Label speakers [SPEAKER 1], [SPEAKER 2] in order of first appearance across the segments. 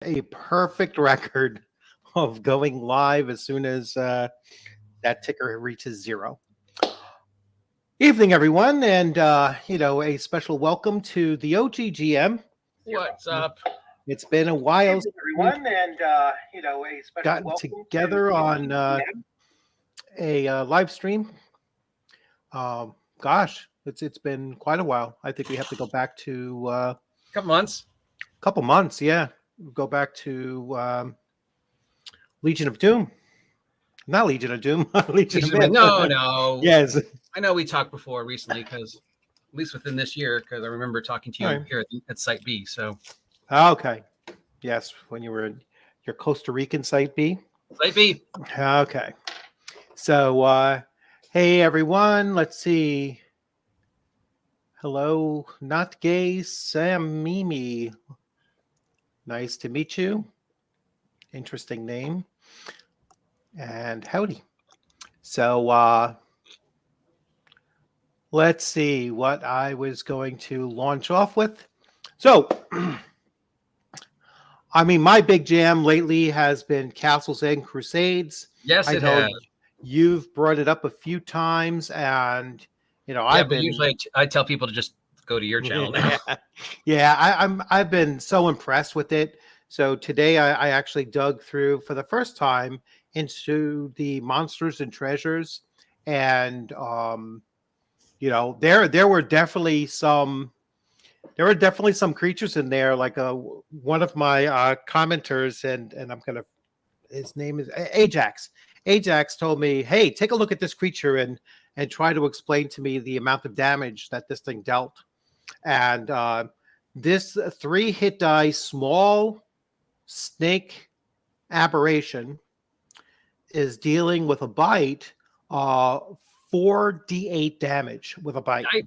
[SPEAKER 1] a perfect record of going live as soon as that ticker reaches 0. Evening, everyone, and a special welcome to the OGGM.
[SPEAKER 2] What's up?
[SPEAKER 1] It's been a while
[SPEAKER 2] Evening, everyone, and
[SPEAKER 1] a special gotten together on a live stream. Gosh, it's been quite a while. I think we have to go back to
[SPEAKER 2] a couple months.
[SPEAKER 1] Yeah. Go back to Legion of Doom. Not Legion of Doom. Legion of Myth.
[SPEAKER 2] No.
[SPEAKER 1] Yes.
[SPEAKER 2] I know we talked before recently because at least within this year, because I remember talking to you here at Site B. So.
[SPEAKER 1] Okay. Yes, when you were in your Costa Rican Site B.
[SPEAKER 2] Site B.
[SPEAKER 1] Okay. So, hey, everyone. Let's see. Hello, Not Gay Sam Mimi. Nice to meet you. Interesting name. And howdy. So let's see what I was going to launch off with. So, I mean, my big jam lately has been Castles Crusades.
[SPEAKER 2] Yes, it has.
[SPEAKER 1] You've brought it up a few times, and
[SPEAKER 2] usually I tell people to just go to your channel now.
[SPEAKER 1] I've been so impressed with it. So today I actually dug through for the first time into the monsters and treasures, and there were definitely some creatures in there. Like one of my commenters, and his name is Ajax. Ajax told me, "Hey, take a look at this creature and try to explain to me the amount of damage that this thing dealt." And this 3-hit die small snake aberration is dealing with a bite, 4d8 damage with a bite.
[SPEAKER 2] Nice.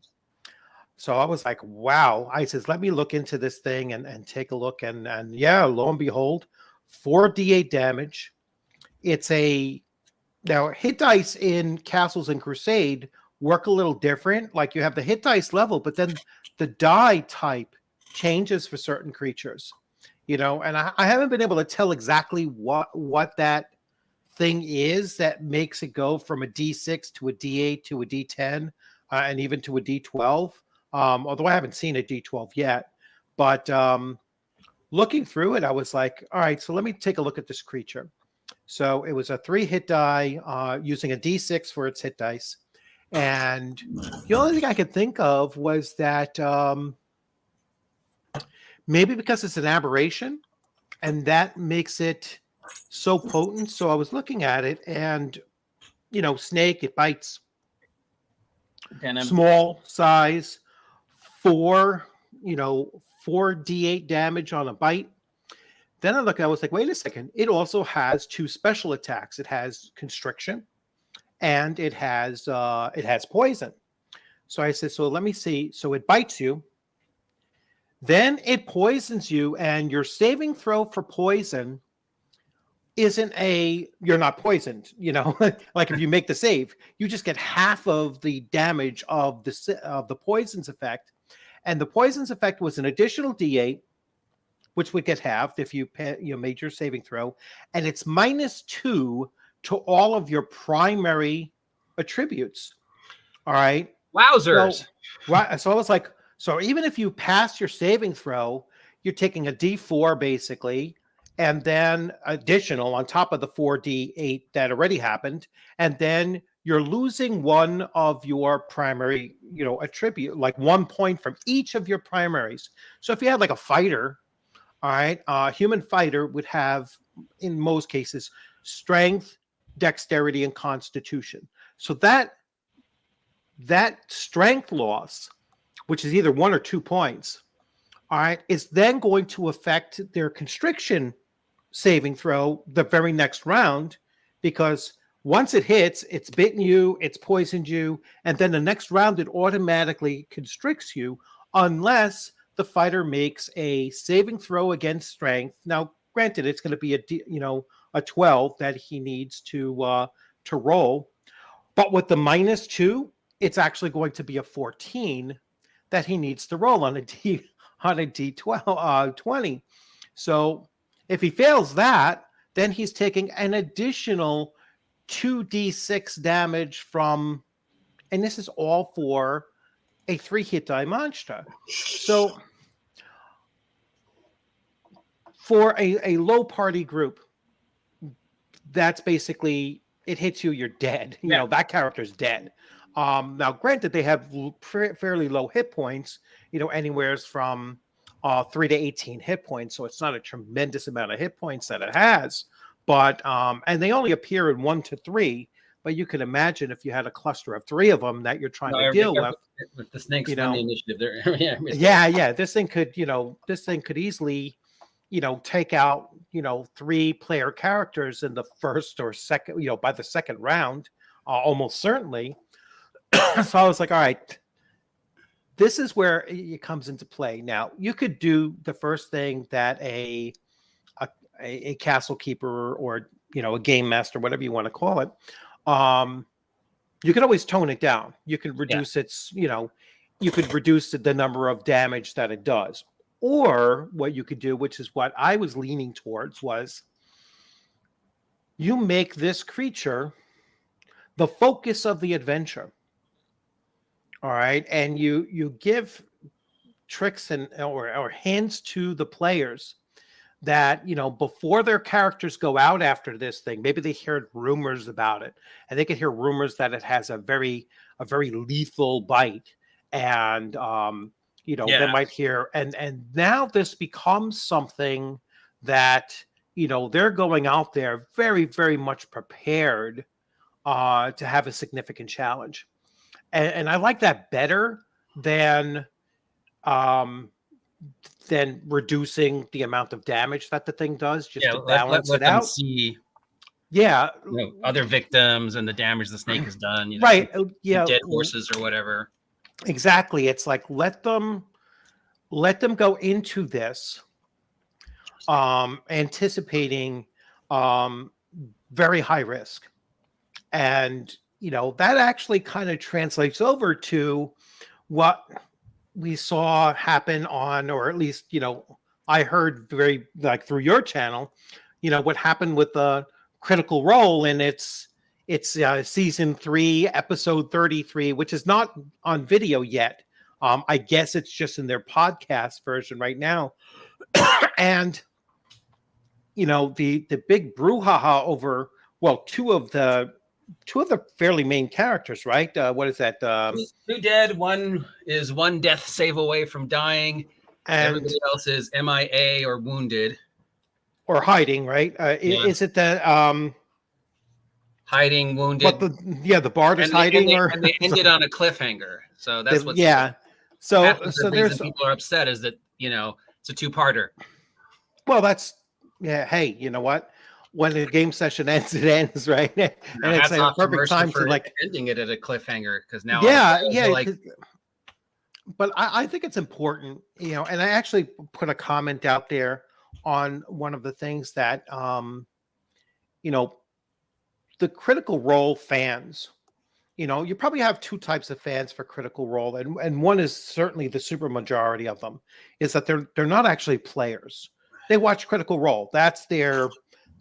[SPEAKER 1] So I was like, wow. I says, let me look into this thing and take a look. And yeah, lo and behold, 4d8 damage. Now hit dice in Castles and Crusade work a little different. Like you have the hit dice level, but then the die type changes for certain creatures. And I haven't been able to tell exactly what that thing is that makes it go from a D6 to a D8 to a D10 and even to a D12. Although I haven't seen a D12 yet. But looking through it, I was like, all right, so let me take a look at this creature. So it was a 3-hit die using a D6 for its hit dice. And the only thing I could think of was that maybe because it's an aberration, and that makes it so potent. So I was looking at it, and snake, it bites. Small size, 4d8 damage on a bite. Then I was like, wait a second. It also has 2 special attacks. It has constriction, and it has poison. So I said, so let me see. So it bites you. Then it poisons you, and your saving throw for poison you're not poisoned, like if you make the save, you just get half of the damage of the poison's effect. And the poison's effect was an additional D8, which would get halved if you made your saving throw. And it's -2 to all of your primary attributes. All right.
[SPEAKER 2] Wowzers.
[SPEAKER 1] So I was like, so even if you pass your saving throw, you're taking a D4 basically, and then additional on top of the 4d8 that already happened, and then you're losing one of your primary, attribute, like 1 point from each of your primaries. So if you had like a fighter, all right, a human fighter would have, in most cases, strength, dexterity, and constitution. So that strength loss, which is either 1 or 2 points, all right, is then going to affect their constriction saving throw the very next round, because once it hits, it's bitten you, it's poisoned you, and then the next round it automatically constricts you unless the fighter makes a saving throw against strength. Now, granted, it's going to be a 12 that he needs to roll, but with the -2, it's actually going to be a 14 that he needs to roll on a D12 20. So If he fails that, then he's taking an additional 2d6 damage from, and this is all for a 3-hit die monster. So for a low party group, that's basically, it hits you, you're dead. You know, that character's dead. Now, granted, they have fairly low hit points, anywhere from 3 to 18 hit points. So it's not a tremendous amount of hit points that it has. But, and they only appear in 1 to 3. But you can imagine if you had a cluster of 3 of them that you're trying to deal with
[SPEAKER 2] the snakes on the initiative there.
[SPEAKER 1] yeah. This thing could easily, take out, 3 player characters in the first or second, by the second round, almost certainly. So I was like, all right, this is where it comes into play. Now, you could do the first thing that a castle keeper or, a game master, whatever you want to call it, you can always tone it down. You can reduce you could reduce the number of damage that it does. Or what you could do, which is what I was leaning towards, was you make this creature the focus of the adventure. All right. And you give tricks or hints to the players that, before their characters go out after this thing, maybe they heard rumors about it, and they could hear rumors that it has a very lethal bite. And, they might hear, and now this becomes something that, they're going out there very, very much prepared to have a significant challenge. And I like that better than reducing the amount of damage that the thing does, just to balance
[SPEAKER 2] let
[SPEAKER 1] it out.
[SPEAKER 2] See, other victims and the damage the snake has done.
[SPEAKER 1] Right.
[SPEAKER 2] Dead horses or whatever.
[SPEAKER 1] Exactly. It's like let them go into this anticipating very high risk. And that actually kind of translates over to what we saw happen on, or at least, I heard very through your channel, what happened with the Critical Role in its season 3, episode 33, which is not on video yet. I guess it's just in their podcast version right now. And, the big brouhaha over, two of the fairly main characters, right? What is that?
[SPEAKER 2] 2 dead. One is 1 death save away from dying. And everybody else is MIA or wounded.
[SPEAKER 1] Or hiding, right? Is it that...
[SPEAKER 2] hiding, wounded.
[SPEAKER 1] The bard is hiding,
[SPEAKER 2] and they ended on a cliffhanger. So that's what.
[SPEAKER 1] So
[SPEAKER 2] the reason people are upset is that it's a 2-parter.
[SPEAKER 1] Well, that's hey, you know what? When the game session ends, it ends, right? And it's a perfect time to
[SPEAKER 2] ending it at a cliffhanger, because now
[SPEAKER 1] but I think it's important, and I actually put a comment out there on one of the things that the Critical Role fans, you probably have 2 types of fans for Critical Role, and one is certainly the super majority of them, is that they're not actually players. They watch Critical Role. That's their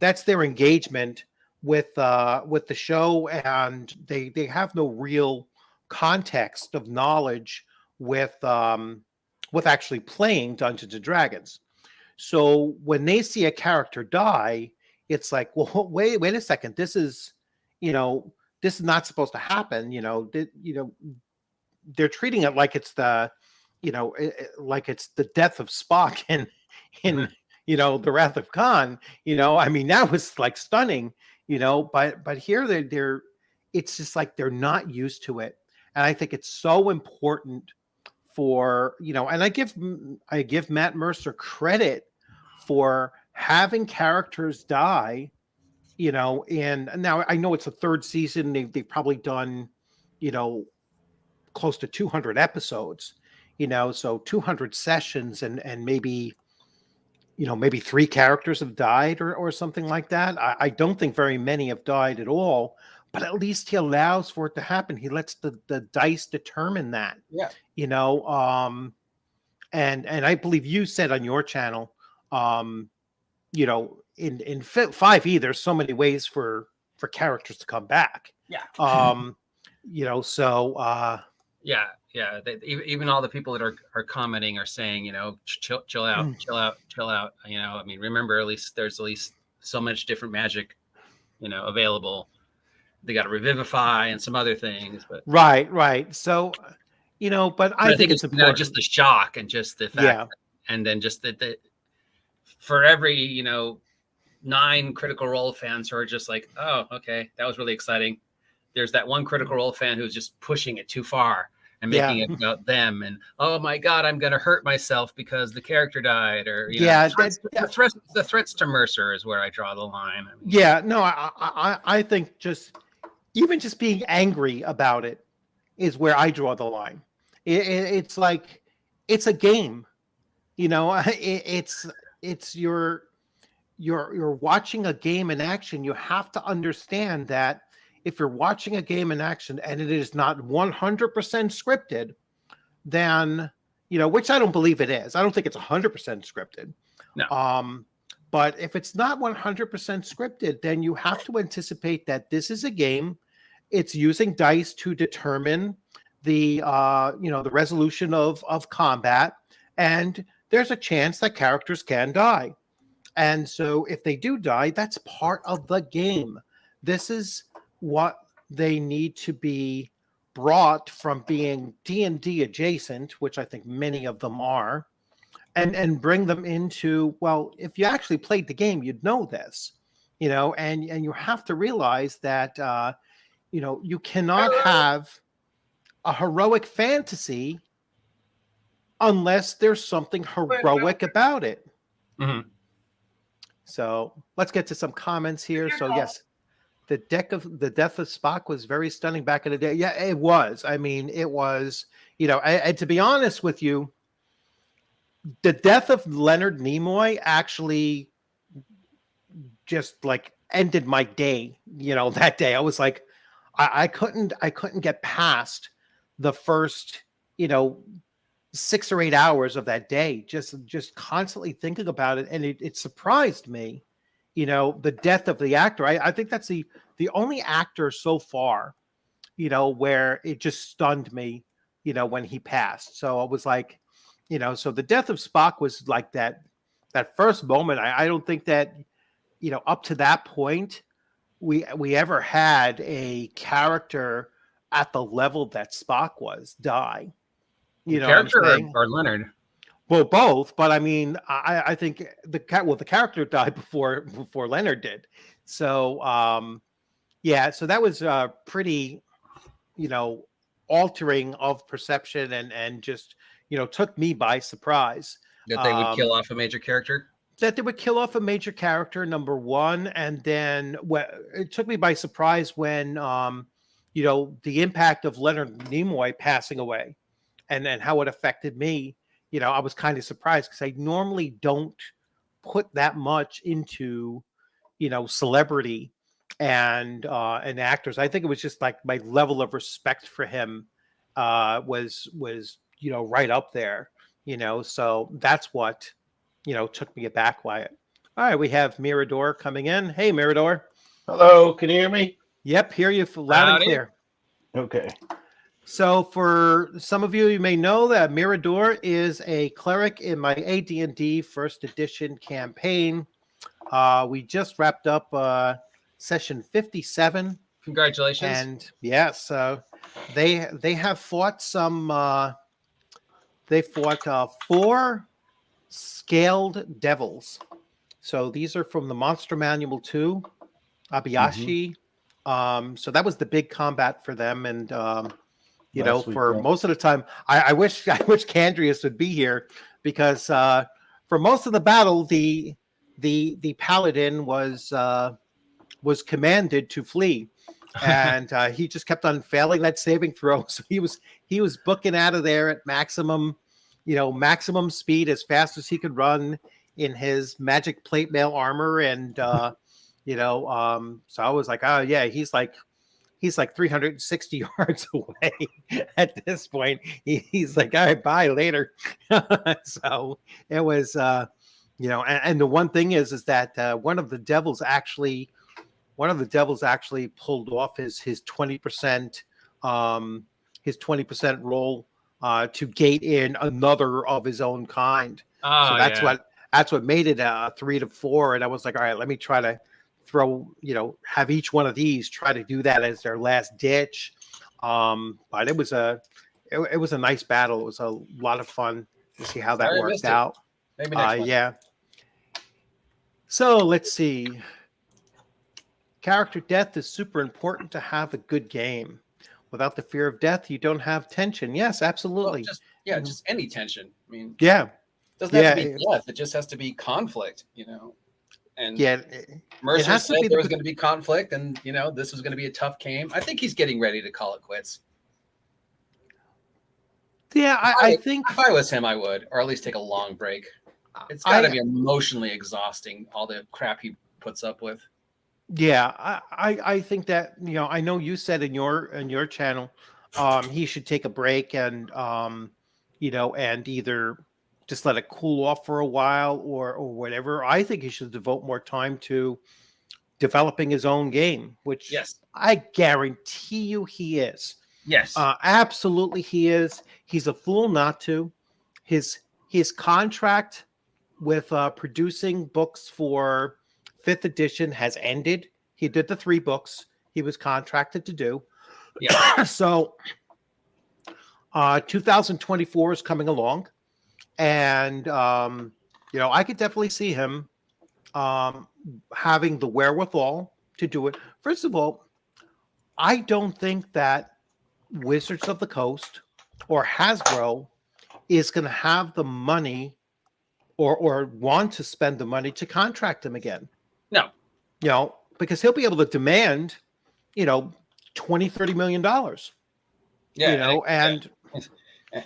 [SPEAKER 1] engagement with the show, and they have no real context of knowledge with actually playing Dungeons and Dragons. So when they see a character die, it's like, well, wait a second. This is not supposed to happen. They're treating it like it's the death of Spock in the Wrath of Khan. That was like stunning. But here it's just like they're not used to it, and I think it's so important for and I give Matt Mercer credit for having characters die, and now I know it's a 3rd season. They've probably done, close to 200 episodes, so 200 sessions, and maybe 3 characters have died or something like that. I don't think very many have died at all, but at least he allows for it to happen. He lets the dice determine that.
[SPEAKER 2] Yeah.
[SPEAKER 1] And I believe you said on your channel, in 5e, there's so many ways for characters to come back.
[SPEAKER 2] Yeah.
[SPEAKER 1] Yeah.
[SPEAKER 2] Even all the people that are commenting are saying, chill out. I mean, remember, there's at least so much different magic, available. They got to revivify and some other things, but
[SPEAKER 1] right. So, but I think it's important.
[SPEAKER 2] Just the shock and just the fact, and then just that for every 9 Critical Role fans who are just like, oh, okay, that was really exciting. There's that one Critical Role fan who's just pushing it too far and making it about them, and oh my god, I'm gonna hurt myself because the character died, or the threats to Mercer is where I draw the line. I mean,
[SPEAKER 1] I think just being angry about it is where I draw the line. It's like it's a game, it's you're watching a game in action. You have to understand that if you're watching a game in action and it is not 100% scripted, then, which I don't believe it is. I don't think it's 100% scripted.
[SPEAKER 2] No.
[SPEAKER 1] But if it's not 100% scripted, then you have to anticipate that this is a game. It's using dice to determine the resolution of combat. And there's a chance that characters can die. And so if they do die, that's part of the game. This is what they need to be brought from being D&D adjacent, which I think many of them are, and bring them into, well, if you actually played the game, you'd know this, and you have to realize that, you cannot have a heroic fantasy unless there's something heroic about it.
[SPEAKER 2] Mm-hmm.
[SPEAKER 1] So let's get to some comments here. So yes, the death of Spock was very stunning back in the day. Yeah, it was. I mean, it was, and to be honest with you, the death of Leonard Nimoy actually just like ended my day. That day I was like, I couldn't get past the first, 6 or 8 hours of that day, just constantly thinking about it. And it surprised me, the death of the actor. I think that's the only actor so far, where it just stunned me, when he passed. So I was like, so the death of Spock was like that first moment. I don't think that, up to that point, we ever had a character at the level that Spock was die.
[SPEAKER 2] Character or Leonard?
[SPEAKER 1] Well, both, but I mean, I think the character died before Leonard did. So, so that was pretty, altering of perception and just, took me by surprise.
[SPEAKER 2] That they would kill off a major character?
[SPEAKER 1] That they would kill off a major character, number one. And then it took me by surprise when, the impact of Leonard Nimoy passing away and how it affected me. I was kind of surprised because I normally don't put that much into, celebrity and actors. I think it was just like my level of respect for him was right up there. So that's what took me aback by it. All right, we have Mirador coming in. Hey, Mirador.
[SPEAKER 3] Hello, can you hear me?
[SPEAKER 1] Yep, hear you loud and clear.
[SPEAKER 3] Okay.
[SPEAKER 1] So for some of you, you may know that Mirador is a cleric in my AD&D first edition campaign. We just wrapped up session 57.
[SPEAKER 2] Congratulations.
[SPEAKER 1] And yes, they have fought some, they fought 4 scaled devils. So these are from the Monster Manual 2, Abayashi. So that was the big combat for them. And, for most of the time, I wish Candrius would be here because for most of the battle, the paladin was commanded to flee. And he just kept on failing that saving throw. So he was booking out of there at maximum speed as fast as he could run in his magic plate mail armor. And, so I was like, oh yeah, he's like 360 yards away at this point. He's like, all right, bye later. So it was, You know, and the one thing is that one of the devils actually pulled off his 20% his 20% roll to gate in another of his own kind.
[SPEAKER 2] Oh,
[SPEAKER 1] So
[SPEAKER 2] yeah.
[SPEAKER 1] that's what made it a 3 to 4. And I was like, all right, let me try to have each one of these try to do that as their last ditch. But it was a nice battle. It was a lot of fun to see how that
[SPEAKER 2] Sorry I
[SPEAKER 1] worked
[SPEAKER 2] missed it.
[SPEAKER 1] out.
[SPEAKER 2] Maybe next one.
[SPEAKER 1] Yeah. So let's see. Character death is super important to have a good game. Without the fear of death, you don't have tension. Yes, absolutely.
[SPEAKER 2] Well, just any tension. I mean,
[SPEAKER 1] yeah,
[SPEAKER 2] it doesn't have to be death. It just has to be conflict, you know. And
[SPEAKER 1] yeah,
[SPEAKER 2] Mercer said there was going to be conflict, and you know this was going to be a tough game. I think he's getting ready to call it quits.
[SPEAKER 1] Yeah, I think
[SPEAKER 2] if I was him, I would, or at least take a long break. It's got to be emotionally exhausting, all the crap he puts up with.
[SPEAKER 1] Yeah, I think that, you know, I know you said in your channel, he should take a break and you know, and either just let it cool off for a while or whatever. I think he should devote more time to developing his own game, which
[SPEAKER 2] yes,
[SPEAKER 1] I guarantee you he is.
[SPEAKER 2] Yes,
[SPEAKER 1] absolutely he is. He's a fool not to. His contract with producing books for 5th edition has ended. He did the 3 books he was contracted to do.
[SPEAKER 2] Yeah.
[SPEAKER 1] So 2024 is coming along, and you know, I could definitely see him having the wherewithal to do it. First of all, I don't think that Wizards of the Coast or Hasbro is going to have the money or want to spend the money to contract him again.
[SPEAKER 2] No.
[SPEAKER 1] You know, because he'll be able to demand, you know, $20-30 million.
[SPEAKER 2] Yeah.
[SPEAKER 1] You know, and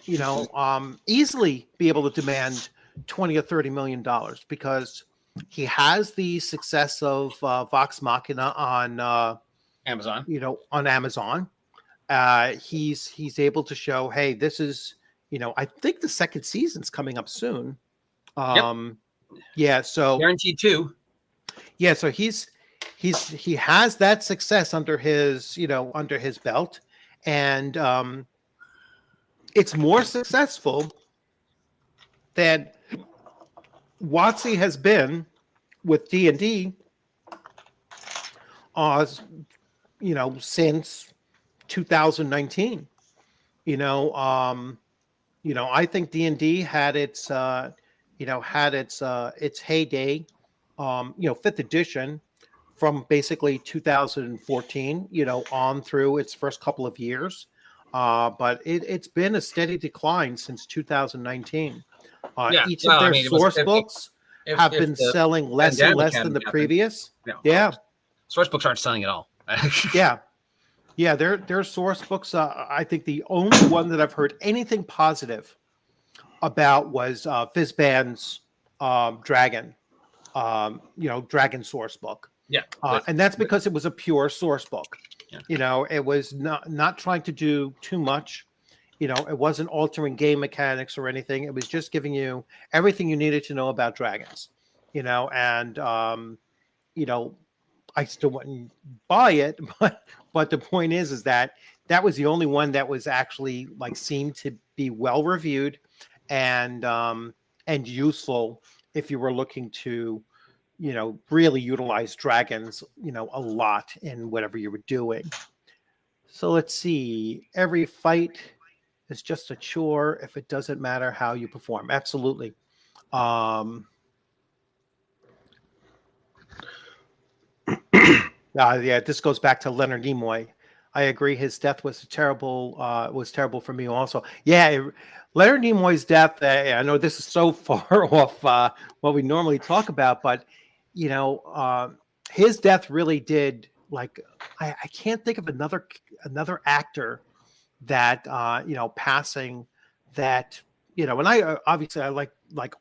[SPEAKER 1] you know, easily be able to demand $20 or $30 million because he has the success of Vox Machina on
[SPEAKER 2] Amazon.
[SPEAKER 1] You know, on Amazon. He's able to show, hey, this is, you know, I think the 2nd season's coming up soon. Yeah, so
[SPEAKER 2] guaranteed 2.
[SPEAKER 1] Yeah, so he has that success under his, you know, under his belt, and it's more successful than WotC has been with D&D, you know, since 2019. You know, I think D&D had its heyday, you know, 5th edition from basically 2014, you know, on through its first couple of years. But it's been a steady decline since 2019. Each of their source books have been selling less and less than the previous. Yeah.
[SPEAKER 2] Source books aren't selling at all.
[SPEAKER 1] Yeah, their source books. I think the only one that I've heard anything positive about was Fizban's Dragon, you know, Dragon source book.
[SPEAKER 2] Yeah,
[SPEAKER 1] and that's because it was a pure source book.
[SPEAKER 2] Yeah.
[SPEAKER 1] You know, it was not trying to do too much. You know, it wasn't altering game mechanics or anything. It was just giving you everything you needed to know about dragons. You know, and you know, I still wouldn't buy it, but the point is that was the only one that was actually like seemed to be well reviewed and useful if you were looking to, you know, really utilize dragons, you know, a lot in whatever you were doing. So let's see. Every fight is just a chore if it doesn't matter how you perform. Absolutely. Yeah, this goes back to Leonard Nimoy. I agree. His death was terrible for me also. Yeah, Leonard Nimoy's death. I know this is so far off what we normally talk about, but you know, his death really did. Like, I can't think of another actor that you know, passing that, you know, and I obviously I like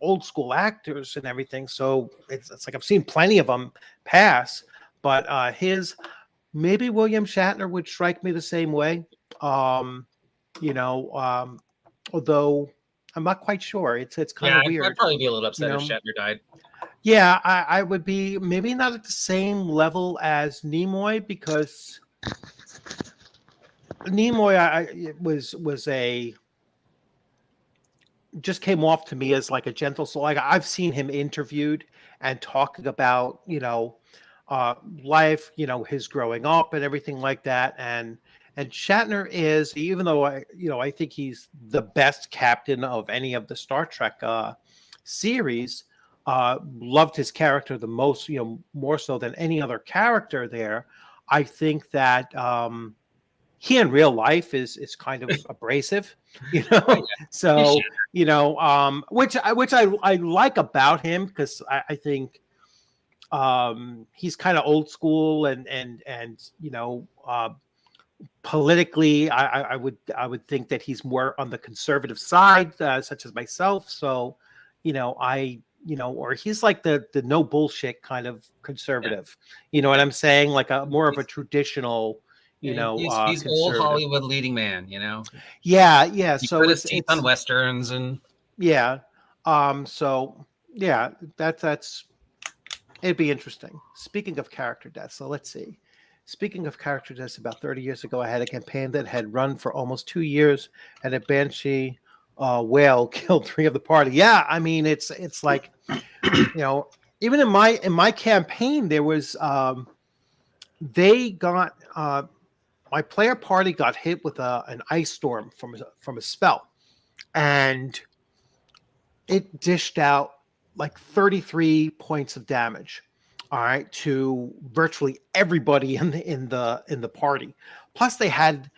[SPEAKER 1] old school actors and everything, so it's like I've seen plenty of them pass, but maybe William Shatner would strike me the same way. You know, although I'm not quite sure. It's kind
[SPEAKER 2] Yeah,
[SPEAKER 1] of weird.
[SPEAKER 2] I'd probably be a little upset
[SPEAKER 1] you
[SPEAKER 2] if
[SPEAKER 1] know?
[SPEAKER 2] Shatner died.
[SPEAKER 1] Yeah, I would be maybe not at the same level as Nimoy, because Nimoy it was a just came off to me as like a gentle soul. Like I've seen him interviewed and talking about life, his growing up and everything like that. And Shatner is, even though I think he's the best captain of any of the Star Trek series. Loved his character the most, more so than any other character there. I think that he in real life is kind of abrasive,
[SPEAKER 2] Oh, yeah.
[SPEAKER 1] So which I like about him, because I think he's kind of old school and politically I would think that he's more on the conservative side, such as myself. So or he's like the no bullshit kind of conservative. You know what I'm saying? Like a more of a traditional.
[SPEAKER 2] He's old Hollywood leading man.
[SPEAKER 1] Yeah.
[SPEAKER 2] He
[SPEAKER 1] So
[SPEAKER 2] put his teeth on westerns and
[SPEAKER 1] yeah. So yeah, that's it'd be interesting. Speaking of character deaths, so let's see. Speaking of character deaths, about 30 years ago, I had a campaign that had run for almost 2 years, and a banshee whale killed 3 of the party. Yeah, I mean it's like even in my campaign there was they got my player party got hit with an ice storm from a spell, and it dished out like 33 points of damage, all right, to virtually everybody in the party. Plus they had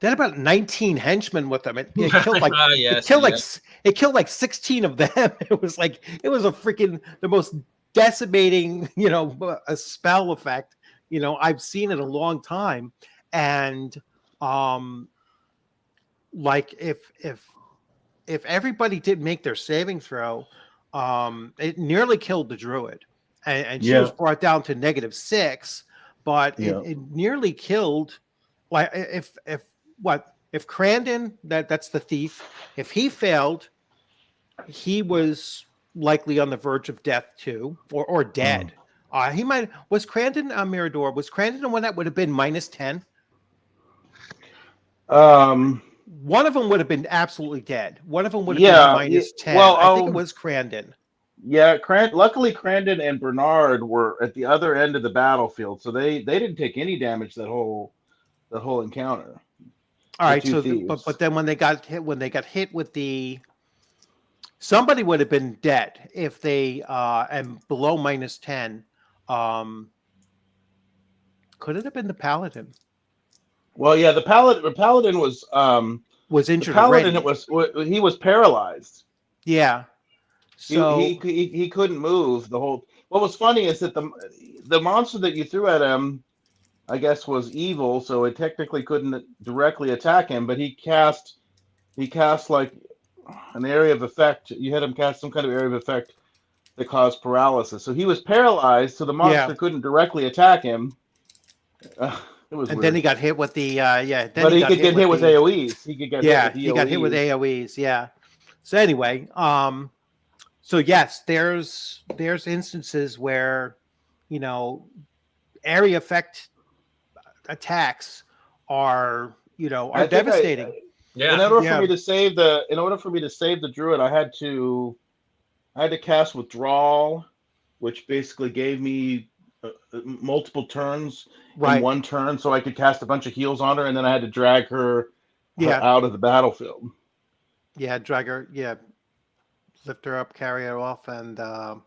[SPEAKER 1] about 19 henchmen with them. It killed like it killed like 16 of them. It was the most decimating, a spell effect, I've seen in a long time. And like if everybody did make their saving throw, it nearly killed the druid, and she was brought down to -6, but it nearly killed. Like if Crandon, that's the thief, if he failed, he was likely on the verge of death too, or dead. He was Crandon Mirador. Was Crandon the one that would have been -10? One of them would have been absolutely dead. One of them would have been -10.
[SPEAKER 3] Well,
[SPEAKER 1] I think it was Crandon.
[SPEAKER 3] Yeah, luckily Crandon and Bernard were at the other end of the battlefield, so they didn't take any damage that whole encounter.
[SPEAKER 1] All right, so but then when they got hit with somebody would have been dead if they and below -10. Could it have been the paladin?
[SPEAKER 3] Well, yeah, the paladin was
[SPEAKER 1] injured.
[SPEAKER 3] The paladin
[SPEAKER 1] already.
[SPEAKER 3] He was paralyzed.
[SPEAKER 1] Yeah. So
[SPEAKER 3] he couldn't move the whole. What was funny is that the monster that you threw at him, I guess, was evil, so it technically couldn't directly attack him. But he cast like an area of effect. You had him cast some kind of area of effect that caused paralysis. So he was paralyzed, so the monster couldn't directly attack him. It was weird.
[SPEAKER 1] Then he got hit with the
[SPEAKER 3] But he could get hit with AoEs. He could get
[SPEAKER 1] he got hit with AoEs. Yeah. So anyway, so yes, there's instances where area effect attacks are devastating.
[SPEAKER 3] In order for me to save the druid, I had to cast withdrawal, which basically gave me multiple turns in one turn, so I could cast a bunch of heals on her, and then I had to drag her out of the battlefield.
[SPEAKER 1] Yeah, drag her. Yeah, lift her up, carry her off, and that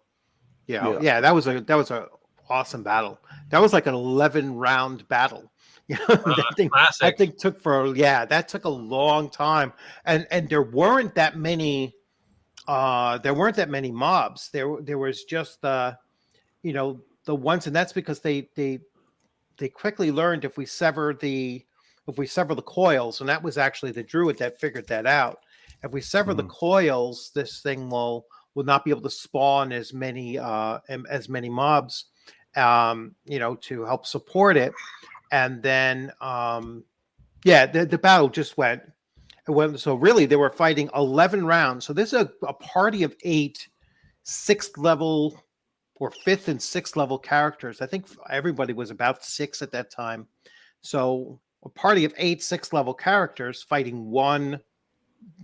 [SPEAKER 1] was a awesome battle. That was like an 11-round battle. That thing took that took a long time, and there weren't that many. There weren't that many mobs. There was just the ones, and that's because they quickly learned if we sever the coils, and that was actually the druid that figured that out. If we sever the coils, this thing will not be able to spawn as many mobs, to help support it. And then the battle just went, So really, they were fighting 11 rounds. So this is a party of 8 6th level or 5th and 6th level characters. I think everybody was about 6 at that time. So a party of 8 6th level characters fighting one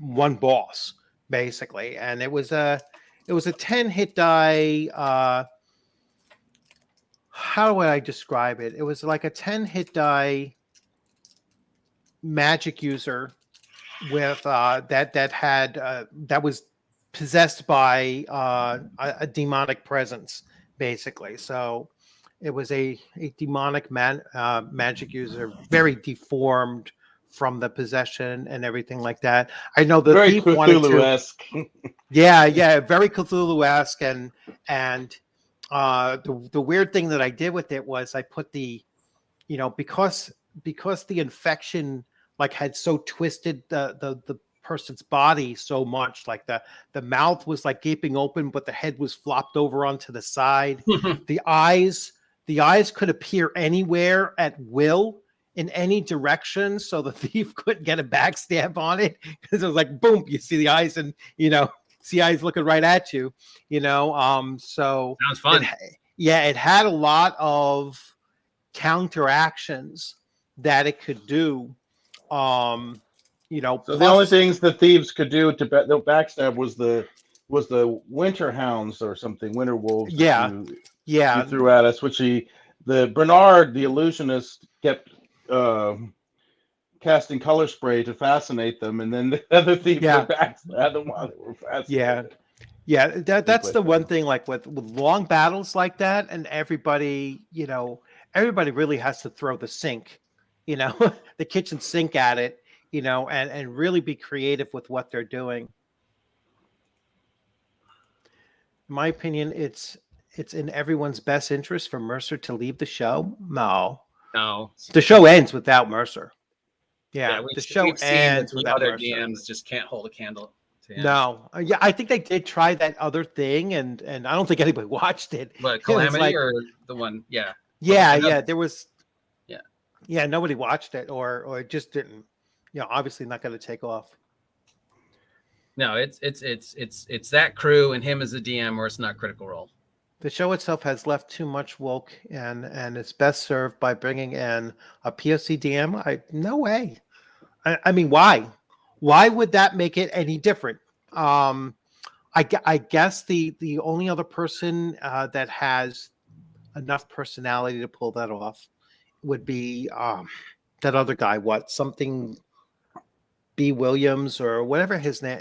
[SPEAKER 1] boss, basically. And it was a 10 hit die. How would I describe it? It was like a 10 hit die magic user with that was possessed by a demonic presence, basically. So it was a demonic magic user, very deformed from the possession and everything like that. I know the
[SPEAKER 3] very
[SPEAKER 1] thief wanted to. Yeah, very Cthulhu-esque, and the weird thing that I did with it was I put the, because the infection like had so twisted the person's body so much, like the mouth was like gaping open, but the head was flopped over onto the side. The eyes could appear anywhere at will in any direction, so the thief couldn't get a backstab on it, because it was like boom, you see the eyes, and see eyes looking right at you. So
[SPEAKER 2] sounds fun.
[SPEAKER 1] It had a lot of counteractions that it could do. So
[SPEAKER 3] the only things the thieves could do to backstab was the winter hounds or something, winter wolves. You threw at us, which the Bernard, the illusionist, kept casting color spray to fascinate them, and then the other thieves would backstab them while they were fascinated.
[SPEAKER 1] That's the one thing, like with long battles like that, and everybody really has to throw the sink, the kitchen sink at it, and really be creative with what they're doing. In my opinion, it's in everyone's best interest for Mercer to leave the show. No. The show ends without Mercer. The show ends without
[SPEAKER 2] other
[SPEAKER 1] Mercer.
[SPEAKER 2] DMs just can't hold a candle to him.
[SPEAKER 1] No. I think they did try that other thing, and I don't think anybody watched it.
[SPEAKER 2] But Calamity or the one,
[SPEAKER 1] there was. Nobody watched it, or it just didn't. Obviously not going to take off.
[SPEAKER 2] No, it's that crew and him as a DM, or it's not Critical Role.
[SPEAKER 1] The show itself has left too much woke, and it's best served by bringing in a POC DM. No way. I mean, why? Why would that make it any different? I guess the only other person that has enough personality to pull that off would be that other guy. Something B. Williams or whatever his name.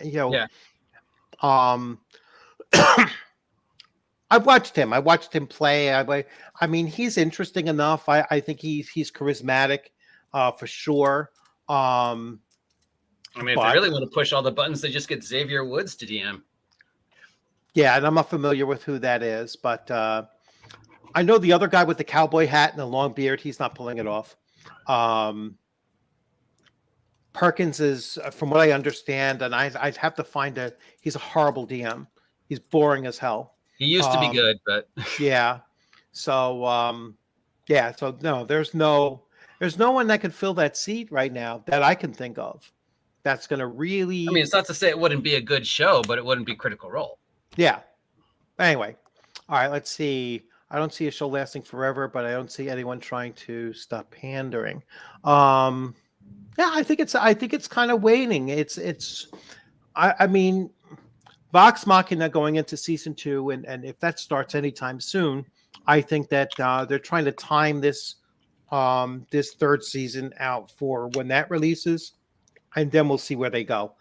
[SPEAKER 1] I've watched him. I watched him play. I mean, he's interesting enough. I think he's charismatic, for sure.
[SPEAKER 2] I mean, if they really want to push all the buttons, they just get Xavier Woods to DM.
[SPEAKER 1] Yeah, and I'm not familiar with who that is, but I know the other guy with the cowboy hat and the long beard. He's not pulling it off. Perkins is, from what I understand, and I'd have to find he's a horrible DM. He's boring as hell.
[SPEAKER 2] He used to be good, but
[SPEAKER 1] So no, there's no one that can fill that seat right now that I can think of. That's going to really.
[SPEAKER 2] I mean, it's not to say it wouldn't be a good show, but it wouldn't be Critical Role.
[SPEAKER 1] Yeah. Anyway, all right. Let's see. I don't see a show lasting forever, but I don't see anyone trying to stop pandering. I think it's kind of waning. I mean, Vox Machina going into season 2, and if that starts anytime soon, I think that they're trying to time this third season out for when that releases, and then we'll see where they go.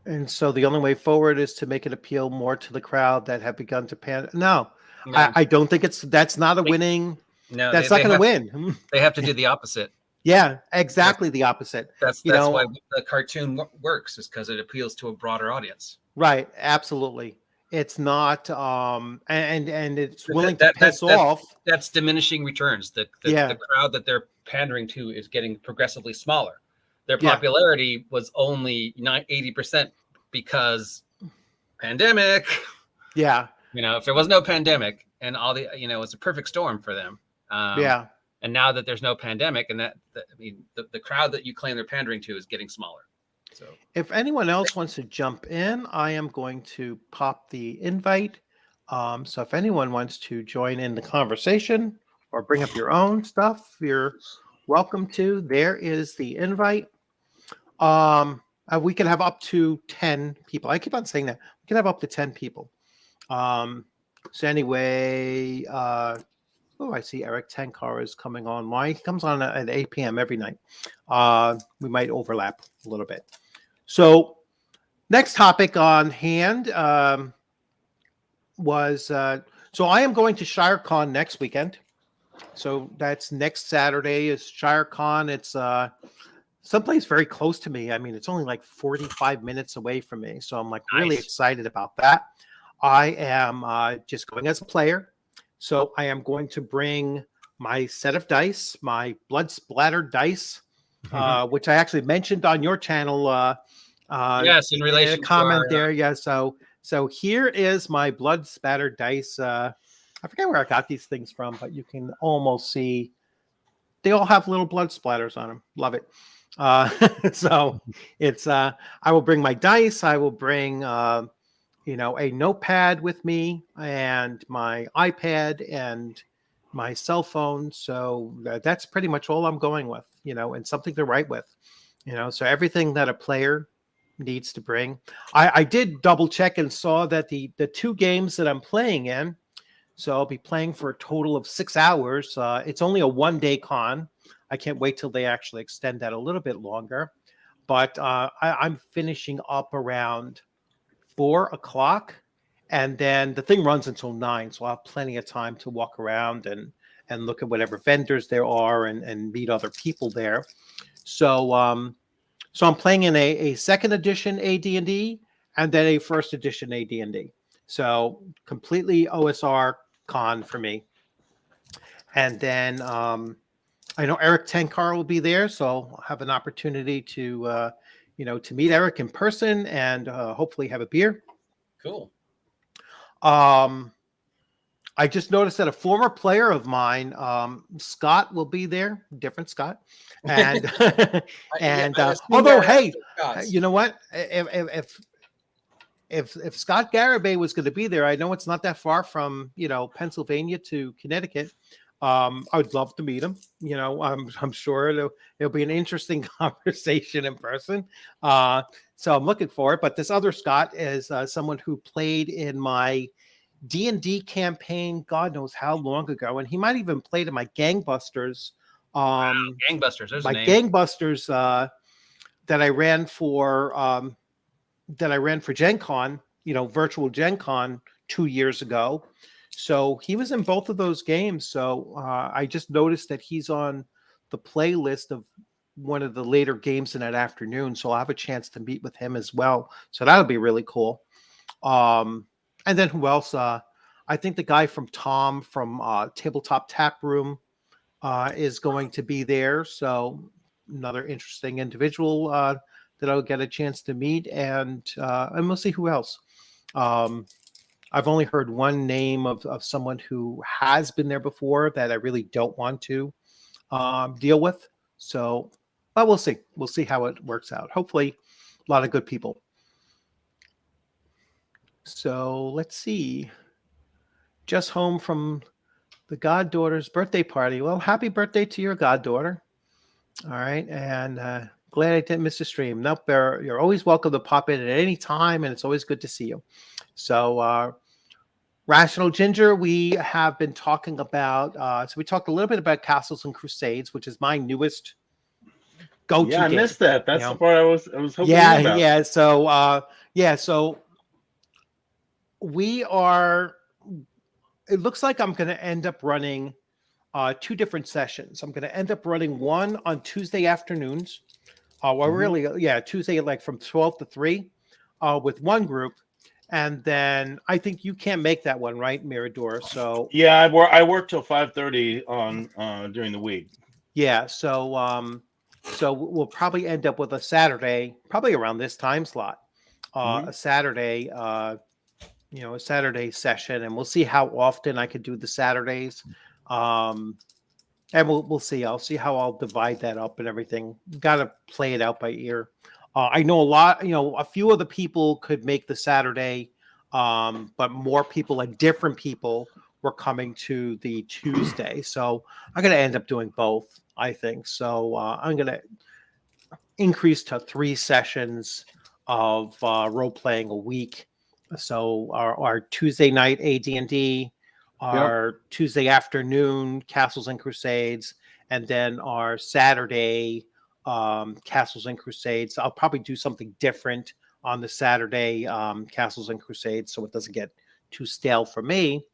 [SPEAKER 1] And so the only way forward is to make it appeal more to the crowd that have begun to pan. No. I don't think that's not a winning.
[SPEAKER 2] No,
[SPEAKER 1] that's not going to win.
[SPEAKER 2] They have to do the opposite.
[SPEAKER 1] Yeah, exactly the opposite.
[SPEAKER 2] That's why the cartoon works, is because it appeals to a broader audience.
[SPEAKER 1] Right, absolutely. It's not, and it's willing to piss off.
[SPEAKER 2] That's diminishing returns. The crowd that they're pandering to is getting progressively smaller. Their popularity was only 80% because pandemic.
[SPEAKER 1] Yeah.
[SPEAKER 2] If there was no pandemic, and all the, it's a perfect storm for them.
[SPEAKER 1] Yeah.
[SPEAKER 2] And now that there's no pandemic, and the crowd that you claim they're pandering to is getting smaller. So
[SPEAKER 1] if anyone else wants to jump in, I am going to pop the invite. So if anyone wants to join in the conversation or bring up your own stuff, you're welcome to. There is the invite. We can have up to 10 people. I keep on saying that. We can have up to 10 people. So anyway, I see Eric Tenkar is coming online. He comes on at 8 p.m. every night. We might overlap a little bit. So next topic on hand was, so I am going to ShireCon next weekend. So that's next Saturday is ShireCon. It's someplace very close to me. I mean, it's only like 45 minutes away from me. So I'm like really excited about that. I am just going as a player. So I am going to bring my set of dice, my blood splattered dice, which I actually mentioned on your channel.
[SPEAKER 2] Yes, in relation
[SPEAKER 1] to comment
[SPEAKER 2] to our,
[SPEAKER 1] there. Yeah. So here is my blood splattered dice. I forget where I got these things from, but you can almost see they all have little blood splatters on them. Love it. So it's I will bring my dice. I will bring a notepad with me and my iPad and my cell phone. So that's pretty much all I'm going with, and something to write with, so everything that a player needs to bring. I did double check and saw that the 2 games that I'm playing in, so I'll be playing for a total of 6 hours. It's only a 1-day con. I can't wait till they actually extend that a little bit longer. But I'm finishing up around 4 o'clock, and then the thing runs until 9. So I'll have plenty of time to walk around and look at whatever vendors there are and meet other people there. So so I'm playing in a 2nd edition AD&D and then a 1st edition AD&D. So completely OSR con for me. And then I know Eric Tenkar will be there, so I'll have an opportunity to to meet Eric in person and hopefully have a beer.
[SPEAKER 2] Cool.
[SPEAKER 1] I just noticed that a former player of mine, Scott, will be there. Different Scott, and although, hey, you know what? If Scott Garibay was going to be there, I know it's not that far from Pennsylvania to Connecticut. I would love to meet him. I'm sure it'll be an interesting conversation in person. So I'm looking for it. But this other Scott is someone who played in my D&D campaign, God knows how long ago, and he might even played in my Gangbusters.
[SPEAKER 2] Gangbusters, there's
[SPEAKER 1] my
[SPEAKER 2] a name.
[SPEAKER 1] Gangbusters that I ran for Gen Con, virtual Gen Con 2 years ago. So he was in both of those games. So I just noticed that he's on the playlist of one of the later games in that afternoon. So I'll have a chance to meet with him as well. So that'll be really cool. And then who else? I think the guy from Tom from Tabletop Tap Room is going to be there. So another interesting individual that I'll get a chance to meet. And we'll see who else. I've only heard one name of someone who has been there before that I really don't want to deal with. So, but we'll see. We'll see how it works out. Hopefully, a lot of good people. So let's see. Just home from the goddaughter's birthday party. Well, happy birthday to your goddaughter. All right. And glad I didn't miss the stream. Nope, you're always welcome to pop in at any time, and it's always good to see you. So Rational Ginger, we have been talking about, so we talked a little bit about Castles and Crusades, which is my newest go-to game.
[SPEAKER 3] I missed that. That's the part I was hoping about.
[SPEAKER 1] Yeah. So we are, it looks like I'm going to end up running 2 different sessions. I'm going to end up running one on Tuesday afternoons. Tuesday, like from 12 to 3 with one group. And then I think you can't make that one, right, Mirador? So
[SPEAKER 3] yeah, I work till 5:30 on during the week.
[SPEAKER 1] Yeah, so we'll probably end up with a Saturday, probably around this time slot, a Saturday, a Saturday session, and we'll see how often I could do the Saturdays. And we'll see. I'll see how I'll divide that up and everything. Got to play it out by ear. I know a few of the people could make the Saturday, but more people and different people were coming to the Tuesday. So I'm going to end up doing both, I think. So I'm going to increase to 3 sessions of role playing a week. So our Tuesday night AD&D, our Tuesday afternoon Castles and Crusades, and then our Saturday Castles and Crusades. I'll probably do something different on the Saturday Castles and Crusades, so it doesn't get too stale for me.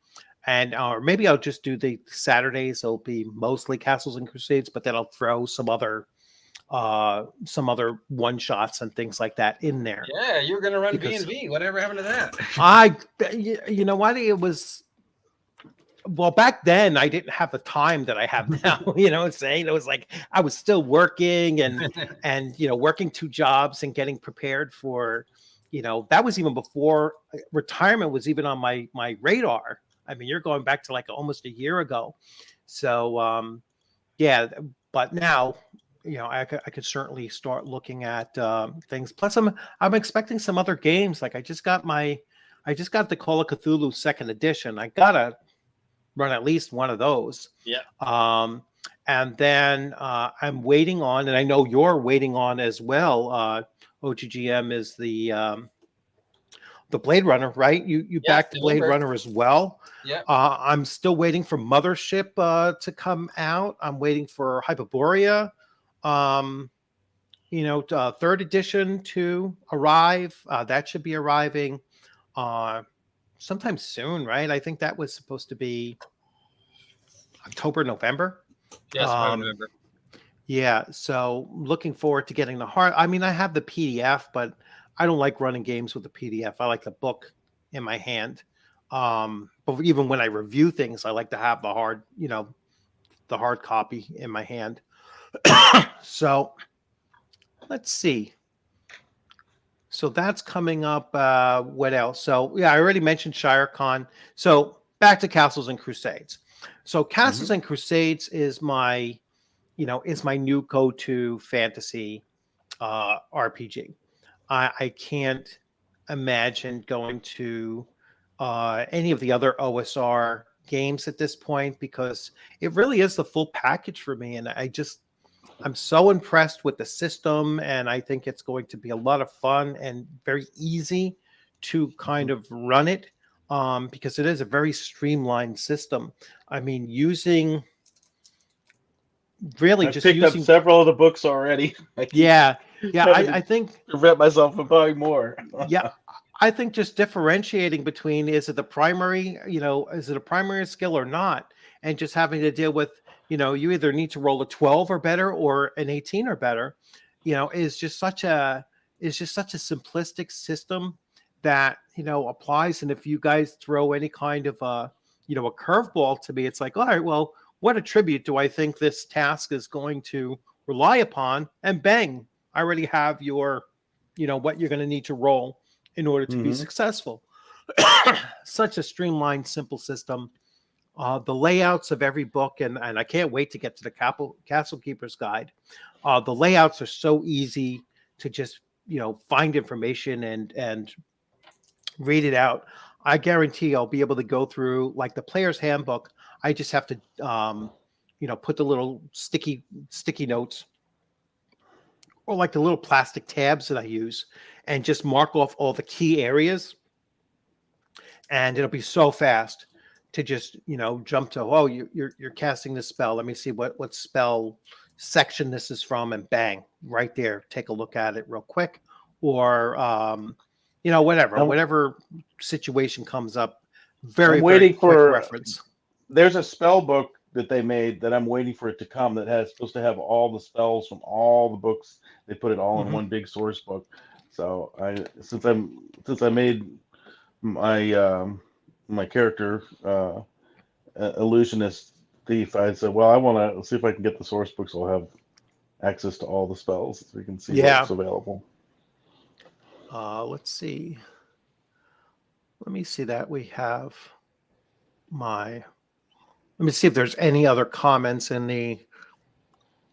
[SPEAKER 1] And or maybe I'll just do the Saturdays. It'll be mostly Castles and Crusades, but then I'll throw some other one shots and things like that in there.
[SPEAKER 2] Yeah, you were going to run B&V. Whatever happened to that?
[SPEAKER 1] You know what? It was, well, back then I didn't have the time that I have now. You know what I'm saying? It was like I was still working and working 2 jobs and getting prepared for, that was even before retirement was even on my radar. I mean, you're going back to like almost a year ago. So yeah, but now, I could certainly start looking at things. Plus, I'm expecting some other games. Like I just got the Call of Cthulhu 2nd edition. I gotta run at least one of those.
[SPEAKER 2] Yeah.
[SPEAKER 1] And then I'm waiting on, and I know you're waiting on as well. OGGM is the Blade Runner, right? You backed the Blade Runner as well.
[SPEAKER 2] Yeah.
[SPEAKER 1] I'm still waiting for Mothership to come out. I'm waiting for Hyperborea. 3rd edition to arrive. That should be arriving sometime soon, right? I think that was supposed to be October, November.
[SPEAKER 2] Yes, November.
[SPEAKER 1] Yeah, so looking forward to getting the hard. I mean, I have the PDF, but I don't like running games with the PDF. I like the book in my hand. But even when I review things, I like to have the hard copy in my hand. So let's see. So that's coming up. What else? So yeah, I already mentioned ShireCon. So back to Castles and Crusades. So Castles and Crusades is my new go-to fantasy RPG. I can't imagine going to any of the other OSR games at this point because it really is the full package for me. And I'm so impressed with the system, and I think it's going to be a lot of fun and very easy to kind of run it because it is a very streamlined system. I mean,
[SPEAKER 3] I've picked up several of the books already.
[SPEAKER 1] Yeah, I think
[SPEAKER 3] prevent myself from buying more.
[SPEAKER 1] Yeah, I think just differentiating between is it a primary skill or not, and just having to deal with you either need to roll a 12 or better or an 18 or better, is just such a simplistic system that applies. And if you guys throw any kind of a curveball to me, it's like, all right, well, what attribute do I think this task is going to rely upon? And bang, I already have your, what you're going to need to roll in order to be successful. Such a streamlined, simple system. The layouts of every book, and I can't wait to get to the Castle Keeper's Guide. The layouts are so easy to just find information and read it out. I guarantee I'll be able to go through like the player's handbook. I just have to put the little sticky notes or like the little plastic tabs that I use and just mark off all the key areas, and it'll be so fast to just jump to, you're casting this spell, let me see what spell section this is from, and bang, right there, take a look at it real quick. Or whatever situation comes up, very quick reference.
[SPEAKER 3] There's a spell book that they made that I'm waiting for it to come that has supposed to have all the spells from all the books. They put it all in one big source book. So since I made my my character illusionist thief, I said, well, I want to see if I can get the source books. I'll have access to all the spells so we can see what's available.
[SPEAKER 1] Let's see. Let me see that we have my. Let me see if there's any other comments in the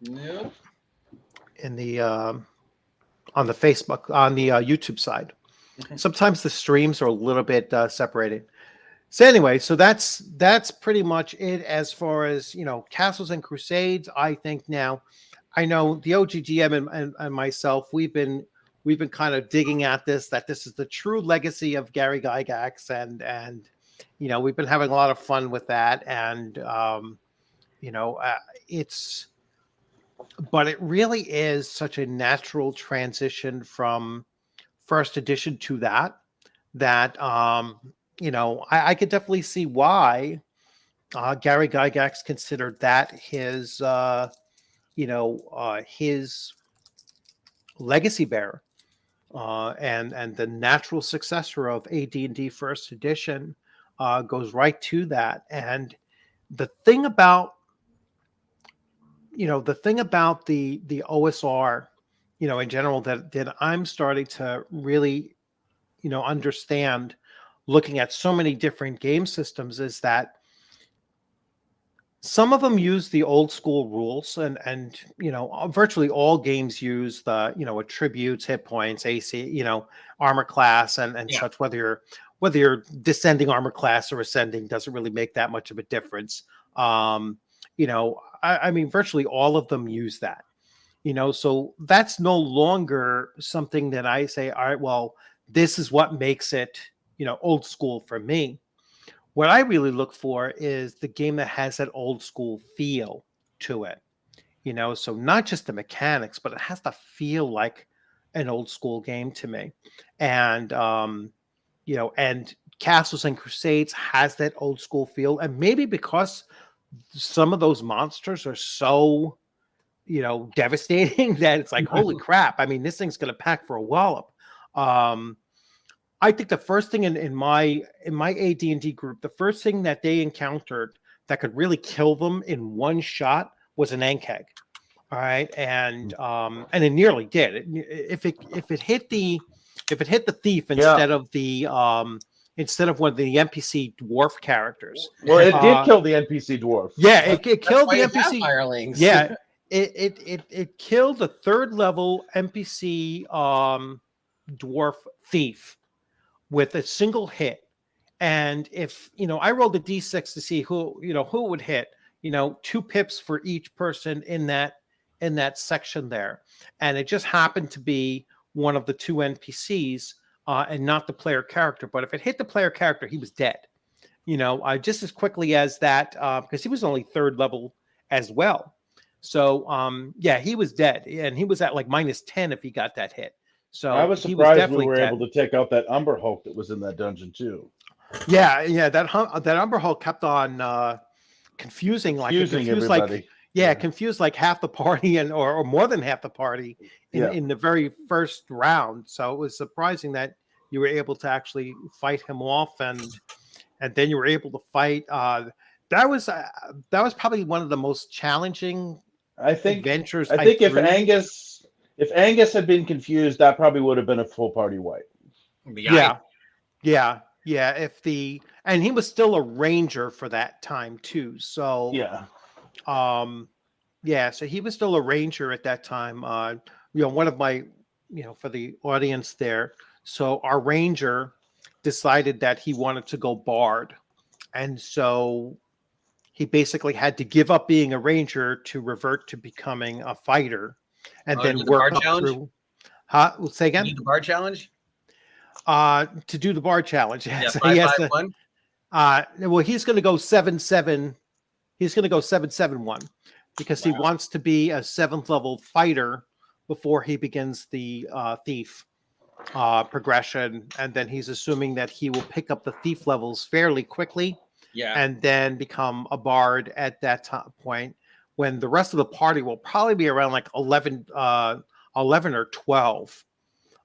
[SPEAKER 2] Nope.
[SPEAKER 1] On the Facebook, on the YouTube side. Sometimes the streams are a little bit separated. So anyway, so that's pretty much it as far as, you know, Castles and Crusades. I think now, I know the OGGM and myself, we've been kind of digging at this, that this is the true legacy of Gary Gygax, and you know, we've been having a lot of fun with that, and you know, but it really is such a natural transition from first edition to that you know, I could definitely see why Gary Gygax considered that his you know, his legacy bearer, and the natural successor of AD&D first edition goes right to that. And the thing about, you know, the OSR, you know, in general, that I'm starting to really, you know, understand, looking at so many different game systems, is that some of them use the old school rules, and you know, virtually all games use the, you know, attributes, hit points, AC, you know, armor class, and such. Whether you're descending armor class or ascending doesn't really make that much of a difference. You know, I mean, virtually all of them use that. You know, so that's no longer something that I say, all right, well, this is what makes it, you know, old school for me. What I really look for is the game that has that old school feel to it. You know, so not just the mechanics, but it has to feel like an old school game to me. And you know, and Castles and Crusades has that old school feel, and maybe because some of those monsters are so, you know, devastating that it's like, holy crap, I mean, this thing's gonna pack for a wallop. I think the first thing in my AD&D group, the first thing that they encountered that could really kill them in one shot was an Ankeg. All right, and it nearly did. If it hit the thief instead of the instead of one of the NPC dwarf characters.
[SPEAKER 3] Well, it did kill the NPC dwarf.
[SPEAKER 1] Yeah, it killed the NPC
[SPEAKER 2] hirelings.
[SPEAKER 1] Yeah, it killed the third level NPC dwarf thief with a single hit. And if, you know, I rolled a d6 to see who it would hit, you know, 2 pips for each person in that section there, and it just happened to be one of the 2 NPCs and not the player character. But if it hit the player character, he was dead, you know, just as quickly as that, because he was only 3rd level as well. So yeah, he was dead, and he was at like -10 if he got that hit. So
[SPEAKER 3] I was surprised we were able to take out that Umber Hulk that was in that dungeon too.
[SPEAKER 1] Yeah, that Umber Hulk kept on confusing
[SPEAKER 3] everybody.
[SPEAKER 1] Confused like half the party, and or more than half the party in the very first round. So it was surprising that you were able to actually fight him off, and then you were able to fight. That was probably one of the most challenging adventures.
[SPEAKER 3] I think if Angus had been confused, that probably would have been a full party wipe.
[SPEAKER 1] Yeah. And he was still a ranger for that time too. So so he was still a ranger at that time. You know, one of my, you know, for the audience there. So our ranger decided that he wanted to go bard, and so he basically had to give up being a ranger to revert to becoming a fighter, and then work up through. Say again.
[SPEAKER 2] Do the bard challenge.
[SPEAKER 1] To do the bard challenge, yes.
[SPEAKER 2] Yeah, 5-5-1.
[SPEAKER 1] Well, he's going to go 7-7. He's going to go 7-7-1 because he wants to be a 7th level fighter before he begins the thief progression, and then he's assuming that he will pick up the thief levels fairly quickly.
[SPEAKER 2] Yeah,
[SPEAKER 1] and then become a bard at that point, when the rest of the party will probably be around like 11 or 12,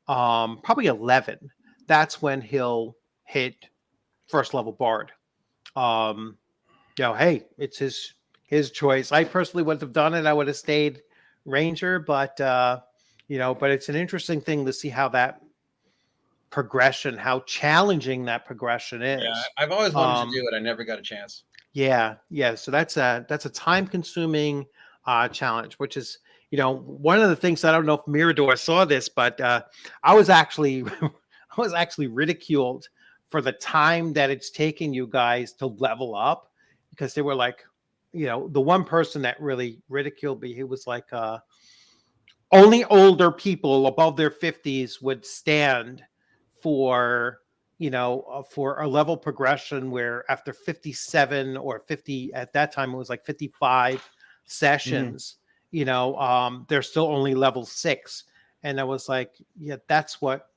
[SPEAKER 1] probably 11. That's when he'll hit 1st level bard. You know, hey, it's his choice. I personally wouldn't have done it. I would have stayed ranger, but you know, but it's an interesting thing to see how that progression, how challenging that progression is.
[SPEAKER 2] Yeah, I've always wanted to do it. I never got a chance.
[SPEAKER 1] Yeah. So that's a time-consuming challenge, which is, one of the things. I don't know if Mirador saw this, but I was actually ridiculed for the time that it's taking you guys to level up, because they were like, the one person that really ridiculed me, he was like, only older people above their 50s would stand for for a level progression, where after 57 or 50, at that time it was like 55 sessions, they're still only level 6. And I was like, yeah, that's what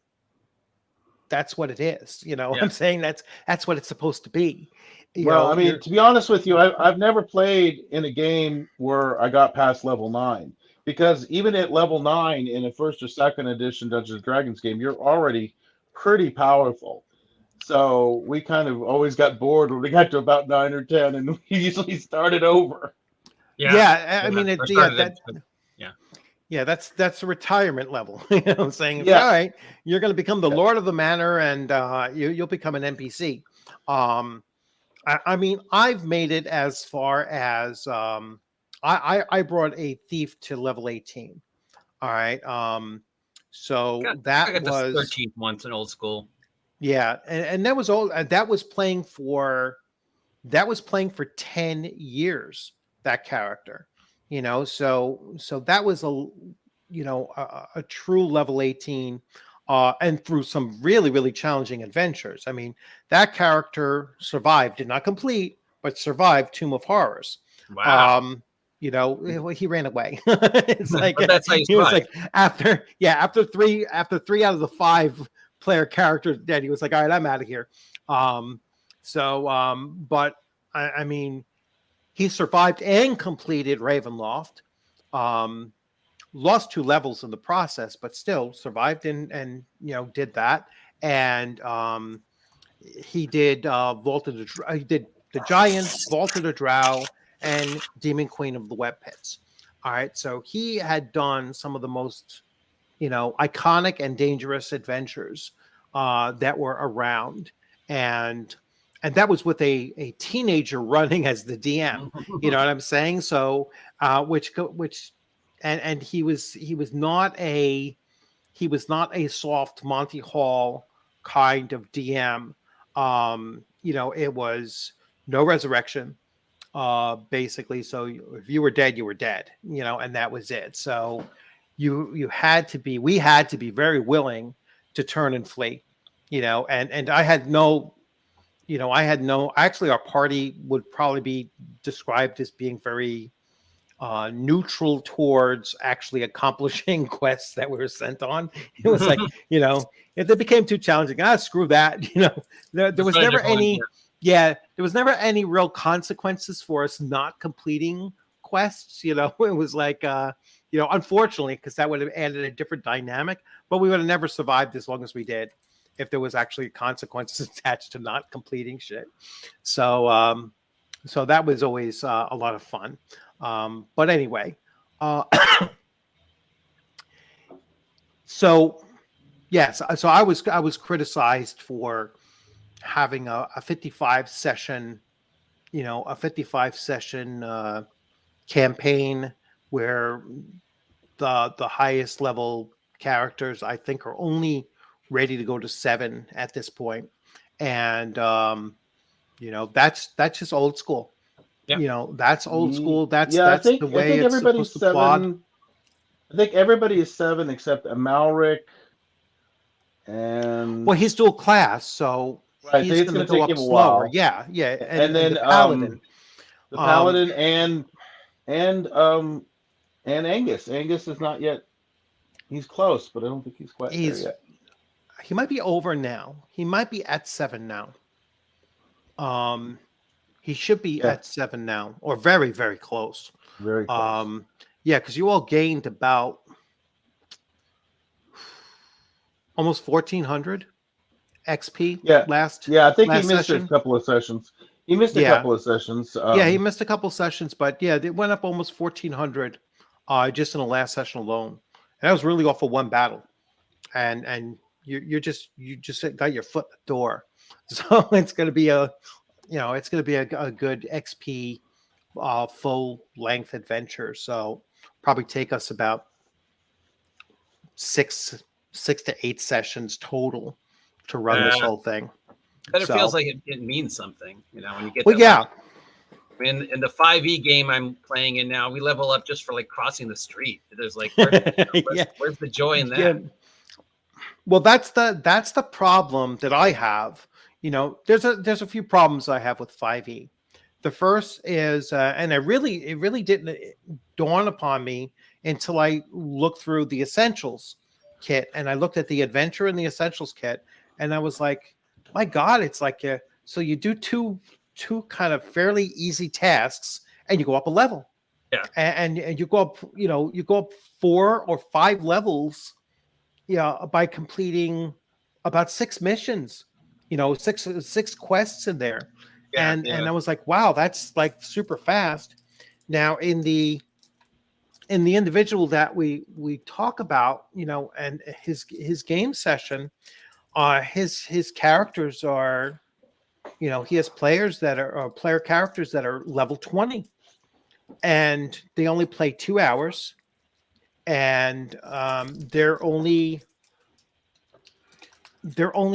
[SPEAKER 1] it is. I'm saying that's what it's supposed to be.
[SPEAKER 3] Well, I mean, to be honest with you, I've never played in a game where I got past level 9, because even at level 9 in a first or second edition Dungeons and Dragons game, you're already pretty powerful. So we kind of always got bored when we got to about 9 or 10, and we usually started over.
[SPEAKER 1] I mean, that's a retirement level. I'm saying, all right, you're going to become the Lord of the Manor, and you'll become an NPC. I mean, I've made it as far as I brought a thief to level 18. All right. So that was
[SPEAKER 2] 13th once in old school.
[SPEAKER 1] Yeah, and that was all. That was playing for 10 years. That character, so that was a true level 18, and through some really, really challenging adventures. I mean, that character survived, did not complete, but survived Tomb of Horrors.
[SPEAKER 2] Wow.
[SPEAKER 1] He ran away. It's like
[SPEAKER 2] that's how
[SPEAKER 1] he was like after 3 out of the 5 player characters dead, he was like, all right, I'm out of here. But I mean, he survived and completed Ravenloft, lost 2 levels in the process, but still survived and did that. And he did he did the Giants, Vault of the Drow, and Demon Queen of the Web Pits. All right, so he had done some of the most iconic and dangerous adventures that were around, and that was with a teenager running as the DM. You know what I'm saying? So which he was not a soft Monty Hall kind of DM. It was no resurrection, basically. So if you were dead, you were dead, and that was it. So we had to be very willing to turn and flee, and I had no, actually our party would probably be described as being very neutral towards actually accomplishing quests that we were sent on. It was like, if they became too challenging, screw that. There was never any, there was never any real consequences for us not completing quests. It was like, unfortunately, because that would have added a different dynamic, but we would have never survived as long as we did if there was actually consequences attached to not completing shit. So, so that was always a lot of fun. But anyway, so yes, so I was criticized for having a 55 session, campaign where the highest level characters, I think, are only ready to go to 7 at this point. And that's just old school. Yep. That's old school. That's the way it's supposed to plod.
[SPEAKER 3] I think everybody is 7 except Amalric, and
[SPEAKER 1] he's dual class, so he's going to go up slower. Yeah,
[SPEAKER 3] and then
[SPEAKER 1] the Paladin,
[SPEAKER 3] and Angus. Angus is not yet. He's close, but I don't think he's quite there yet.
[SPEAKER 1] He might be over now. He might be at 7 now. He should be at 7 now, or very, very close.
[SPEAKER 3] Very close.
[SPEAKER 1] Because you all gained about almost 1,400 XP last.
[SPEAKER 3] Yeah, I think
[SPEAKER 1] he
[SPEAKER 3] missed a couple of sessions. He missed a couple of sessions.
[SPEAKER 1] He missed a couple of sessions, but it went up almost 1,400 just in the last session alone. And that was really off of one battle, and you just got your foot in the door. So it's going to be a good XP full length adventure. So probably take us about six to 8 sessions total to run this whole thing.
[SPEAKER 2] But it feels like it means something, when you get.
[SPEAKER 1] Well, yeah.
[SPEAKER 2] In the 5e game I'm playing in now, we level up just for like crossing the street. There's like, where's the joy in that? Yeah.
[SPEAKER 1] Well, that's the problem that I have. There's a few problems I have with 5e. The first is, and it really didn't dawn upon me until I looked through the Essentials kit, and I looked at the Adventure and the Essentials kit, and I was like, my God, it's like so you do two kind of fairly easy tasks, and you go up a level.
[SPEAKER 2] Yeah,
[SPEAKER 1] and you go up, you go up 4 or 5 levels, by completing about 6 missions, 6 quests in there. Yeah, and I was like, wow, that's like super fast. Now in the individual that we talk about, and his game session, his characters are, he has players that are player characters that are level 20, and they only play 2 hours, and they're only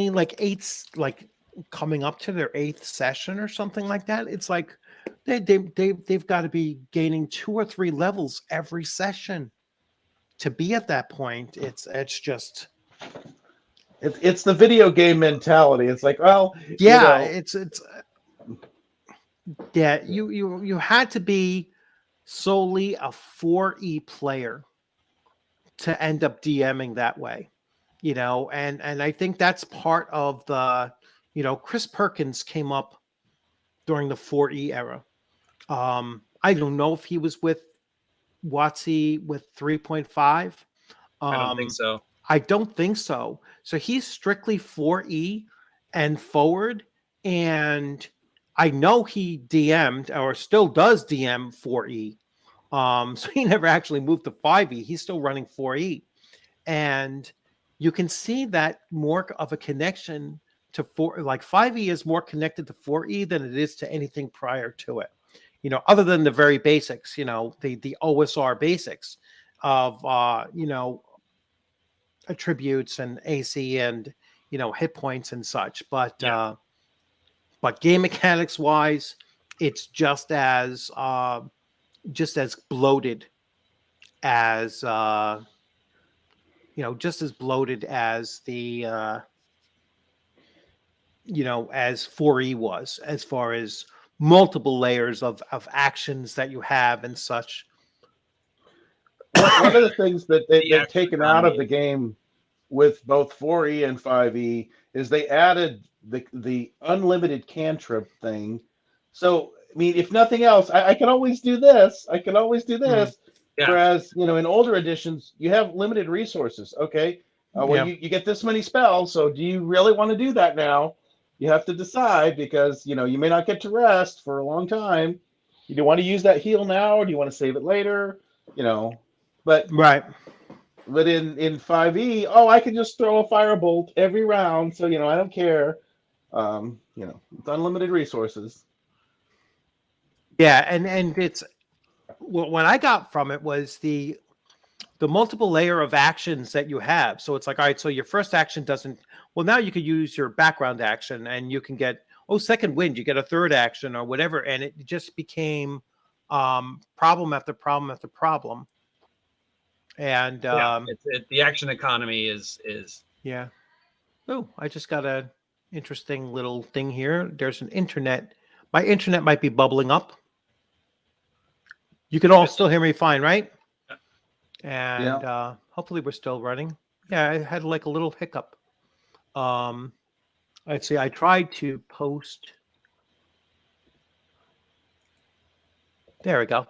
[SPEAKER 1] like 8, like coming up to their 8th session or something like that. It's like they've got to be gaining 2 or 3 levels every session to be at that point. It's just
[SPEAKER 3] it's the video game mentality. It's like, well,
[SPEAKER 1] yeah, it's yeah, you had to be solely a 4E player to end up DMing that way, and I think that's part of the, Chris Perkins came up during the 4E era. I don't know if he was with WotC with 3.5.
[SPEAKER 2] I don't think so.
[SPEAKER 1] I don't think so. So he's strictly 4E and forward, and I know he DM'd or still does DM 4E. So he never actually moved to 5E. He's still running 4E. And you can see that more of a connection to 5E is more connected to 4E than it is to anything prior to it. Other than the very basics, the OSR basics of, attributes and AC and, hit points and such. But game mechanics wise, it's just as bloated as, just as bloated as the, as 4E was, as far as multiple layers of actions that you have and such.
[SPEAKER 3] One of the things that they've taken out of the game with both 4E and 5E is they added the unlimited cantrip thing. So, I mean, if nothing else, I can always do this. I can always do this. Yeah. Whereas, in older editions, you have limited resources. Okay. You get this many spells. So do you really want to do that now? You have to decide, because, you may not get to rest for a long time. Do you want to use that heal now, or do you want to save it later? But
[SPEAKER 1] right.
[SPEAKER 3] But in 5E, I can just throw a firebolt every round. So, I don't care. It's unlimited resources.
[SPEAKER 1] Yeah. And it's, what I got from it was the multiple layer of actions that you have. So it's like, all right, so your first action doesn't, well, now you could use your background action and you can get, second wind, you get a third action or whatever. And it just became problem after problem after problem. And
[SPEAKER 2] the action economy is.
[SPEAKER 1] Yeah. Oh, I just got a interesting little thing here. There's an internet. My internet might be bubbling up. You can all still hear me fine, right? And hopefully we're still running. Yeah, I had like a little hiccup. Let's see. I tried to post. There we go.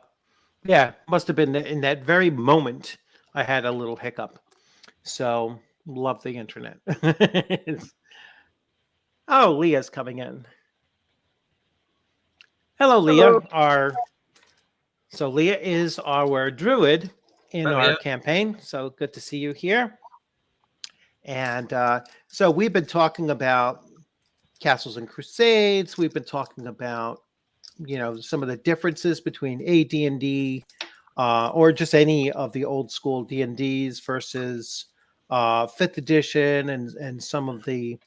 [SPEAKER 1] Yeah, must have been in that very moment I had a little hiccup. So love the internet. Oh, Leah's coming in. Hello, Leah. So Leah is our druid in our campaign. So good to see you here. And so we've been talking about Castles and Crusades. We've been talking about, some of the differences between AD&D or just any of the old school D&Ds versus 5th edition and some of the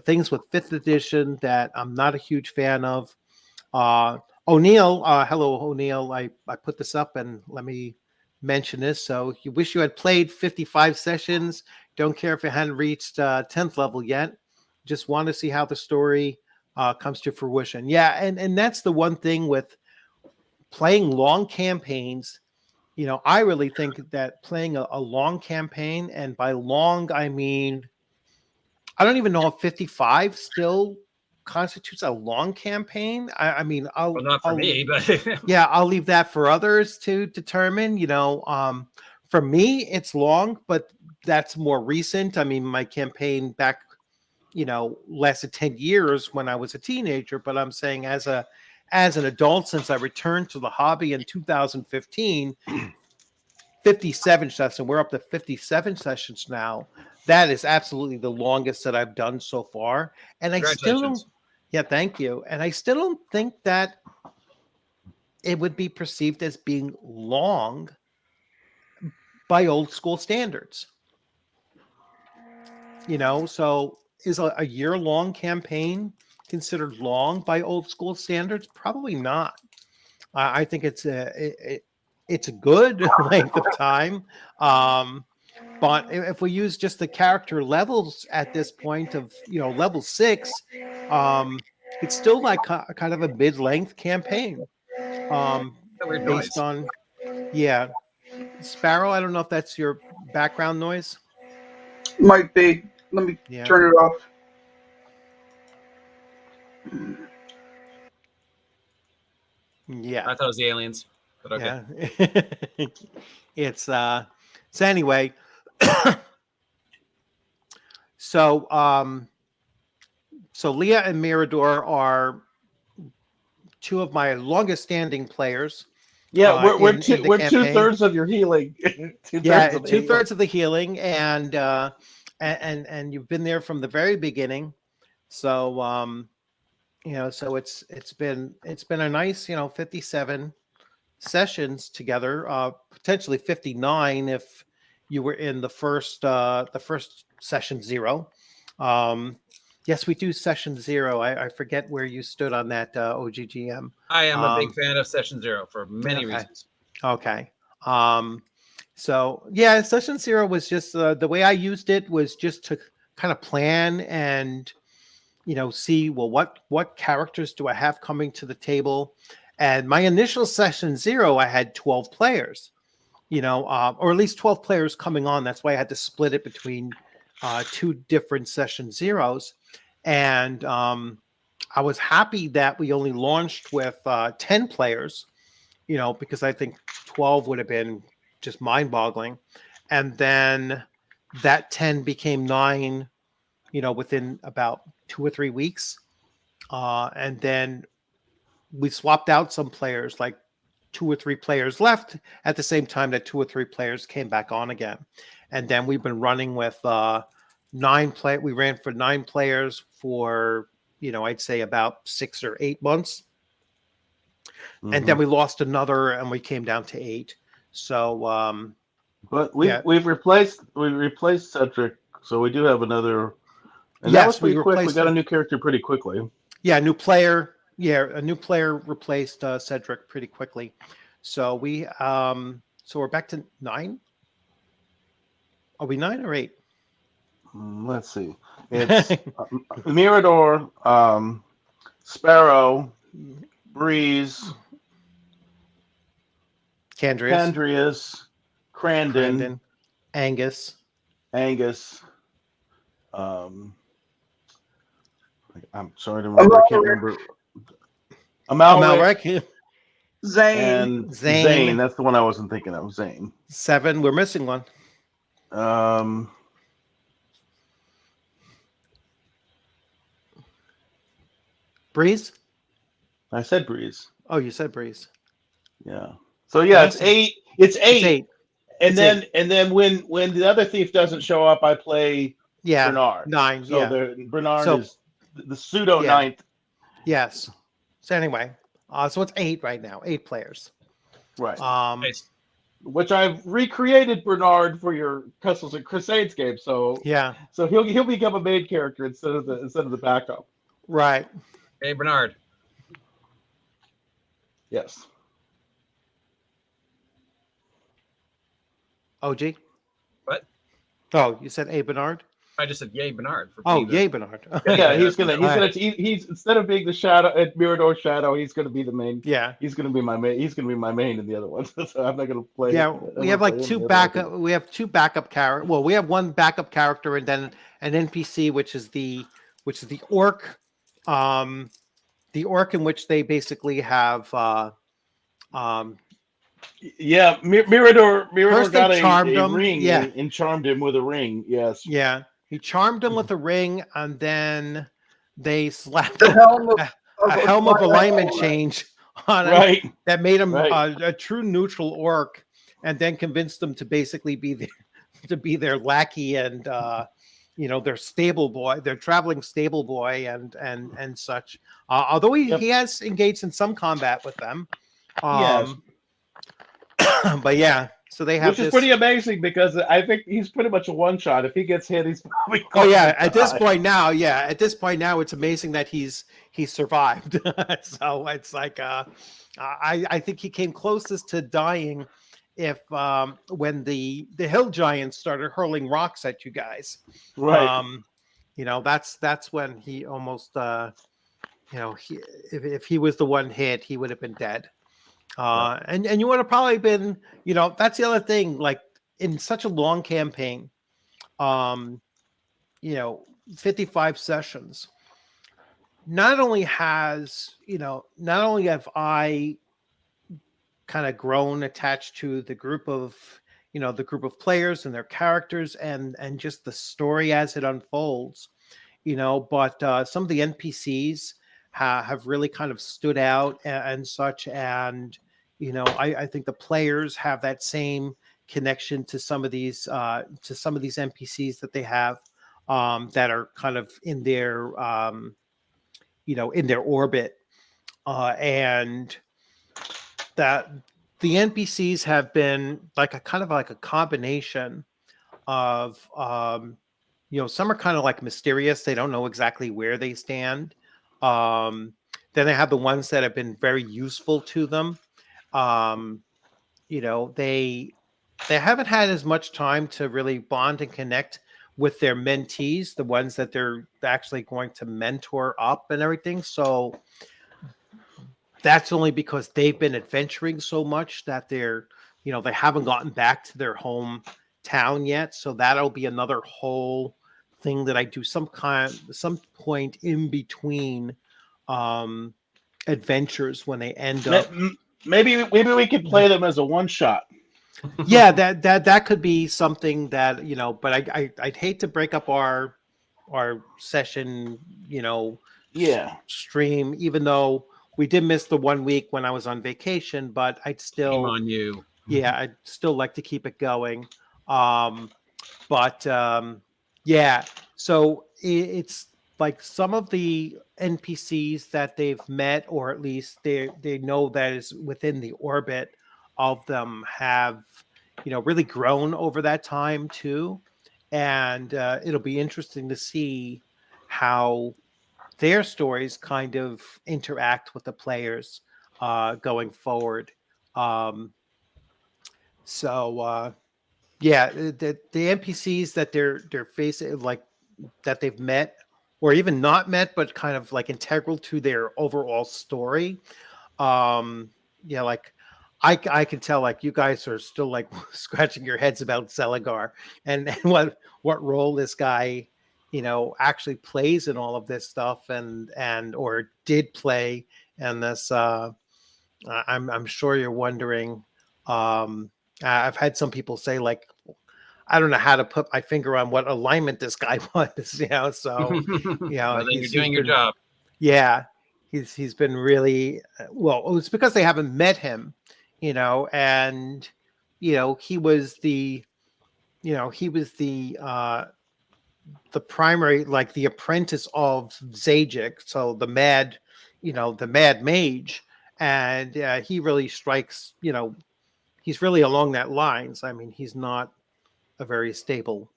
[SPEAKER 1] things with 5th edition that I'm not a huge fan of. O'Neill, hello, O'Neill. I put this up and let me mention this. So you wish you had played 55 sessions. Don't care if you hadn't reached 10th level yet. Just want to see how the story comes to fruition. Yeah, and that's the one thing with playing long campaigns. I really think that playing a long campaign, and by long, I mean, I don't even know if 55 still constitutes a long campaign. I mean,
[SPEAKER 2] not for me, but
[SPEAKER 1] yeah, I'll leave that for others to determine. For me, it's long, but that's more recent. I mean, my campaign back, lasted 10 years when I was a teenager. But I'm saying as an adult, since I returned to the hobby in 2015, 57 sessions, and we're up to 57 sessions now. That is absolutely the longest that I've done so far. And I still don't, yeah, thank you. And I still don't think that it would be perceived as being long by old school standards. So is a year-long campaign considered long by old school standards? Probably not. I think it's a good length of time. But if we use just the character levels at this point of, level 6, it's still like kind of a mid-length campaign. Based on, yeah. Sparrow, I don't know if that's your background noise.
[SPEAKER 4] Might be. Let me turn it off.
[SPEAKER 1] Yeah.
[SPEAKER 2] I thought it was the aliens. But okay.
[SPEAKER 1] Yeah. It's so anyway. So Leah and Mirador are two of my longest standing players.
[SPEAKER 3] Yeah, we're 2/3 of your healing.
[SPEAKER 1] Two-thirds of the healing, and you've been there from the very beginning. So so it's been a nice 57 sessions together, potentially 59 if you were in the first session 0. Yes, we do session 0. I forget where you stood on that, OGGM.
[SPEAKER 2] I am a big fan of session 0 for many reasons.
[SPEAKER 1] Okay. So yeah, session 0 was just the way I used it was just to kind of plan and see, well, what characters do I have coming to the table? And my initial session 0, I had 12 players, or at least 12 players coming on. That's why I had to split it between 2 different session 0s. And I was happy that we only launched with 10 players, because I think 12 would have been just mind-boggling. And then that 10 became 9, within about 2 or 3 weeks. And then we swapped out some players, like 2 or 3 players left at the same time that 2 or 3 players came back on again. And then we've been running with 9 play. We ran for 9 players for, I'd say about 6 or 8 months. Mm-hmm. And then we lost another and we came down to 8. So,
[SPEAKER 3] but we've replaced Cedric. So we do have another. And
[SPEAKER 1] yes,
[SPEAKER 3] that was pretty quick. We got a new character pretty quickly.
[SPEAKER 1] Yeah, a new player replaced Cedric pretty quickly. So we're back to 9. Are we 9 or 8?
[SPEAKER 3] Let's see. It's Mirador, Sparrow, Breeze, Candrius, Crandon,
[SPEAKER 1] Angus.
[SPEAKER 3] I'm sorry to remember. I can't remember.
[SPEAKER 1] Amalric.
[SPEAKER 3] Zane. That's the one I wasn't thinking of. Zane.
[SPEAKER 1] 7. We're missing one. Breeze.
[SPEAKER 3] I said Breeze.
[SPEAKER 1] Oh, you said Breeze.
[SPEAKER 3] Yeah. So yeah, it's 8. It's 8. And then when the other thief doesn't show up, I play
[SPEAKER 1] Yeah,
[SPEAKER 3] Bernard.
[SPEAKER 1] 9.
[SPEAKER 3] So Bernard is the pseudo ninth.
[SPEAKER 1] Yes. So anyway, so it's 8 right now, 8 players.
[SPEAKER 3] Right.
[SPEAKER 2] Nice.
[SPEAKER 3] Which I've recreated Bernard for your Castles Crusades game. So so he'll become a main character instead of the backup.
[SPEAKER 1] Right.
[SPEAKER 2] Hey, Bernard.
[SPEAKER 3] Yes.
[SPEAKER 1] OG?
[SPEAKER 2] What?
[SPEAKER 1] Oh, you said A Bernard?
[SPEAKER 2] I just said yay, Bernard.
[SPEAKER 1] Yay, Bernard.
[SPEAKER 3] Yeah, he's instead of being the shadow at Mirador shadow, he's gonna be the main.
[SPEAKER 1] Yeah.
[SPEAKER 3] He's gonna be my main. He's gonna be my main in the other ones. So I'm not gonna play.
[SPEAKER 1] Yeah, we have like 2 backup. We have 2 backup characters. Well, we have 1 backup character and then an NPC, which is the orc. The orc in which they basically have.
[SPEAKER 3] Yeah, Mirador
[SPEAKER 1] First
[SPEAKER 3] got
[SPEAKER 1] they charmed him,
[SPEAKER 3] ring and charmed him with a ring. Yes.
[SPEAKER 1] Yeah, he charmed him with a ring, and then they slapped
[SPEAKER 4] The helm
[SPEAKER 1] a helm of alignment change on him that made him a true neutral orc, and then convinced them to basically be their lackey and their stable boy, their traveling stable boy, and such. Although he has engaged in some combat with them.
[SPEAKER 3] Yes.
[SPEAKER 1] But yeah, so they have,
[SPEAKER 3] which is pretty amazing because I think he's pretty much a one shot. If he gets hit, he's probably.
[SPEAKER 1] At this point now, it's amazing that he's survived. So it's like I think he came closest to dying if when the hill giants started hurling rocks at you guys.
[SPEAKER 3] Right.
[SPEAKER 1] That's when he almost if he was the one hit, he would have been dead. And you would have probably been, that's the other thing, like in such a long campaign, 55 sessions, not only have I kind of grown attached to the group of players and their characters and just the story as it unfolds, but some of the NPCs have really kind of stood out and such. And, I think the players have that same connection to some of these NPCs that they have that are kind of in their, in their orbit. And that the NPCs have been like a combination of, some are kind of like mysterious. They don't know exactly where they stand. Then they have the ones that have been very useful to them. They haven't had as much time to really bond and connect with their mentees, the ones that they're actually going to mentor up and everything. So that's only because they've been adventuring so much that they're, they haven't gotten back to their hometown yet. So that'll be another whole thing that I do some point in between adventures when they end up.
[SPEAKER 3] Maybe we could play them as a one shot.
[SPEAKER 1] Yeah, that could be something that, but I'd hate to break up our session, stream, even though we did miss the 1 week when I was on vacation, but I'd still
[SPEAKER 2] shame on you.
[SPEAKER 1] Yeah, I'd still like to keep it going. So it's like some of the NPCs that they've met, or at least they know that is within the orbit of them, have really grown over that time too. And it'll be interesting to see how their stories kind of interact with the players going forward. The NPCs that they're facing, like that they've met or even not met, but kind of like integral to their overall story. Like I can tell, like, you guys are still like scratching your heads about Zeligar and what role this guy, actually plays in all of this stuff and or did play in this. I'm sure you're wondering. I've had some people say, like, I don't know how to put my finger on what alignment this guy was, so,
[SPEAKER 2] well, you're doing your job.
[SPEAKER 1] Yeah. He's been really, well, it's because they haven't met him, and, he was the the primary, like the apprentice of Zajic, so the mad mage, and he really strikes, he's really along that lines. I mean, he's not a very stable,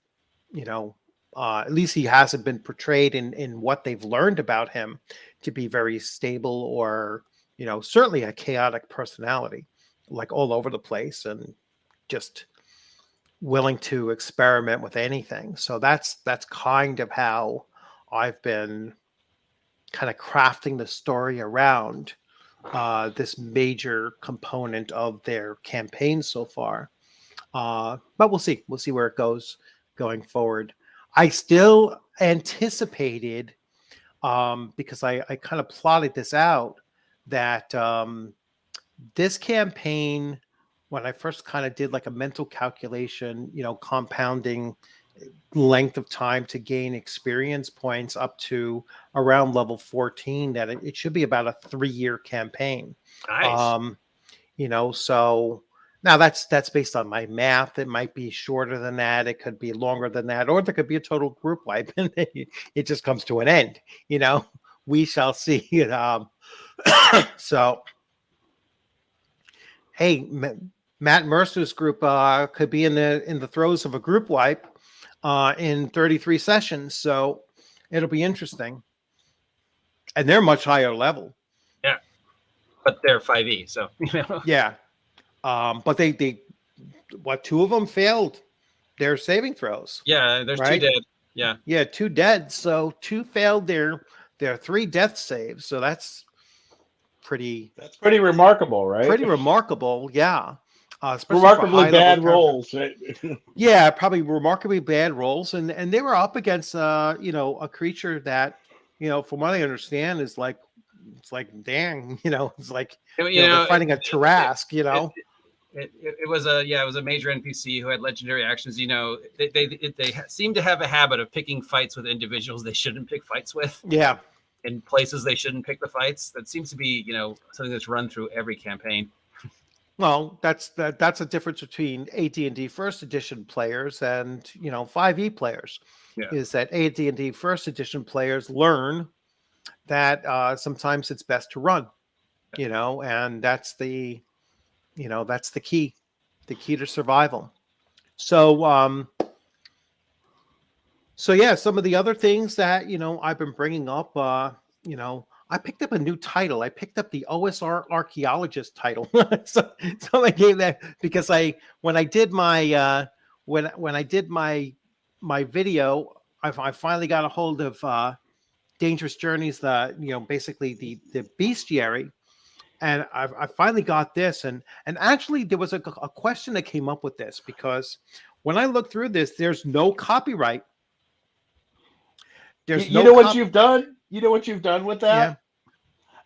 [SPEAKER 1] at least he hasn't been portrayed in what they've learned about him to be very stable, or certainly a chaotic personality, like all over the place and just willing to experiment with anything. So that's kind of how I've been kind of crafting the story around this major component of their campaign so far. But we'll see where it goes going forward. I still anticipated, because I kind of plotted this out, that this campaign, when I first kind of did like a mental calculation, compounding length of time to gain experience points up to around level 14, that it should be about a 3-year campaign.
[SPEAKER 2] Nice.
[SPEAKER 1] So now that's based on my math. It might be shorter than that. It could be longer than that, or there could be a total group wipe and it just comes to an end. We shall see. So, hey, Matt Mercer's group could be in the throes of a group wipe in 33 sessions. So it'll be interesting, and they're much higher level.
[SPEAKER 2] Yeah, but they're 5e, so
[SPEAKER 1] yeah. But they two of them failed their saving throws.
[SPEAKER 2] Yeah, there's
[SPEAKER 1] right?
[SPEAKER 2] 2 dead.
[SPEAKER 1] Yeah, 2 dead. So 2 failed their 3 death saves. So that's pretty
[SPEAKER 3] remarkable, right?
[SPEAKER 1] Pretty remarkable, yeah.
[SPEAKER 3] Remarkably bad rolls, right?
[SPEAKER 1] Yeah, probably remarkably bad rolls, and they were up against a creature that, from what I understand, is like, it's like, dang, it's like they're fighting a Tarrasque,
[SPEAKER 2] It was a major NPC who had legendary actions. They seem to have a habit of picking fights with individuals they shouldn't pick fights with.
[SPEAKER 1] Yeah.
[SPEAKER 2] In places they shouldn't pick the fights. That seems to be, something that's run through every campaign.
[SPEAKER 1] Well, that's a difference between AD&D First Edition players and 5e players.
[SPEAKER 2] Yeah.
[SPEAKER 1] Is that AD&D First Edition players learn that sometimes it's best to run, and that's the key to survival. So yeah, some of the other things that I've been bringing up, I picked up a new title. I picked up the OSR Archaeologist Title. so I gave that because when I did my my video, I finally got a hold of Dangerous Journeys, basically the bestiary, and I finally got this, and actually there was a question that came up with this, because when I looked through this, there's no copyright.
[SPEAKER 3] What you've done? You know what you've done with that?
[SPEAKER 1] Yeah.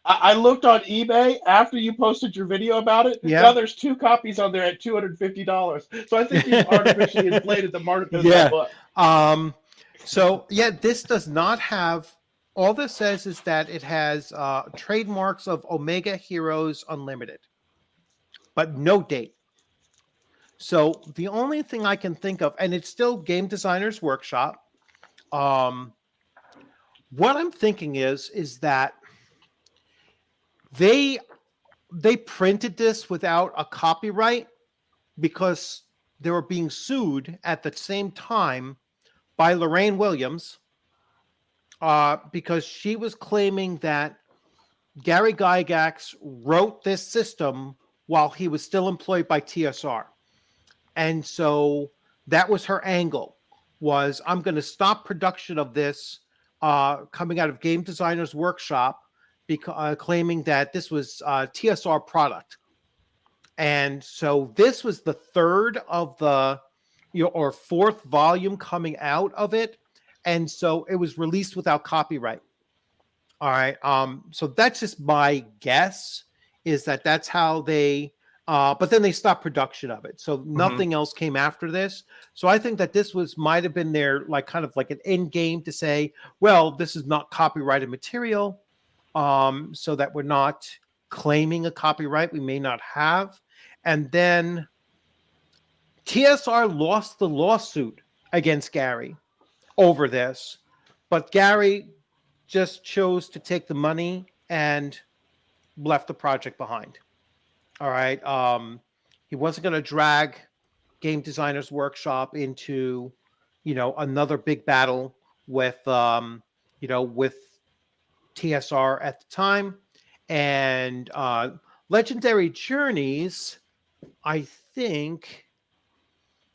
[SPEAKER 3] I looked on eBay after you posted your video about it. Yeah. Now there's 2 copies on there at $250. So I think you've artificially inflated the market of that book.
[SPEAKER 1] So yeah, this does not have. All this says is that it has trademarks of Omega Heroes Unlimited, but no date. So the only thing I can think of, and it's still Game Designers Workshop. What I'm thinking is that they printed this without a copyright because they were being sued at the same time by Lorraine Williams, because she was claiming that Gary Gygax wrote this system while he was still employed by TSR. And so that was her angle, was I'm going to stop production of this coming out of Game Designers Workshop, because claiming that this was TSR product. And so this was the 3rd of the, or 4th volume coming out of it. And so it was released without copyright. All right. So that's just my guess, is that that's how they, but then they stopped production of it. So nothing else came after this. So I think that this might have been their kind of like an end game to say, well, this is not copyrighted material. So that we're not claiming a copyright we may not have. And then TSR lost the lawsuit against Gary. over this, but Gary just chose to take the money and left the project behind. All right. He wasn't going to drag Game Designers Workshop into, another big battle with, with TSR at the time. And Legendary Journeys, I think.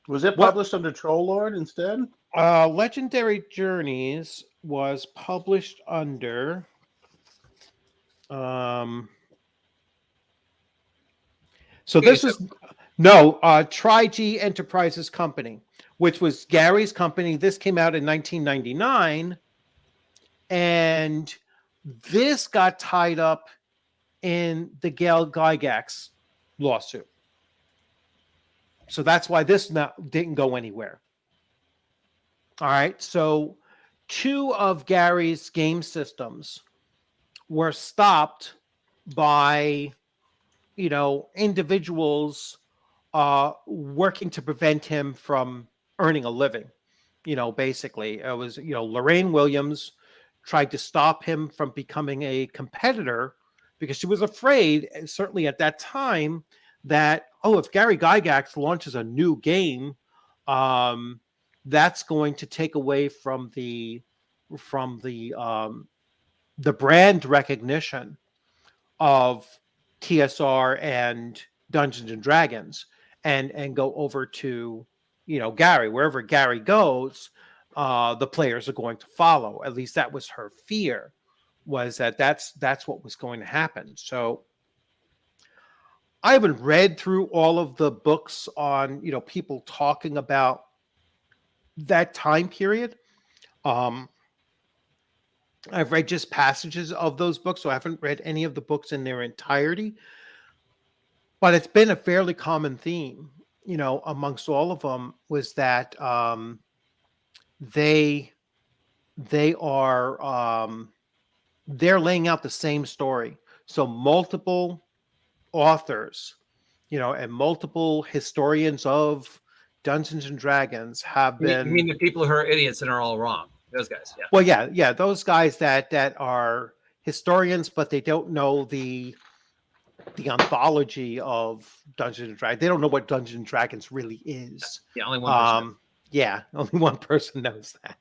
[SPEAKER 3] Was it published under Troll Lord instead?
[SPEAKER 1] Legendary Journeys was published under. So this is Tri-G Enterprises Company, which was Gary's company. This came out in 1999, and this got tied up in the Gail Gygax lawsuit. So that's why this didn't go anywhere. All right, so 2 of Gary's game systems were stopped by individuals working to prevent him from earning a living. Basically, it was, Lorraine Williams tried to stop him from becoming a competitor because she was afraid, certainly at that time, that, if Gary Gygax launches a new game, that's going to take away from the brand recognition of TSR and Dungeons and Dragons, and go over to Gary. Wherever Gary goes, the players are going to follow. At least that was her fear, was that's what was going to happen. So I haven't read through all of the books on people talking about that time period. I've read just passages of those books, so I haven't read any of the books in their entirety. But it's been a fairly common theme, amongst all of them, was that they're laying out the same story. So multiple authors, and multiple historians of Dungeons and Dragons have been.
[SPEAKER 2] You mean the people who are idiots and are all wrong? Those guys, yeah.
[SPEAKER 1] Well, yeah, those guys that are historians, but they don't know the anthology of Dungeons and Dragons. They don't know what Dungeons and Dragons really is.
[SPEAKER 2] Yeah, only one person.
[SPEAKER 1] Yeah, only one person knows that.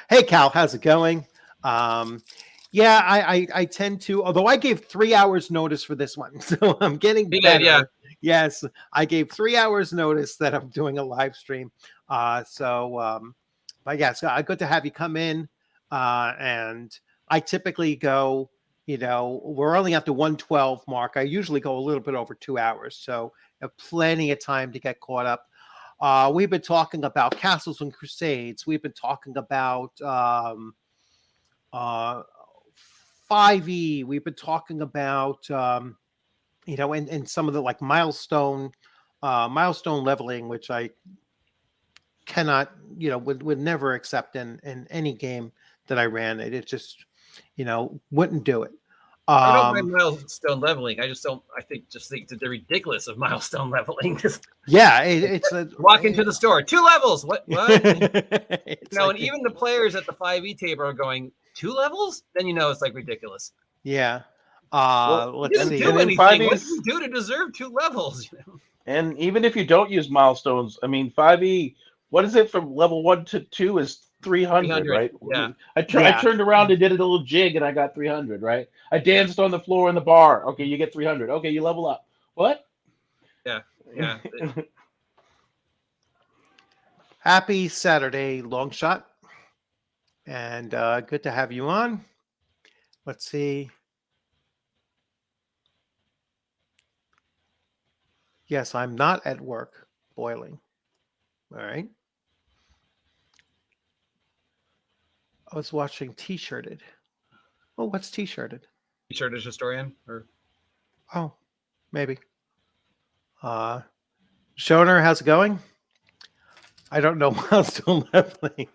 [SPEAKER 1] Hey, Cal, how's it going? Yeah, I tend to, although I gave 3 hours notice for this one, so I'm getting better. Yeah. Yes, I gave 3 hours notice that I'm doing a live stream. But yeah, so good to have you come in. And I typically go, we're only at the 1:12 mark. I usually go a little bit over 2 hours, so I have plenty of time to get caught up. We've been talking about Castles and Crusades. We've been talking about 5e. We've been talking about and some of the like milestone leveling, which I cannot, would never accept in any game that I ran. It just, wouldn't do it.
[SPEAKER 2] I don't mind milestone leveling. I think that they're ridiculous of milestone leveling.
[SPEAKER 1] Yeah, it's a
[SPEAKER 2] walk into the store, 2 levels. What?
[SPEAKER 1] And
[SPEAKER 2] even the players at the 5e table are going 2 levels. Then it's like ridiculous.
[SPEAKER 1] Yeah.
[SPEAKER 2] Let's see. Do anything. What did you do to deserve 2 levels?
[SPEAKER 3] And even if you don't use milestones, I mean, 5e, what is it from level 1 to 2 is 300, right?
[SPEAKER 2] Yeah.
[SPEAKER 3] I turned around and did a little jig and I got 300, right? I danced on the floor in the bar. Okay, you get 300. Okay, you level up. What?
[SPEAKER 2] Yeah.
[SPEAKER 1] Happy Saturday, Longshot. And good to have you on. Let's see. Yes, I'm not at work boiling. All right. I was watching T-shirted. Oh, what's T-shirted?
[SPEAKER 2] T-shirted historian, or
[SPEAKER 1] maybe. Shoner, how's it going? I don't know milestone leveling.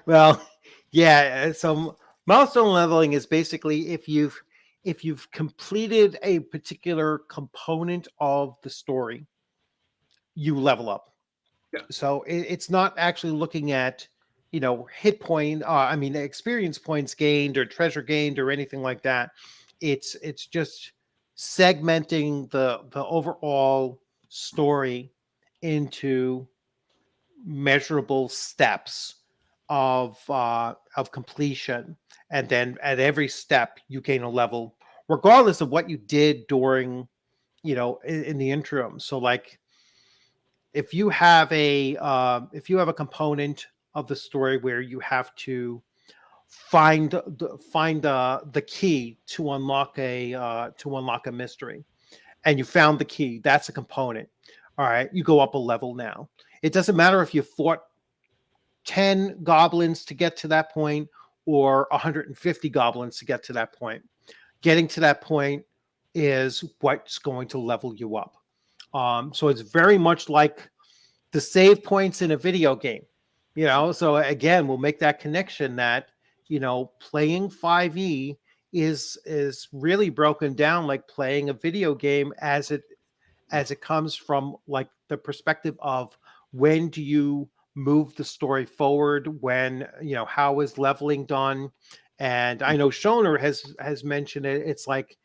[SPEAKER 1] Well, yeah. So milestone leveling is basically if you've completed a particular component of the story, you level up.
[SPEAKER 2] Yeah.
[SPEAKER 1] So it's not actually looking at hit point, experience points gained or treasure gained or anything like that. It's just segmenting the overall story into measurable steps of completion, and then at every step you gain a level, regardless of what you did during, in the interim. So, like, if you have a component of the story where you have to find the key to unlock a mystery, and you found the key, that's a component. All right, you go up a level now. It doesn't matter if you fought 10 goblins to get to that point or 150 goblins to get to that point. Getting to that point is what's going to level you up. So it's very much like the save points in a video game. So again, we'll make that connection that, playing 5e is really broken down like playing a video game as it comes from like the perspective of when do you move the story forward, when, how is leveling done. And I know Shoner has mentioned it. It's like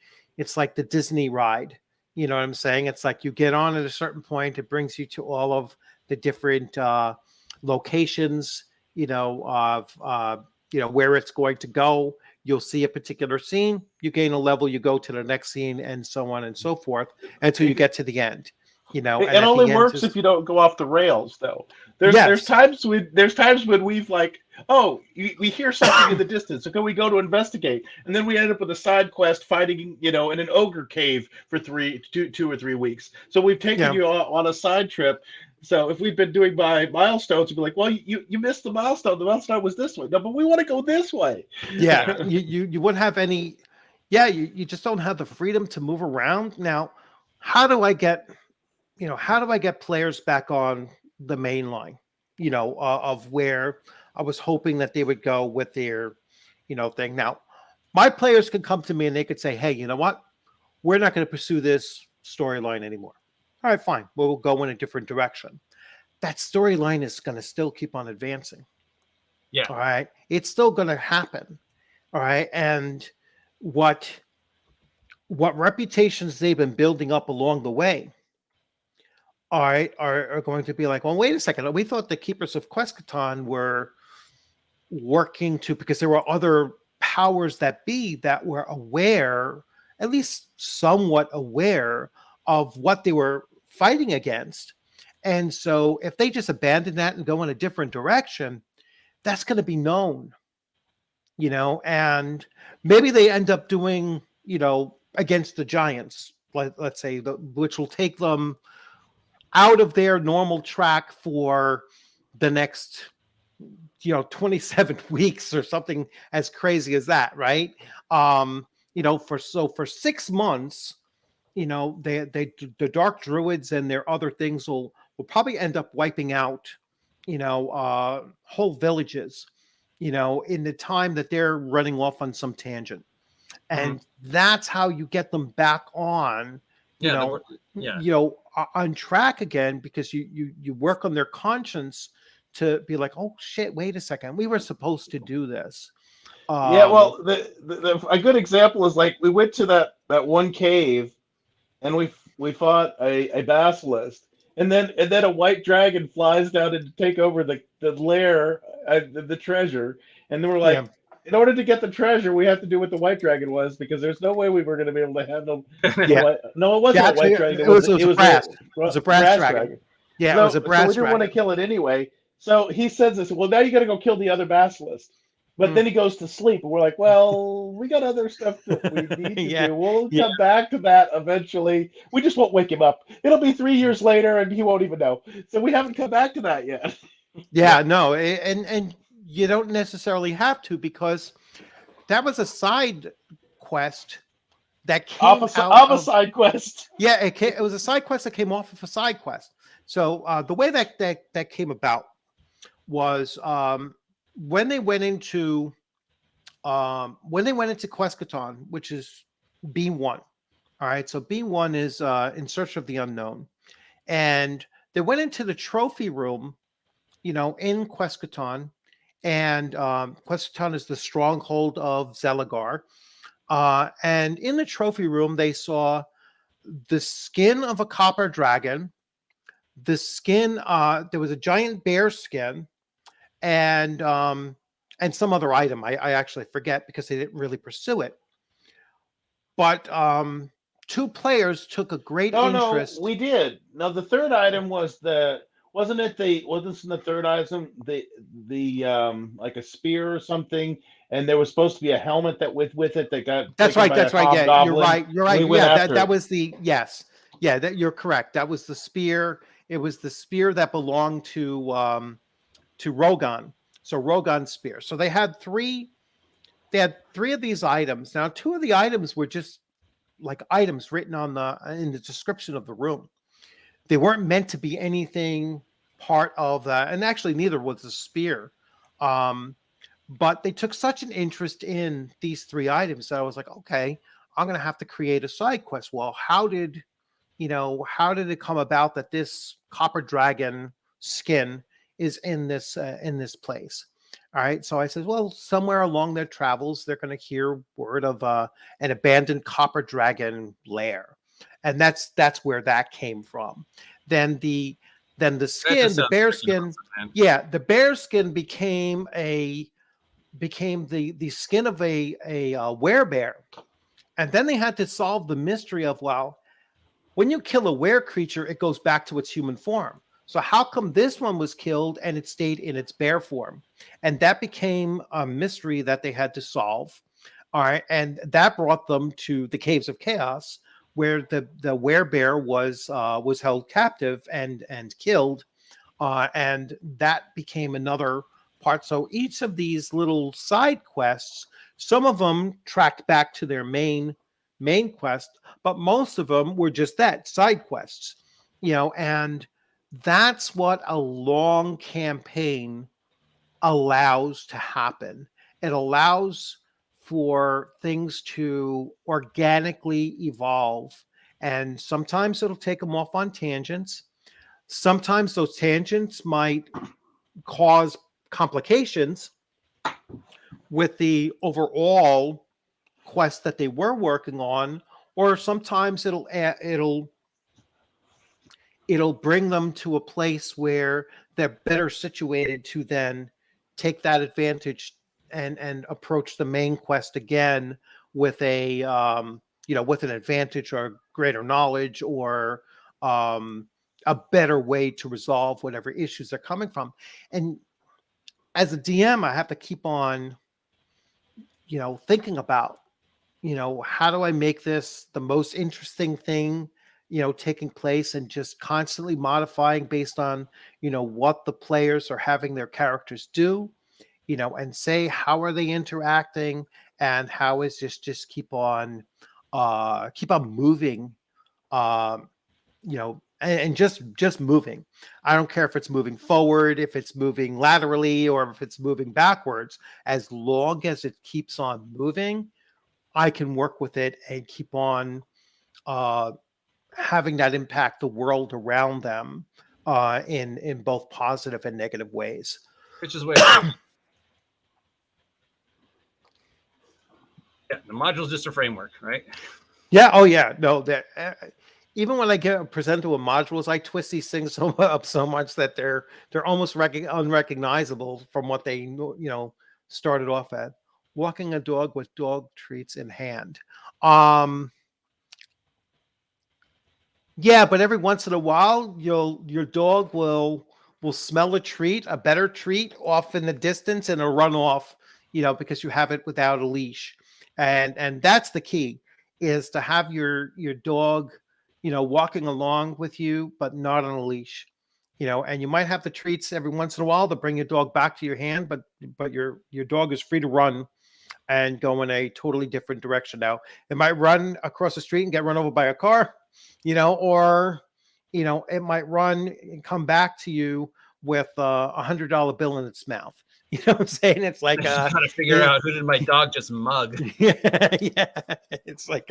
[SPEAKER 1] the Disney ride. You know what I'm saying? It's like you get on at a certain point, it brings you to all of the different locations, where it's going to go. You'll see a particular scene, you gain a level, you go to the next scene, and so on and so forth until you get to the end. It
[SPEAKER 3] only works if you don't go off the rails, though. There's times when we've like, we hear something in the distance, so can we go to investigate? And then we end up with a side quest fighting, in an ogre cave for 2 or 3 weeks. So we've taken you on a side trip. So if we've been doing by milestones, we'd be like, well, you missed the milestone. The milestone was this way. No, but we want to go this way.
[SPEAKER 1] Yeah, you wouldn't have any. Yeah, you just don't have the freedom to move around. Now, how do I get players back on the main line, of where I was hoping that they would go with their, thing. Now, my players could come to me and they could say, hey, you know what? We're not going to pursue this storyline anymore. All right, fine. We'll go in a different direction. That storyline is going to still keep on advancing.
[SPEAKER 2] Yeah.
[SPEAKER 1] All right. It's still going to happen. All right. And what reputations they've been building up along the way, all right, are going to be like, well, wait a second. We thought the Keepers of Questcatan were working because there were other powers that be that were aware, at least somewhat aware of what they were fighting against. And so if they just abandon that and go in a different direction, that's going to be known, and maybe they end up doing, against the giants, let's say, which will take them out of their normal track for the next, 27 weeks or something as crazy as that. Right. For 6 months, the Dark Druids and their other things will probably end up wiping out, whole villages, in the time that they're running off on some tangent. And that's how you get them back on, on track again, because you work on their conscience to be like, oh shit, wait a second, we were supposed to do this.
[SPEAKER 3] Well, a good example is like we went to that one cave, and we fought a basilisk, and then a white dragon flies down to take over the lair, the treasure, and then we're like, in order to get the treasure, we have to do what the white dragon was, because there's no way we were going to be able to handle. No, it wasn't a white dragon. It was
[SPEAKER 1] a brass dragon. Yeah, it was a brass dragon.
[SPEAKER 3] So we didn't want to kill it anyway. So he says this. Well, now you got to go kill the other basilisk. But then he goes to sleep, and we're like, well, we got other stuff that we need to do. We'll come back to that eventually. We just won't wake him up. It'll be 3 years later, and he won't even know. So we haven't come back to that yet.
[SPEAKER 1] No, and you don't necessarily have to, because that was a side quest that came
[SPEAKER 3] out of a side quest.
[SPEAKER 1] Yeah, it was a side quest that came off of a side quest. So the way that came about was when they went into Questcatan, which is B1. All right, so B1 is In Search of the Unknown, and they went into the trophy room, in Questcatan, and Questerton is the stronghold of Zelagar. And in the trophy room, they saw the skin of a copper dragon, the skin, there was a giant bear skin, and some other item. I actually forget because they didn't really pursue it. But two players took a great interest.
[SPEAKER 3] No, we did. No, the third item was wasn't the third item the like a spear or something, and there was supposed to be a helmet that with it that got
[SPEAKER 1] That's right. Yeah, you're right. That was the yes. Yeah, you're correct. That was the spear. It was the spear that belonged to Rogan. So Rogan's spear. So they had three of these items. Now, two of the items were just like items written in the description of the room. They weren't meant to be anything part of that, and actually neither was the spear. But they took such an interest in these three items that I was like, okay, I'm going to have to create a side quest. Well, how did it come about that this copper dragon skin is in this place? All right. So I said, well, somewhere along their travels, they're going to hear word of an abandoned copper dragon lair. And that's where that came from. Then the skin, the bear skin, the bear skin became the skin of a werebear. And then they had to solve the mystery of, well, when you kill a were creature, it goes back to its human form. So how come this one was killed and it stayed in its bear form? And that became a mystery that they had to solve. All right. And that brought them to the Caves of Chaos, where the werebear was held captive and killed. And that became another part. So each of these little side quests, some of them tracked back to their main quest, but most of them were just that, side quests, and that's what a long campaign allows to happen. It allows for things to organically evolve, and sometimes it'll take them off on tangents. Sometimes those tangents might cause complications with the overall quest that they were working on, or sometimes it'll bring them to a place where they're better situated to then take that advantage and approach the main quest again with a with an advantage or greater knowledge or a better way to resolve whatever issues they're coming from. And as a DM, I have to keep on thinking about how do I make this the most interesting thing taking place, and just constantly modifying based on what the players are having their characters do, and say how are they interacting, and how is this just keep on moving, and just moving. I don't care if it's moving forward, if it's moving laterally, or if it's moving backwards. As long as it keeps on moving, I can work with it and keep on having that impact the world around them in both positive and negative ways.
[SPEAKER 2] Which is where the module's just a framework, right?
[SPEAKER 1] Yeah. Oh, yeah. No, that even when I get presented with modules, I twist these things up so much that they're almost unrecognizable from what they started off at. Walking a dog with dog treats in hand. Yeah, but every once in a while, your dog will smell a treat, a better treat off in the distance, and it'll run off, because you have it without a leash. And that's the key, is to have your dog, walking along with you, but not on a leash. And you might have the treats every once in a while to bring your dog back to your hand, but your dog is free to run and go in a totally different direction. Now, it might run across the street and get run over by a car, or, it might run and come back to you with $100 bill in its mouth. You know what I'm saying? It's like
[SPEAKER 2] trying to figure out who did my dog just mug.
[SPEAKER 1] Yeah. It's like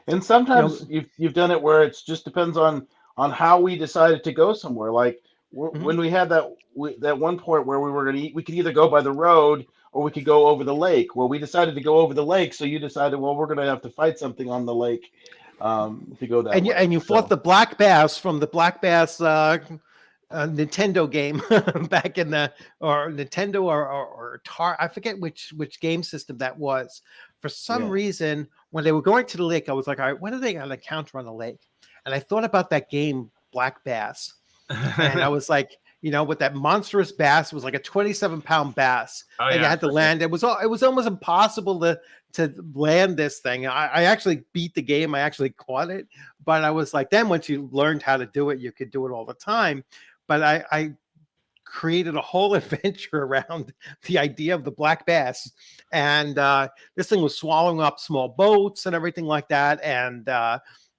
[SPEAKER 3] and sometimes you've done it where it just depends on how we decided to go somewhere. Like when we had that one point where we were going to we could either go by the road or we could go over the lake. Well, we decided to go over the lake, so you decided, well, we're going to have to fight something on the lake to go that way.
[SPEAKER 1] And you fought the black bass from the black bass Nintendo game back in the Nintendo or I forget which game system that was. For some reason, when they were going to the lake, I was like, all right, when are they going to encounter on the lake? And I thought about that game, Black Bass. And I was like, with that monstrous bass, it was like a 27-pound bass. And you had to land. It was almost impossible to land this thing. I actually beat the game. I actually caught it. But I was like, then once you learned how to do it, you could do it all the time. But I created a whole adventure around the idea of the black bass. And this thing was swallowing up small boats and everything like that. And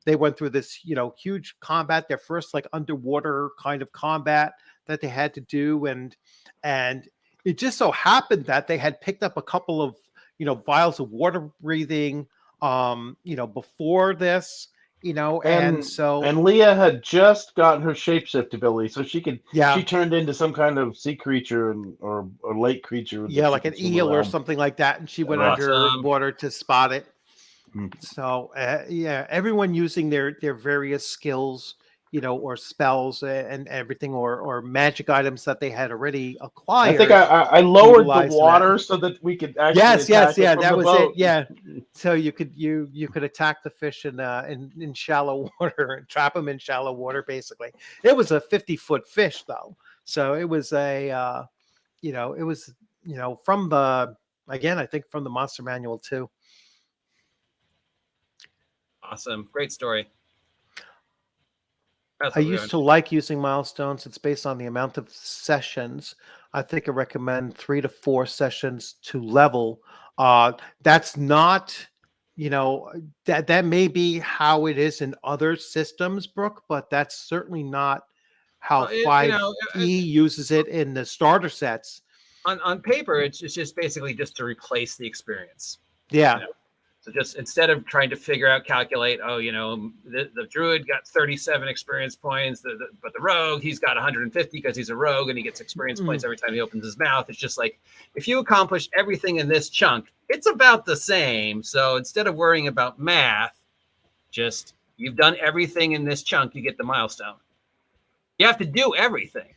[SPEAKER 1] they went through this, huge combat, their first like underwater kind of combat that they had to do. And it just so happened that they had picked up a couple of, vials of water breathing, before this. And
[SPEAKER 3] Leah had just gotten her shapeshift ability, so she turned into some kind of sea creature or lake creature.
[SPEAKER 1] Like an eel or something like that, and she went underwater to spot it. So everyone using their various skills, or spells and everything, or magic items that they had already acquired.
[SPEAKER 3] I think I lowered the water so that we could actually
[SPEAKER 1] that was it. Yeah, so you could attack the fish in shallow water and trap them in shallow water. Basically, it was a 50-foot fish though, so it was from the I think from the Monster Manual too.
[SPEAKER 2] Awesome, great story.
[SPEAKER 1] I used to like using milestones. It's based on the amount of sessions. I think I recommend 3 to 4 sessions to level. That's not, that may be how it is in other systems, Brooke, but that's certainly not how 5e uses it in the starter sets.
[SPEAKER 2] On paper, it's just basically just to replace the experience.
[SPEAKER 1] Yeah.
[SPEAKER 2] So just instead of trying to calculate, the druid got 37 experience points, but the rogue, he's got 150 because he's a rogue and he gets experience points every time he opens his mouth. It's just like, if you accomplish everything in this chunk, it's about the same. So instead of worrying about math, just you've done everything in this chunk, you get the milestone. You have to do everything,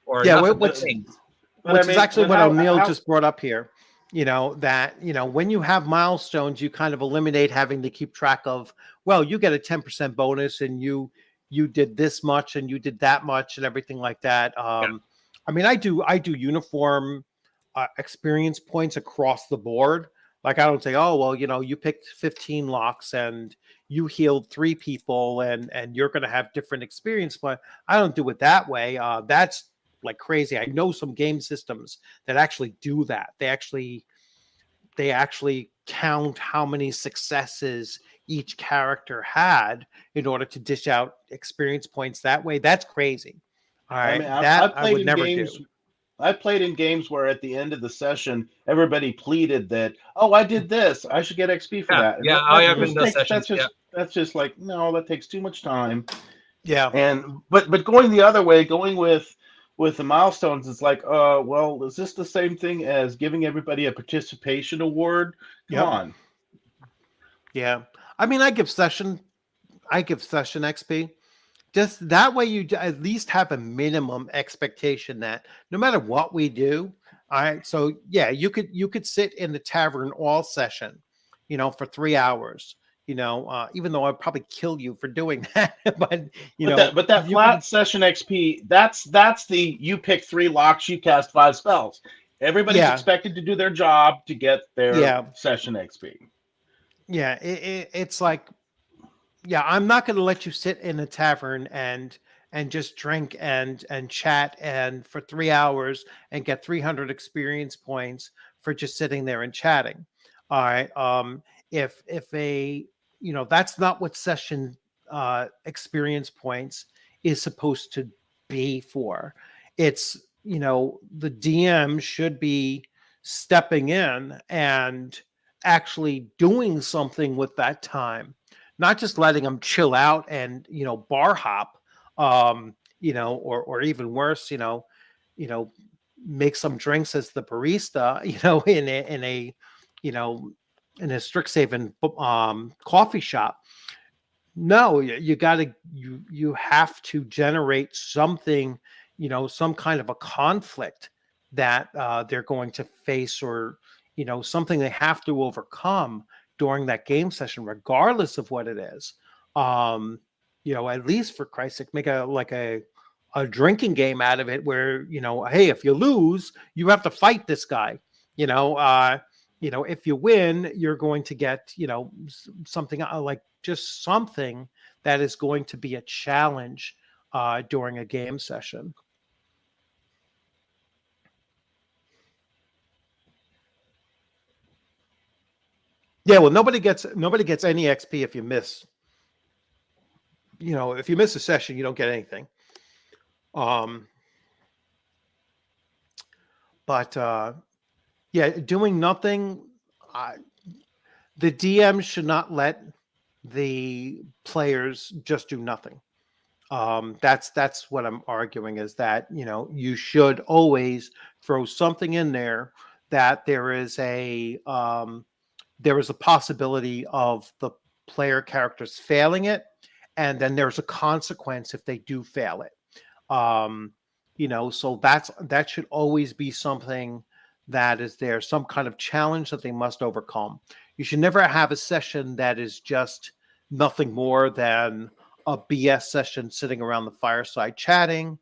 [SPEAKER 2] or
[SPEAKER 1] which is actually what O'Neill just brought up here. That when you have milestones, you kind of eliminate having to keep track of, well, you get a 10% bonus and you did this much and you did that much and everything like that. I mean, I do uniform experience points across the board. Like I don't say, oh, well, you picked 15 locks and you healed 3 people and you're going to have different experience, but I don't do it that way. That's like crazy. I know some game systems that actually do that. They actually count how many successes each character had in order to dish out experience points that way. That's crazy. All right. I would never do.
[SPEAKER 3] I played in games where at the end of the session, everybody pleaded that, oh, I did this. I should get XP for that.
[SPEAKER 2] And I have been in those sessions.
[SPEAKER 3] That's just like, no, that takes too much time.
[SPEAKER 1] Yeah.
[SPEAKER 3] But going the other way, going with the milestones, it's like, well, is this the same thing as giving everybody a participation award? Come on.
[SPEAKER 1] Yeah. I mean, I give session XP. Just that way you at least have a minimum expectation that no matter what we do, all right. So yeah, you could sit in the tavern all session, for 3 hours. Even though I'd probably kill you for doing that, but
[SPEAKER 3] that flat session XP, that's the you pick 3 locks, you cast 5 spells. Everybody's expected to do their job to get their session XP.
[SPEAKER 1] Yeah, it's like, I'm not going to let you sit in a tavern and just drink and chat and for 3 hours and get 300 experience points for just sitting there and chatting. All right. If that's not what session experience points is supposed to be for. It's, the DM should be stepping in and actually doing something with that time, not just letting them chill out and, bar hop. or even worse, make some drinks as the barista, in a Strixhaven coffee shop. No, you have to generate something, some kind of a conflict that they're going to face, or something they have to overcome during that game session, regardless of what it is. At least for Christ's sake, make a drinking game out of it, where hey, if you lose, you have to fight this guy. If you win, you're going to get something like just something that is going to be a challenge during a game session. Yeah, well, nobody gets any XP if you miss. If you miss a session, you don't get anything. But doing nothing. The DM should not let the players just do nothing. That's what I'm arguing, is that you should always throw something in there, that there is a possibility of the player characters failing it, and then there's a consequence if they do fail it. So that should always be something that is there, some kind of challenge that they must overcome. You should never have a session that is just nothing more than a BS session, sitting around the fireside chatting,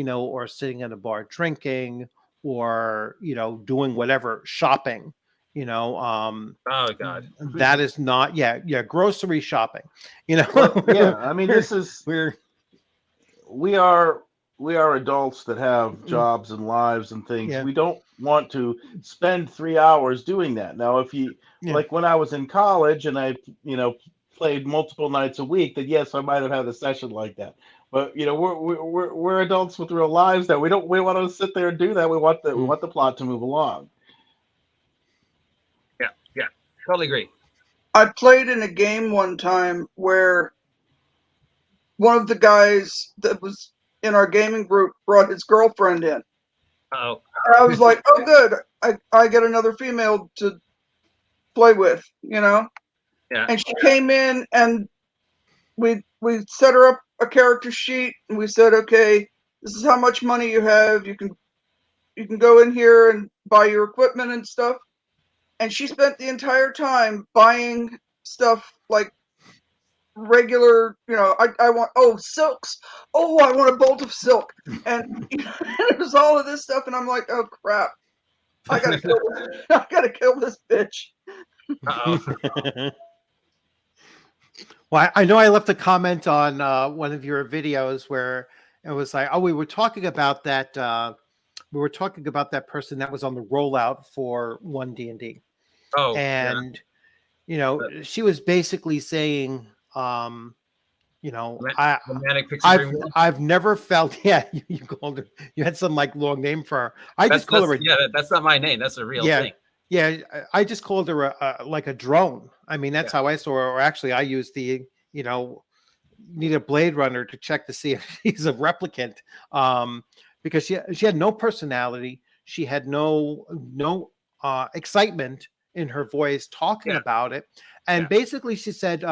[SPEAKER 1] or sitting in a bar drinking, or doing whatever, shopping.
[SPEAKER 2] Oh God,
[SPEAKER 1] that is not grocery shopping.
[SPEAKER 3] Well, yeah, I mean, we are adults that have jobs and lives and things.
[SPEAKER 1] Yeah.
[SPEAKER 3] We don't want to spend 3 hours doing that. Now, if you like when I was in college and I played multiple nights a week, then yes, I might have had a session like that. But we're adults with real lives that we want to sit there and do that. We want the plot to move along.
[SPEAKER 2] Yeah, totally agree.
[SPEAKER 4] I played in a game one time where one of the guys that was in our gaming group brought his girlfriend in.
[SPEAKER 2] Oh.
[SPEAKER 4] I was like, oh, good. I get another female to play with,
[SPEAKER 2] Yeah.
[SPEAKER 4] And she came in, and we set her up a character sheet, and we said, okay, this is how much money you have. You can go in here and buy your equipment and stuff. And she spent the entire time buying stuff like regular, I want, silks. Oh, I want a bolt of silk. And it was all of this stuff. And I'm like, oh, crap. I gotta kill this bitch.
[SPEAKER 2] Uh-oh.
[SPEAKER 1] Well, I know I left a comment on one of your videos where it was like, we were talking about that. We were talking about that person that was on the rollout for 1D&D.
[SPEAKER 2] Oh,
[SPEAKER 1] and she was basically saying, I've never felt. Yeah, you called her. You had some long name for her. Just call her.
[SPEAKER 2] That's not my name. That's a real thing.
[SPEAKER 1] Yeah, I just called her a drone. I mean, that's how I saw her. Or actually, I used the need a Blade Runner to check to see if she's a replicant. Because she had no personality. She had no excitement in her voice talking about it. And basically she said,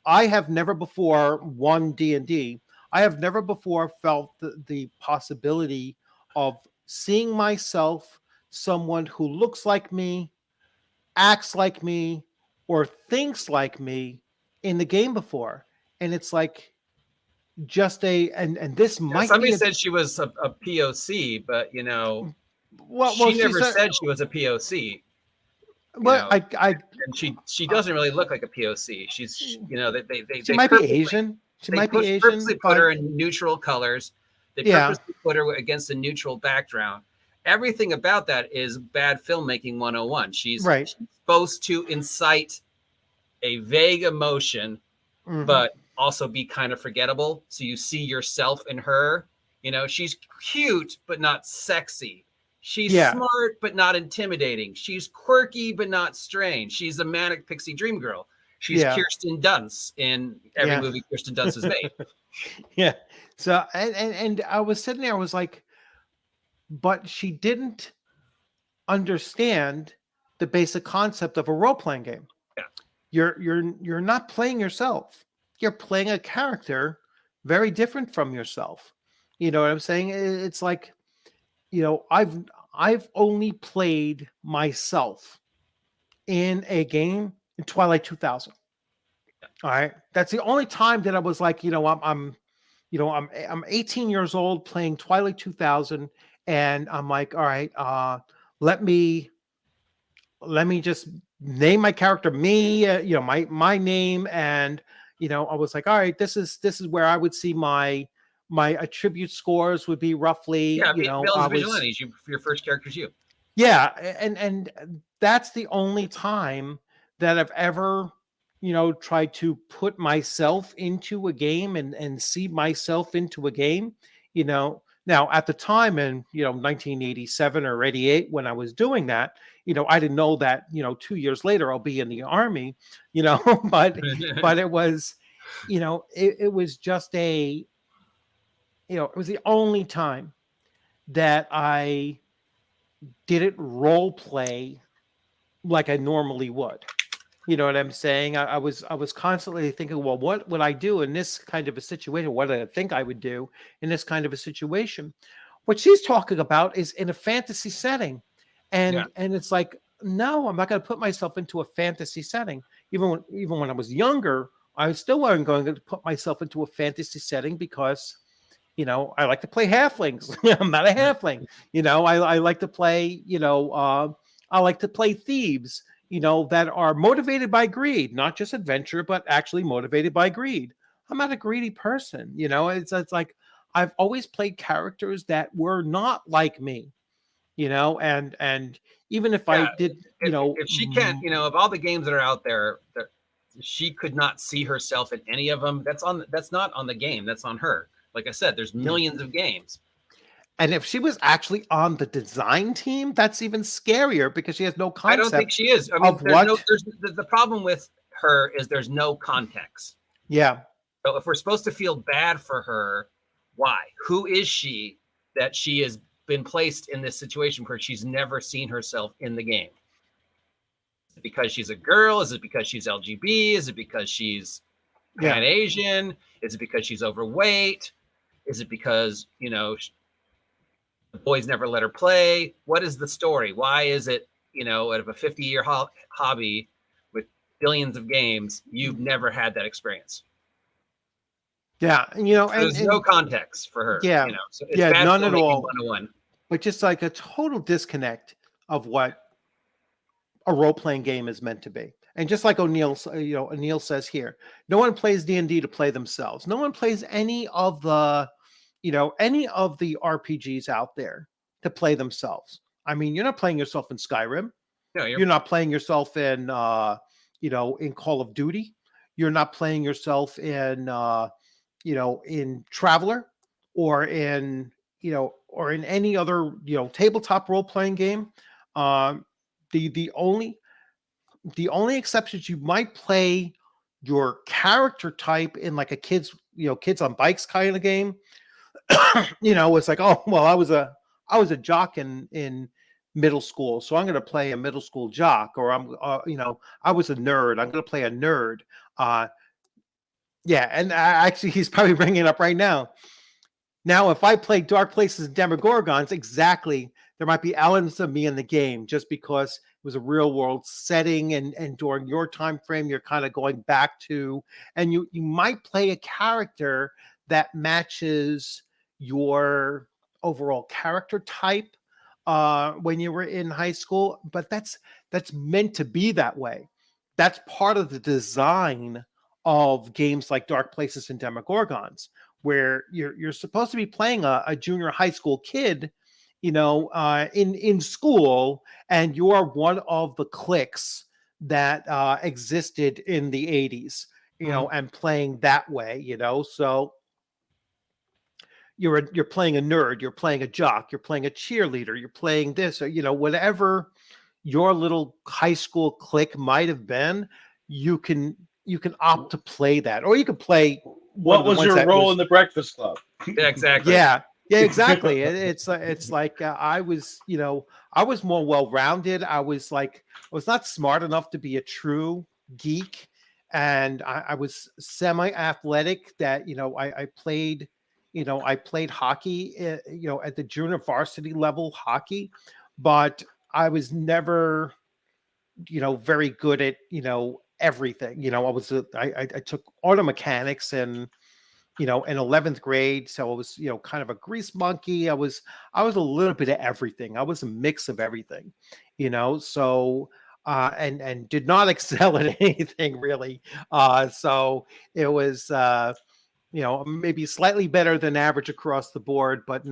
[SPEAKER 1] I have never before won D&D. I have never before felt the possibility of seeing myself, someone who looks like me, acts like me, or thinks like me in the game before. And it's like just and this might
[SPEAKER 2] somebody said she was a POC, but she never said she was a POC.
[SPEAKER 1] Well,
[SPEAKER 2] and she doesn't really look like a POC. She's
[SPEAKER 1] she might be Asian. She might be Asian.
[SPEAKER 2] Purposely put her in neutral colors. They purposely put her against a neutral background. Everything about that is bad filmmaking 101. She's supposed to incite a vague emotion, but also be kind of forgettable. So you see yourself in her. She's cute but not sexy. She's smart but not intimidating. She's quirky but not strange. She's a manic pixie dream girl. She's Kirsten Dunst in every movie Kirsten Dunst has made.
[SPEAKER 1] Yeah. So and I was sitting there, I was like, but she didn't understand the basic concept of a role-playing game.
[SPEAKER 2] Yeah.
[SPEAKER 1] You're not playing yourself. You're playing a character very different from yourself. You know what I'm saying? It's like, I've only played myself in a game in Twilight 2000. All right. That's the only time that I was like, I'm 18 years old playing Twilight 2000, and I'm like, all right, let me just name my character me, my name, and I was like, all right, this is where I would see my attribute scores would be roughly.
[SPEAKER 2] Bill's Vigilantes. Your first character's you.
[SPEAKER 1] Yeah, and that's the only time that I've ever tried to put myself into a game and see myself into a game. Now at the time in 1987 or 88 when I was doing that, I didn't know that 2 years later I'll be in the army, but it was it was just it was the only time that I didn't role play like I normally would. You know what I'm saying? I was constantly thinking, well, what would I do in this kind of a situation? What did I think I would do in this kind of a situation? What she's talking about is in a fantasy setting. And it's like, no, I'm not going to put myself into a fantasy setting. Even when I was younger, I still wasn't going to put myself into a fantasy setting because, I like to play halflings. I'm not a halfling. I like to play, I like to play thieves, that are motivated by greed, not just adventure, but actually motivated by greed. I'm not a greedy person. It's like I've always played characters that were not like me, and even if I did,
[SPEAKER 2] if she can't, of all the games that are out there, that she could not see herself in any of them. That's not on the game. That's on her. Like I said, there's millions of games.
[SPEAKER 1] And if she was actually on the design team, that's even scarier because she has no concept.
[SPEAKER 2] I don't think she is. I mean, the problem with her is there's no context.
[SPEAKER 1] Yeah.
[SPEAKER 2] So if we're supposed to feel bad for her, why? Who is she that she has been placed in this situation where she's never seen herself in the game? Is it because she's a girl? Is it because she's LGB? Is it because she's Pan-Asian? Is it because she's overweight? Is it because, the boys never let her play? What is the story? Why is it, out of a 50-year hobby with billions of games, you've never had that experience?
[SPEAKER 1] Yeah.
[SPEAKER 2] So there's no context for her.
[SPEAKER 1] Yeah.
[SPEAKER 2] So it's bad
[SPEAKER 1] none at all.
[SPEAKER 2] 101.
[SPEAKER 1] But just like a total disconnect of what a role-playing game is meant to be. And just like O'Neill says here, no one plays D&D to play themselves. No one plays any of the RPGs out there to play themselves. I mean, you're not playing yourself in Skyrim.
[SPEAKER 2] No,
[SPEAKER 1] you're not playing yourself in, in Call of Duty. You're not playing yourself in, in Traveler or in any other, tabletop role-playing game. The only exceptions, you might play your character type in like a kids on bikes kind of game. It's like, oh, well, I was a jock in middle school, so I'm going to play a middle school jock, or I was a nerd, I'm going to play a nerd. And actually, he's probably bringing it up right now. Now, if I play Dark Places and Demogorgons, exactly, there might be elements of me in the game just because it was a real world setting, and during your time frame, you're kind of going back to, and you might play a character that matches your overall character type when you were in high school, but that's meant to be that way. That's part of the design of games like Dark Places and Demogorgons, where you're supposed to be playing a junior high school kid, in school, and you are one of the cliques that existed in the 80s, and playing that way, so you're playing a nerd, you're playing a jock, you're playing a cheerleader, you're playing this, or whatever your little high school clique might have been, you can opt to play that, or you could play.
[SPEAKER 3] What was your role in the Breakfast Club?
[SPEAKER 2] Yeah, exactly.
[SPEAKER 1] Yeah, exactly. It's like I was, I was more well-rounded. I was not smart enough to be a true geek, and I was semi-athletic. That I played, I played hockey, at the junior varsity level hockey, but I was never, very good at everything. I took auto mechanics and in 11th grade. So I was, kind of a grease monkey. I was a little bit of everything. I was a mix of everything, so, and did not excel at anything really. So it was, maybe slightly better than average across the board, but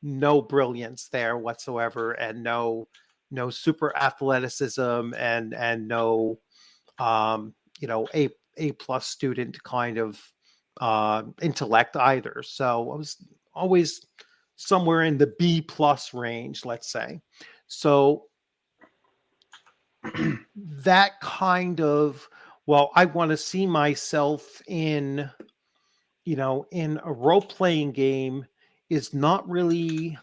[SPEAKER 1] no brilliance there whatsoever. And no super athleticism and no, a plus student kind of intellect either. So I was always somewhere in the B plus range, let's say. So that kind of, I want to see myself in, in a role-playing game is not really,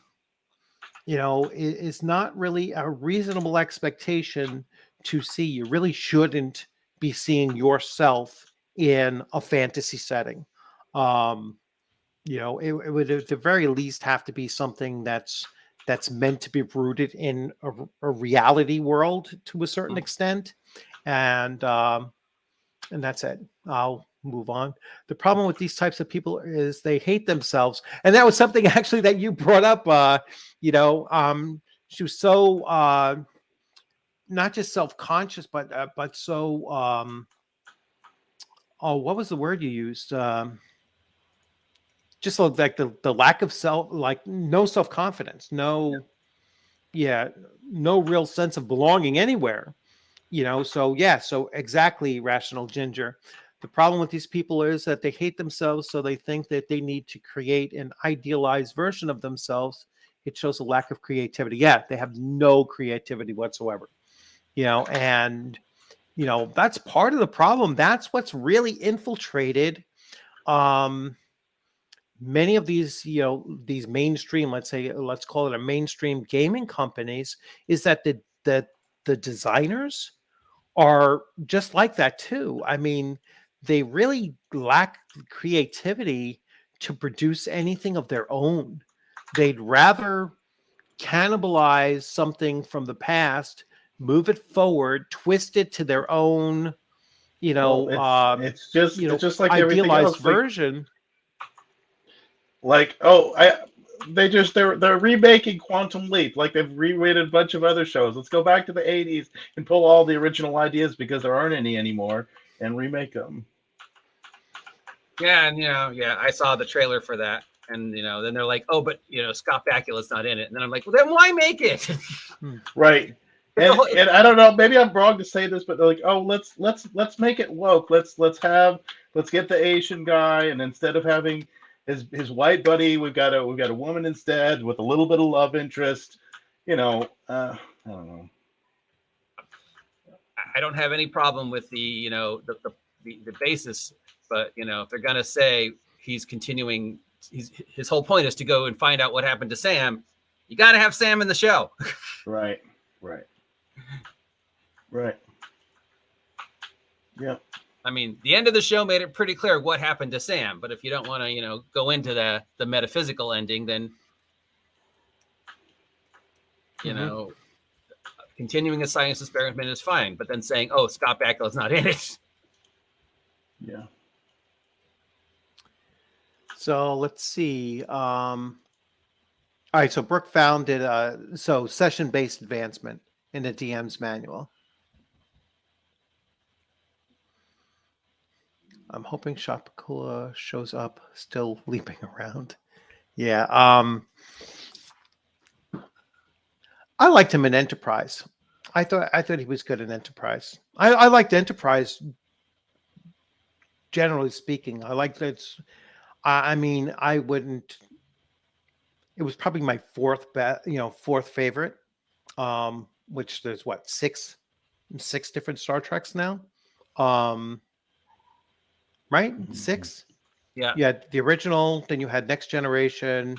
[SPEAKER 1] is not really a reasonable expectation to see. You really shouldn't be seeing yourself in a fantasy setting. It would at the very least have to be something that's meant to be rooted in a reality world to a certain extent. And that's it. I'll move on. The problem with these types of people is they hate themselves. And that was something actually that you brought up. She was so not just self-conscious, but so what was the word you used? Just like the lack of no self-confidence, no real sense of belonging anywhere. So exactly, Rational Ginger. The problem with these people is that they hate themselves, so they think that they need to create an idealized version of themselves. It shows a lack of creativity. Yeah, they have no creativity whatsoever. And that's part of the problem. That's what's really infiltrated many of these, these mainstream, let's call it a mainstream gaming companies, is that the designers are just like that too. I mean, they really lack creativity to produce anything of their own. They'd rather cannibalize something from the past, move it forward, twist it to their own,
[SPEAKER 3] it's just like everything
[SPEAKER 1] idealized
[SPEAKER 3] else.
[SPEAKER 1] version.
[SPEAKER 3] They're remaking Quantum Leap, like they've reweighted a bunch of other shows. Let's go back to the 80s and pull all the original ideas, because there aren't any anymore, and remake them.
[SPEAKER 2] Yeah, and I saw the trailer for that, and then they're like, oh, but Scott Bakula's not in it, and then I'm like, well, then why make it?
[SPEAKER 3] Right. And I don't know, maybe I'm wrong to say this, but they're like, oh, let's make it woke. Let's get the Asian guy, and instead of having his white buddy, we've got a woman instead with a little bit of love interest. I don't know.
[SPEAKER 2] I don't have any problem with the basis, but if they're gonna say he's continuing, his whole point is to go and find out what happened to Sam. You got to have Sam in the show.
[SPEAKER 3] Right. Yeah.
[SPEAKER 2] I mean, the end of the show made it pretty clear what happened to Sam. But if you don't want to, go into the metaphysical ending, then, continuing a science experiment is fine. But then saying, oh, Scott Bakula's not in it.
[SPEAKER 3] Yeah.
[SPEAKER 1] So let's see. All right. So Brooke found it. So session-based advancement in the DM's manual. I'm hoping Shopakula shows up, still leaping around. Yeah. I liked him in Enterprise. I thought he was good in Enterprise. I liked Enterprise, generally speaking. I liked it. I mean, I wouldn't. It was probably my fourth favorite. Which there's six different Star Treks now. Right? 6.
[SPEAKER 2] Yeah.
[SPEAKER 1] You had the original, then you had Next Generation,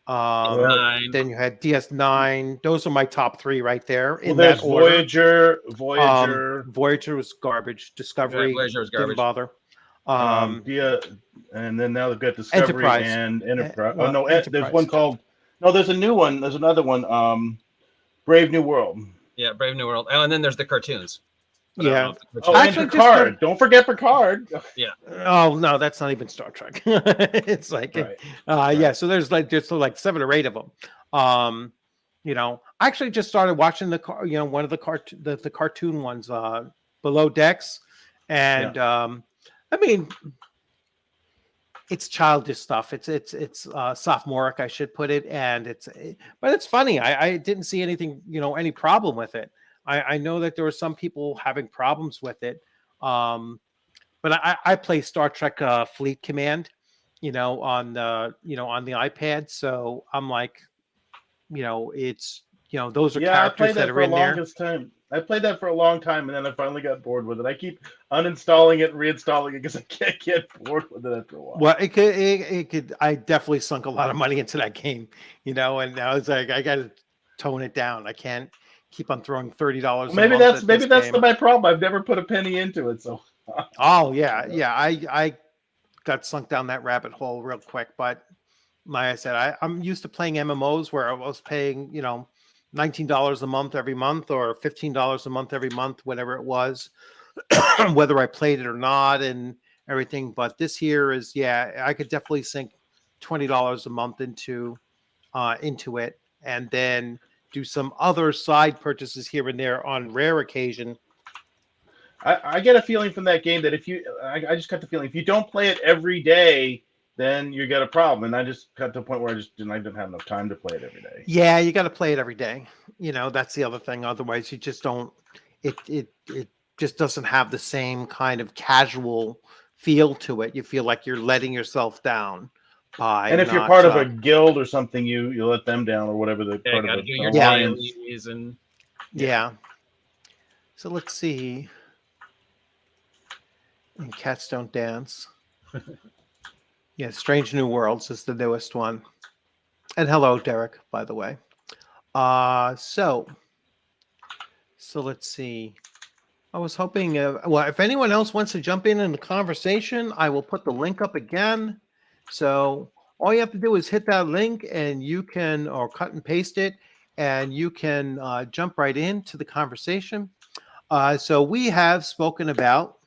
[SPEAKER 2] DS9.
[SPEAKER 1] then you had DS9. Those are my top 3 right there in
[SPEAKER 3] Well, there's
[SPEAKER 1] that order.
[SPEAKER 3] Voyager.
[SPEAKER 1] Voyager was garbage. Discovery
[SPEAKER 2] Voyager was
[SPEAKER 1] didn't
[SPEAKER 2] garbage.
[SPEAKER 1] bother.
[SPEAKER 3] And then now they've got Discovery
[SPEAKER 1] Enterprise.
[SPEAKER 3] and Enterprise.
[SPEAKER 1] Well,
[SPEAKER 3] oh no,
[SPEAKER 1] Enterprise.
[SPEAKER 3] there's one called. No, there's a new one. There's another one. Brave New World.
[SPEAKER 2] Yeah, Brave New World. Oh, and then there's the cartoons. But I don't
[SPEAKER 1] Yeah.
[SPEAKER 2] know if the
[SPEAKER 3] Oh,
[SPEAKER 2] cartoons-
[SPEAKER 1] Actually,
[SPEAKER 3] and
[SPEAKER 1] just
[SPEAKER 3] Picard. Don't forget Picard.
[SPEAKER 1] Oh no, that's not even Star Trek. It's like,
[SPEAKER 3] Right.
[SPEAKER 1] yeah. So there's like just like 7 or 8 of them. I actually just started watching one of the cartoon ones, Below Decks, and I mean, it's childish stuff. It's sophomoric, I should put it, and but it's funny. I didn't see anything, any problem with it. I know that there were some people having problems with it. But I play Star Trek Fleet Command, on the iPad. So I'm like, it's those are characters that are in there.
[SPEAKER 3] Time. I played that for a long time, and then I finally got bored with it. I keep uninstalling it and reinstalling it because I can't get bored with it after a while.
[SPEAKER 1] Well, it could. I definitely sunk a lot of money into that game, and I was like, I got to tone it down. I can't keep on throwing $30.
[SPEAKER 3] Maybe that's my problem. I've never put a penny into it, so.
[SPEAKER 1] Oh yeah. I got sunk down that rabbit hole real quick, but like I said, I'm used to playing MMOs where I was paying, $19 a month every month or $15 a month every month, whatever it was, whether I played it or not and everything. But this here is, I could definitely sink $20 a month into it, and then do some other side purchases here and there on rare occasion.
[SPEAKER 3] I get a feeling from that game that I just got the feeling if you don't play it every day, then you get a problem. And I just got to the point where I didn't have enough time to play it every day.
[SPEAKER 1] Yeah, you got to play it every day. That's the other thing. Otherwise, you just don't. It just doesn't have the same kind of casual feel to it. You feel like you're letting yourself down by.
[SPEAKER 3] And if you're part of a guild or something, you let them down or whatever the part of
[SPEAKER 2] your
[SPEAKER 3] alliance.
[SPEAKER 2] dailies and
[SPEAKER 1] So let's see. And Cats Don't Dance. Yeah, Strange New Worlds is the newest one. And hello, Derek, by the way. So let's see. I was hoping, if anyone else wants to jump in the conversation, I will put the link up again. So all you have to do is hit that link and you can, or cut and paste it, and you can jump right into the conversation. So we have spoken about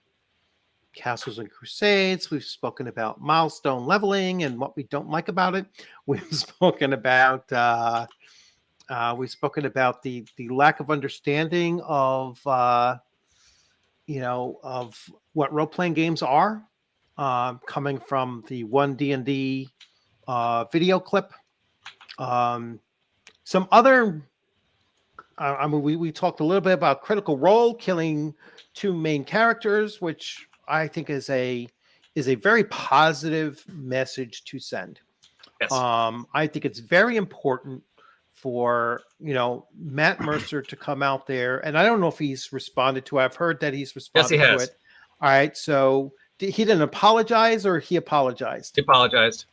[SPEAKER 1] Castles and Crusades. We've spoken about milestone leveling and what we don't like about it. We've spoken about the lack of understanding of of what role-playing games are, coming from the one D&D video clip. Some other, we talked a little bit about Critical Role, killing 2 main characters, which I think is a very positive message to send.
[SPEAKER 2] Yes.
[SPEAKER 1] I think it's very important for Matt Mercer to come out there, and I don't know if he's responded to it. I've heard that he's responded to it. All right, so he didn't apologize, or he apologized?
[SPEAKER 2] He apologized.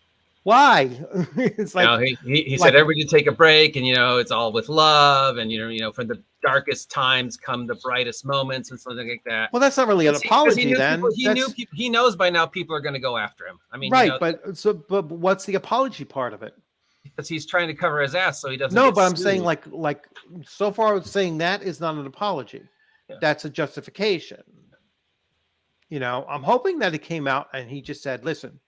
[SPEAKER 1] Why? It's like
[SPEAKER 2] he said everybody take a break, and it's all with love, and from the darkest times come the brightest moments, and something like that.
[SPEAKER 1] Well, that's not really an apology then.
[SPEAKER 2] He knows by now people are going to go after him. I mean,
[SPEAKER 1] right, but what's the apology part of it?
[SPEAKER 2] Because he's trying to cover his ass so he doesn't.
[SPEAKER 1] No, but I'm saying like so far, I was saying that is not an apology.
[SPEAKER 2] Yeah.
[SPEAKER 1] That's a justification. I'm hoping that it came out and he just said, "Listen,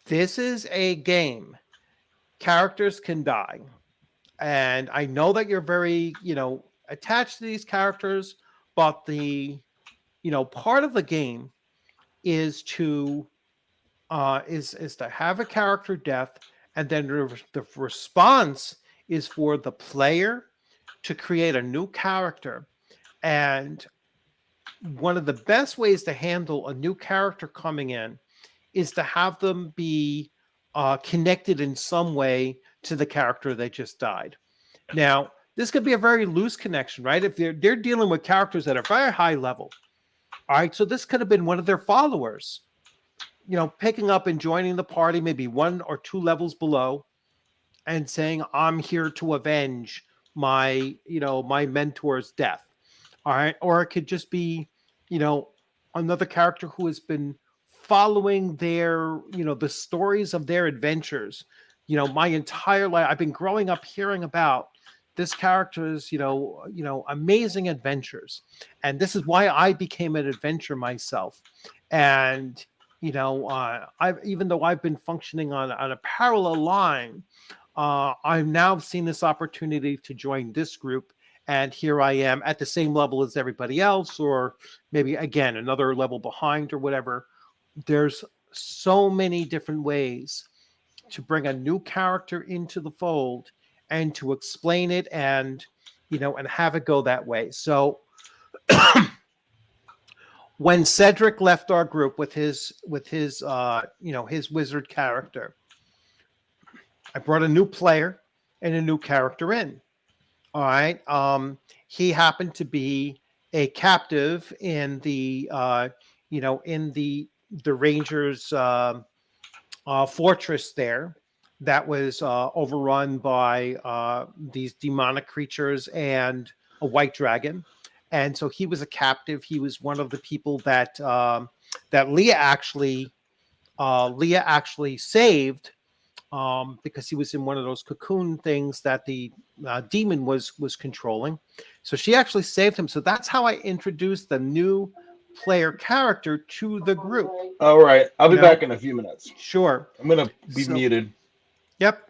[SPEAKER 1] this is a game. Characters can die. And I know that you're very, attached to these characters, but the, part of the game is to have a character death, and then the response is for the player to create a new character. And one of the best ways to handle a new character coming in is to have them be connected in some way to the character that just died. Now, this could be a very loose connection, right? If they're dealing with characters that are very high level, All right, so this could have been one of their followers, you know, picking up and joining the party, maybe 1 or 2 levels below, and saying, I'm here to avenge my, you know, my mentor's death. All right. Or it could just be, you know, another character who has been following their, you know, the stories of their adventures. You know, my entire life, I've been growing up hearing about this character's, you know, amazing adventures. And this is why I became an adventurer myself. And, you know, even though I've been functioning on a parallel line, I've now seen this opportunity to join this group, and here I am at the same level as everybody else, or maybe again another level behind or whatever. There's so many different ways to bring a new character into the fold and to explain it, and you know, and have it go that way. So when Cedric left our group with his you know, his wizard character, I brought a new player and a new character in. All right. He happened to be a captive in the you know, in the Rangers fortress there that was overrun by these demonic creatures and a white dragon. And so he was a captive. He was one of the people that that Leah actually saved, because he was in one of those cocoon things that the demon was controlling. So she actually saved him. So that's how I introduced the new player character to the group.
[SPEAKER 3] All right. I'll be back in a few minutes.
[SPEAKER 1] Sure.
[SPEAKER 3] I'm going to be muted.
[SPEAKER 1] Yep.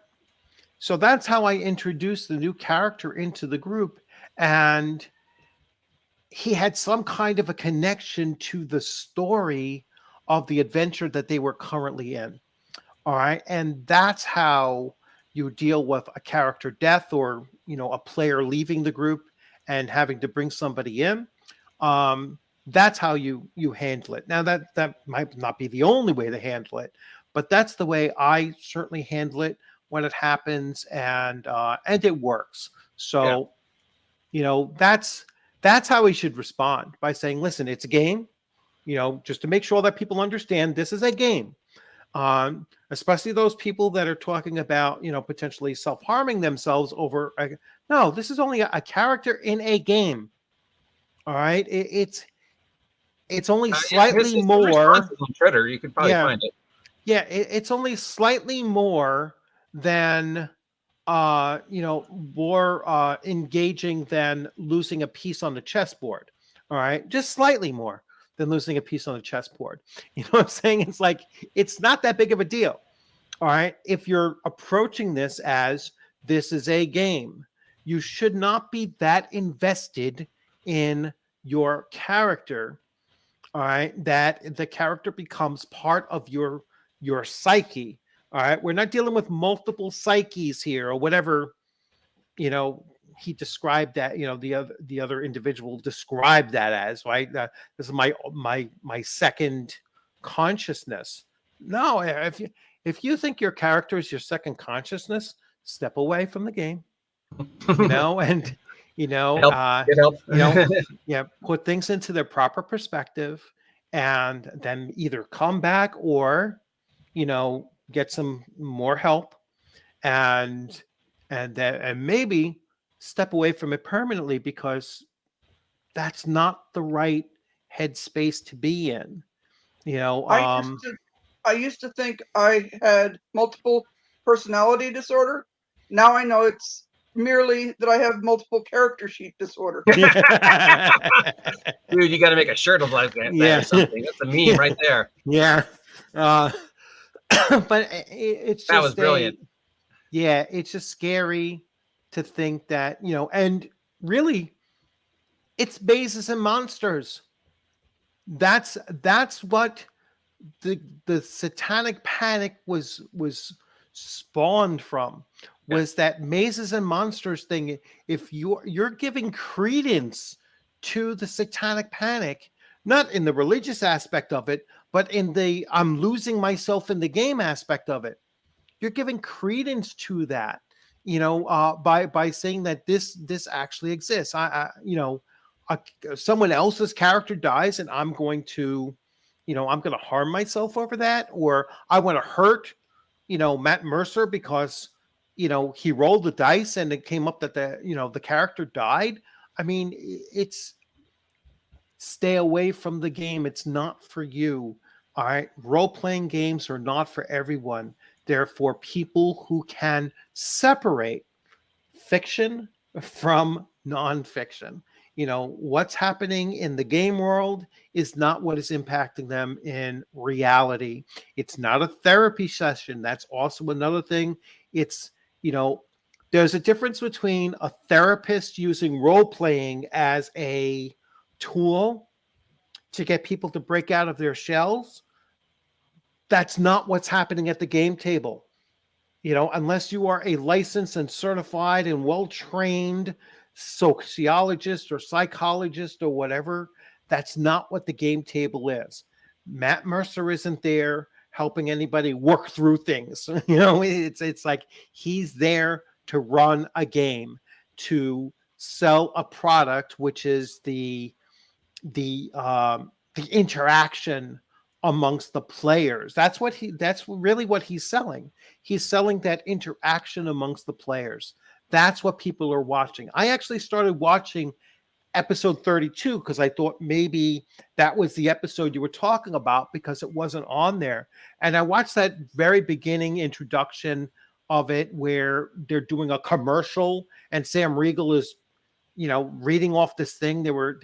[SPEAKER 1] So that's how I introduced the new character into the group. And he had some kind of a connection to the story of the adventure that they were currently in. All right. And that's how you deal with a character death, or, you know, a player leaving the group and having to bring somebody in. That's how you handle it. Now that might not be the only way to handle it, but that's the way I certainly handle it when it happens, and it works. So, you know, that's how we should respond, by saying, listen, it's a game, you know, just to make sure that people understand this is a game. Especially those people that are talking about, you know, potentially self-harming themselves over. No, this is only a character in a game. All right, it's only slightly more.
[SPEAKER 2] Twitter, you could probably find it.
[SPEAKER 1] Yeah, it's only slightly more than you know, more engaging than losing a piece on the chessboard. All right, just slightly more than losing a piece on the chessboard. You know what I'm saying? It's like, it's not that big of a deal. All right. If you're approaching this as this is a game, you should not be that invested in your character. All right. That the character becomes part of your psyche. All right. We're not dealing with multiple psyches here, or whatever, you know, he described that, you know, the other individual described that as, right, this is my second consciousness. No, if you think your character is your second consciousness, step away from the game, you know, and you know,
[SPEAKER 2] help.
[SPEAKER 1] You know, yeah, put things into their proper perspective, and then either come back, or, you know, get some more help, and maybe step away from it permanently, because that's not the right headspace to be in. You know,
[SPEAKER 4] I used to think I had multiple personality disorder. Now I know it's merely that I have multiple character sheet disorder.
[SPEAKER 2] Dude, you got to make a shirt of like that, or something. That's a meme right there.
[SPEAKER 1] Yeah. But it's just,
[SPEAKER 2] that was brilliant.
[SPEAKER 1] Yeah, it's just scary to think that, you know, and really, it's mazes and monsters. That's what the satanic panic was spawned from, was that mazes and monsters thing. If you're giving credence to the satanic panic, not in the religious aspect of it, but in the I'm losing myself in the game aspect of it, you're giving credence to that, you know, by saying that this actually exists. You know, someone else's character dies and I'm going to, I'm going to harm myself over that, or I want to hurt, Matt Mercer because, he rolled the dice and it came up that the character died. I mean, it's stay away from the game. It's not for you. All right. Role-playing games are not for everyone. They're for people who can separate fiction from nonfiction. What's happening in the game world is not what is impacting them in reality. It's not a therapy session. That's also another thing. It's, there's a difference between a therapist using role-playing as a tool to get people to break out of their shells. That's not what's happening at the game table. Unless you are a licensed and certified and well-trained sociologist or psychologist or whatever, that's not what the game table is. Matt Mercer isn't there helping anybody work through things. It's like he's there to run a game, to sell a product, which is the interaction amongst the players. That's really what he's selling. He's selling that interaction amongst the players. That's what people are watching. I actually started watching episode 32 because I thought maybe that was the episode you were talking about because it wasn't on there. And I watched that very beginning introduction of it where they're doing a commercial and Sam Riegel is, reading off this thing. They were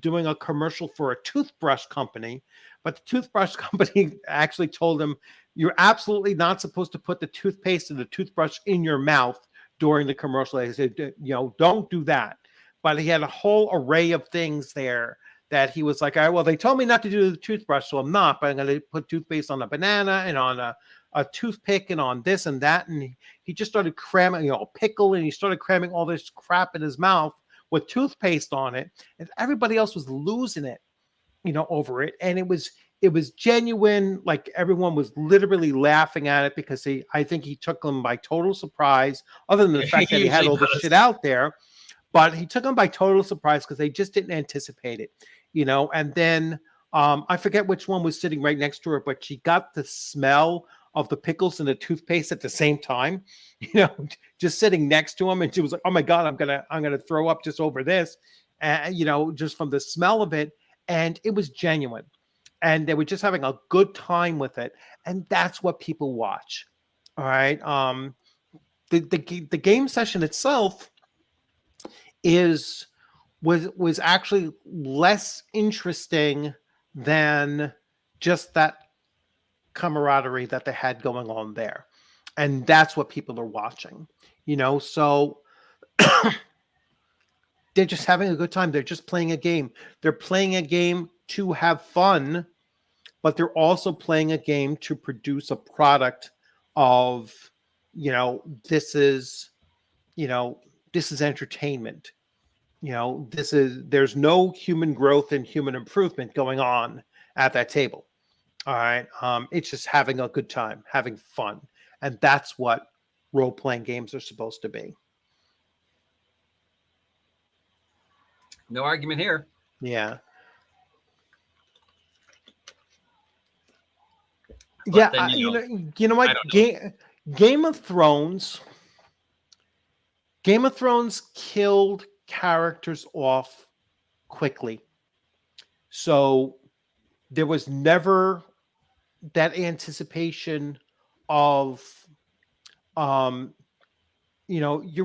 [SPEAKER 1] doing a commercial for a toothbrush company, but the toothbrush company actually told him, you're absolutely not supposed to put the toothpaste and the toothbrush in your mouth during the commercial. They said, don't do that. But he had a whole array of things there that he was like, all right, well, they told me not to do the toothbrush, so I'm not, but I'm going to put toothpaste on a banana and on a toothpick and on this and that. And he just started cramming, pickle, and he started cramming all this crap in his mouth with toothpaste on it. And everybody else was losing it, over it. And it was genuine. Like everyone was literally laughing at it because I think he took them by total surprise, other than the fact that he had all this shit out there. But he took them by total surprise because they just didn't anticipate it, and then I forget which one was sitting right next to her, but she got the smell of the pickles and the toothpaste at the same time, just sitting next to him. And she was like, oh my God, I'm going to throw up just over this, just from the smell of it. And it was genuine. And they were just having a good time with it. And that's what people watch. All right. The game session itself was actually less interesting than just that camaraderie that they had going on there. And that's what people are watching, so they're just having a good time. They're just playing a game. They're playing a game to have fun, but they're also playing a game to produce a product of, this is entertainment. There's no human growth and human improvement going on at that table. All right. It's just having a good time, having fun. And that's what role-playing games are supposed to be.
[SPEAKER 2] No argument here.
[SPEAKER 1] Yeah.
[SPEAKER 2] But
[SPEAKER 1] yeah.
[SPEAKER 2] then,
[SPEAKER 1] you know what? Game of Thrones killed characters off quickly. So there was never that anticipation of, you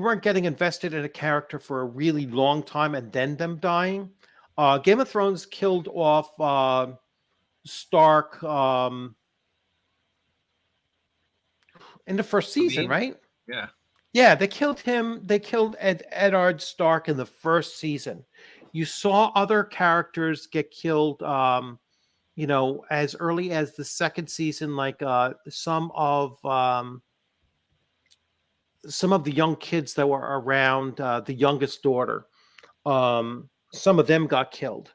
[SPEAKER 1] weren't getting invested in a character for a really long time and then them dying. Game of Thrones killed off Stark in the first season, right?
[SPEAKER 2] Yeah.
[SPEAKER 1] Yeah, they killed him. They killed Eddard Stark in the first season. You saw other characters get killed, as early as the second season, like some of the young kids that were around the youngest daughter. Some of them got killed.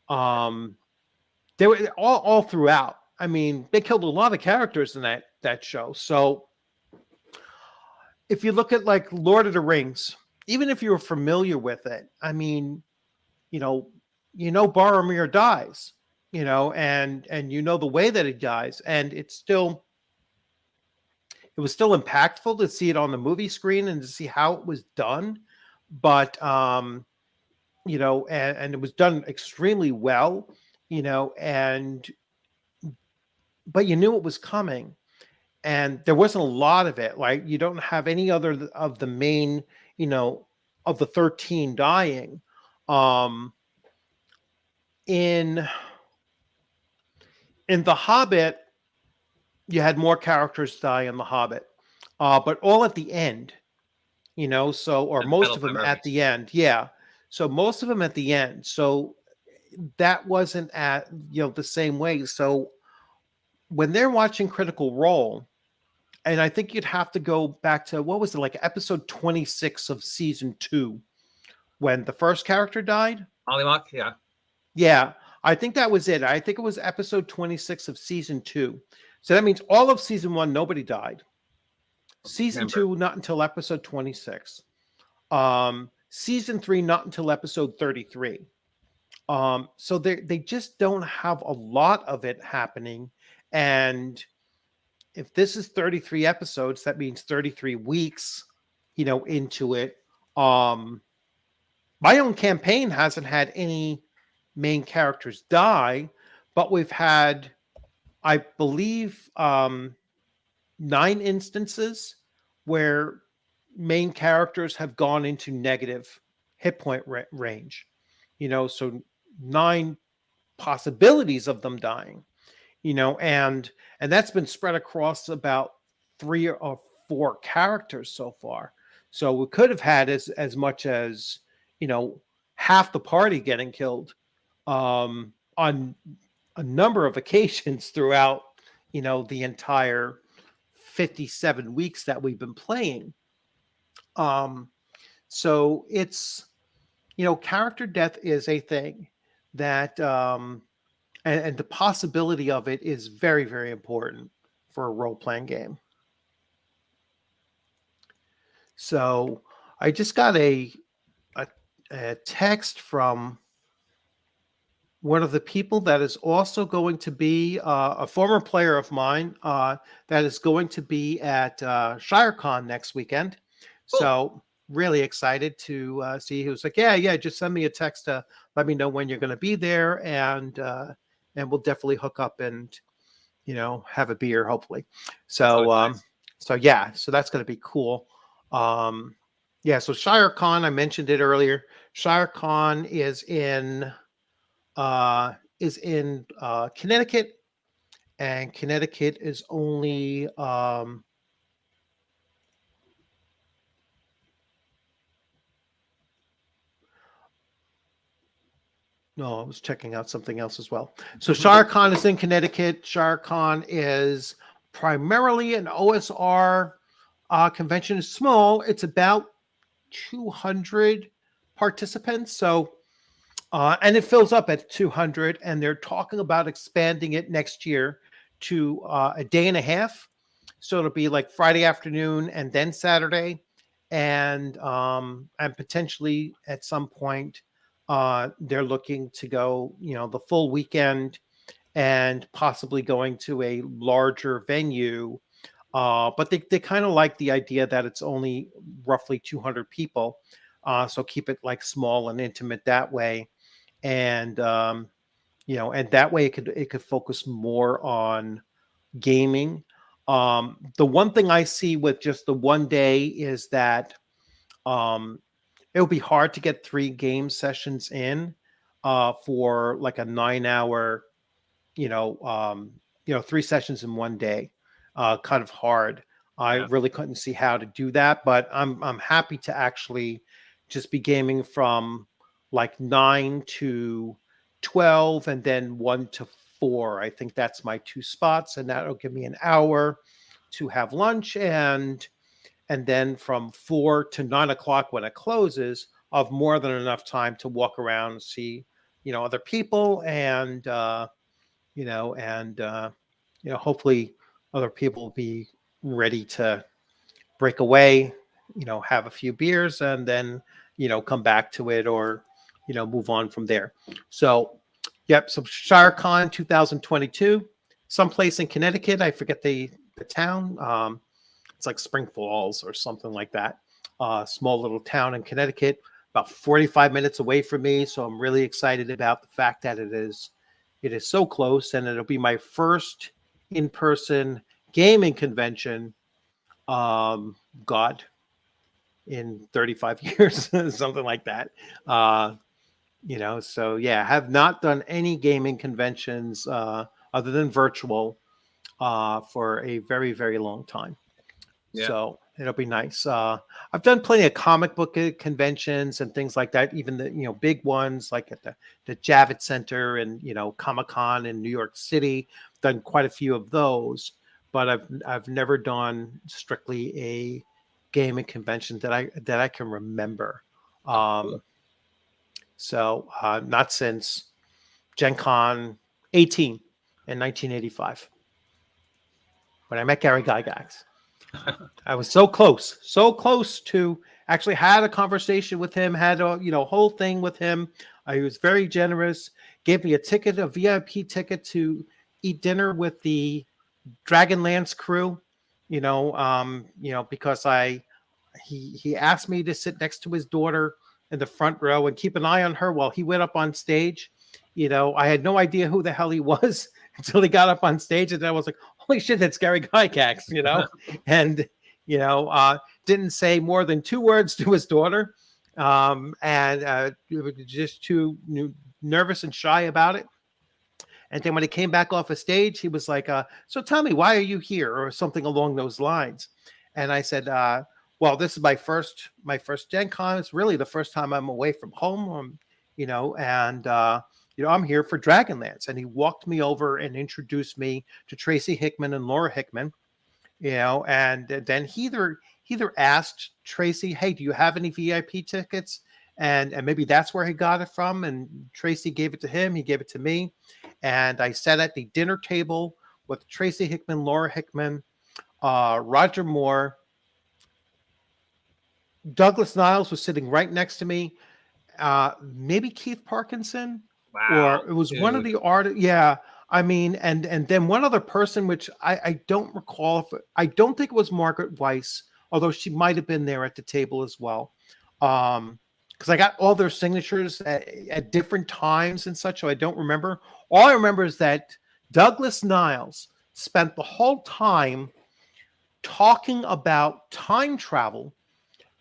[SPEAKER 1] They were all throughout. I mean, they killed a lot of characters in that show. So if you look at like Lord of the Rings, even if you're familiar with it, I mean, Boromir dies, and the way that he dies, and it was still impactful to see it on the movie screen and to see how it was done. But and it was done extremely well, but you knew it was coming, and there wasn't a lot of it. Like, you don't have any other of the main, of the 13 dying. In The Hobbit, you had more characters die in The Hobbit, but all at the end, or most of them at the end. Yeah. So most of them at the end. So that wasn't at, the same way. So when they're watching Critical Role, and I think you'd have to go back to, what was it, like episode 26 of season 2, when the first character died?
[SPEAKER 2] Ollymok, yeah.
[SPEAKER 1] Yeah, I think that was it. I think it was episode 26 of season 2. So that means all of season 1, nobody died. Season 2, not until episode 26. Season 3, not until episode 33. So they just don't have a lot of it happening. And if this is 33 episodes, that means 33 weeks, into it. My own campaign hasn't had any main characters die, but we've had, I believe, 9 instances where main characters have gone into negative hit point range, so 9 possibilities of them dying, and that's been spread across about 3 or 4 characters so far. So we could have had as much as, half the party getting killed on a number of occasions throughout, the entire 57 weeks that we've been playing. So it's, character death is a thing that, and the possibility of it is very, very important for a role-playing game. So I just got a text from one of the people that is also going to be a former player of mine that is going to be at ShireCon next weekend. Cool. So really excited to see. He was like, yeah, just send me a text to let me know when you're going to be there, and we'll definitely hook up and, have a beer, hopefully. So, nice. So that's going to be cool. So ShireCon, I mentioned it earlier. ShireCon is in Connecticut, and Connecticut is only no, I was checking out something else as well. So ShireCon is in Connecticut. ShireCon is primarily an OSR convention. Is small. It's about 200 participants. So, and it fills up at 200, and they're talking about expanding it next year to a day and a half. So it'll be like Friday afternoon and then Saturday, and potentially at some point they're looking to go, the full weekend, and possibly going to a larger venue. But they kind of like the idea that it's only roughly 200 people. So keep it like small and intimate that way. And, and that way it could focus more on gaming. The one thing I see with just the one day is that it would be hard to get 3 game sessions in for like a 9-hour, 3 sessions in one day. Kind of hard. I really couldn't see how to do that, but I'm happy to actually just be gaming from like 9 to 12 and then 1 to 4. I think that's my 2 spots, and that'll give me an hour to have lunch, and then from 4 to 9 o'clock when it closes, I'll have more than enough time to walk around and see, other people, and hopefully other people will be ready to break away, have a few beers and then, come back to it or, move on from there. So, yep. So ShireCon 2022, someplace in Connecticut. I forget the town. It's like Spring Falls or something like that. Small little town in Connecticut, about 45 minutes away from me. So I'm really excited about the fact that it is so close, and it'll be my first in-person gaming convention. God, in 35 years, something like that. So yeah, I have not done any gaming conventions other than virtual for a very, very long time. Yeah. So it'll be nice. I've done plenty of comic book conventions and things like that, even the big ones like at the Javits Center and Comic-Con in New York City. Done quite a few of those, but I've never done strictly a gaming convention that I can remember. So not since Gen Con 18 in 1985 when I met Gary Gygax. I was so close to actually had a conversation with him, had a whole thing with him. He was very generous, gave me a VIP ticket to eat dinner with the Dragonlance crew, because he asked me to sit next to his daughter in the front row and keep an eye on her while he went up on stage. I had no idea who the hell he was until he got up on stage, and then I was like, holy shit, that's Gary Gygax, and, didn't say more than 2 words to his daughter, and just too nervous and shy about it. And then when he came back off a stage, he was like, so tell me, why are you here? Or something along those lines. And I said, well, this is my first Gen Con. It's really the first time I'm away from home, and I'm here for Dragonlance. And he walked me over and introduced me to Tracy Hickman and Laura Hickman, and then he either asked Tracy, hey, do you have any VIP tickets? And maybe that's where he got it from. And Tracy gave it to him. He gave it to me. And I sat at the dinner table with Tracy Hickman, Laura Hickman, Roger Moore. Douglas Niles was sitting right next to me. Maybe Keith Parkinson.
[SPEAKER 2] Wow.
[SPEAKER 1] Or it was one of the artists. Yeah. I mean, and then one other person, which I don't recall. I don't think it was Margaret Weiss, although she might have been there at the table as well. Because I got all their signatures at different times and such, so I don't remember. All I remember is that Douglas Niles spent the whole time talking about time travel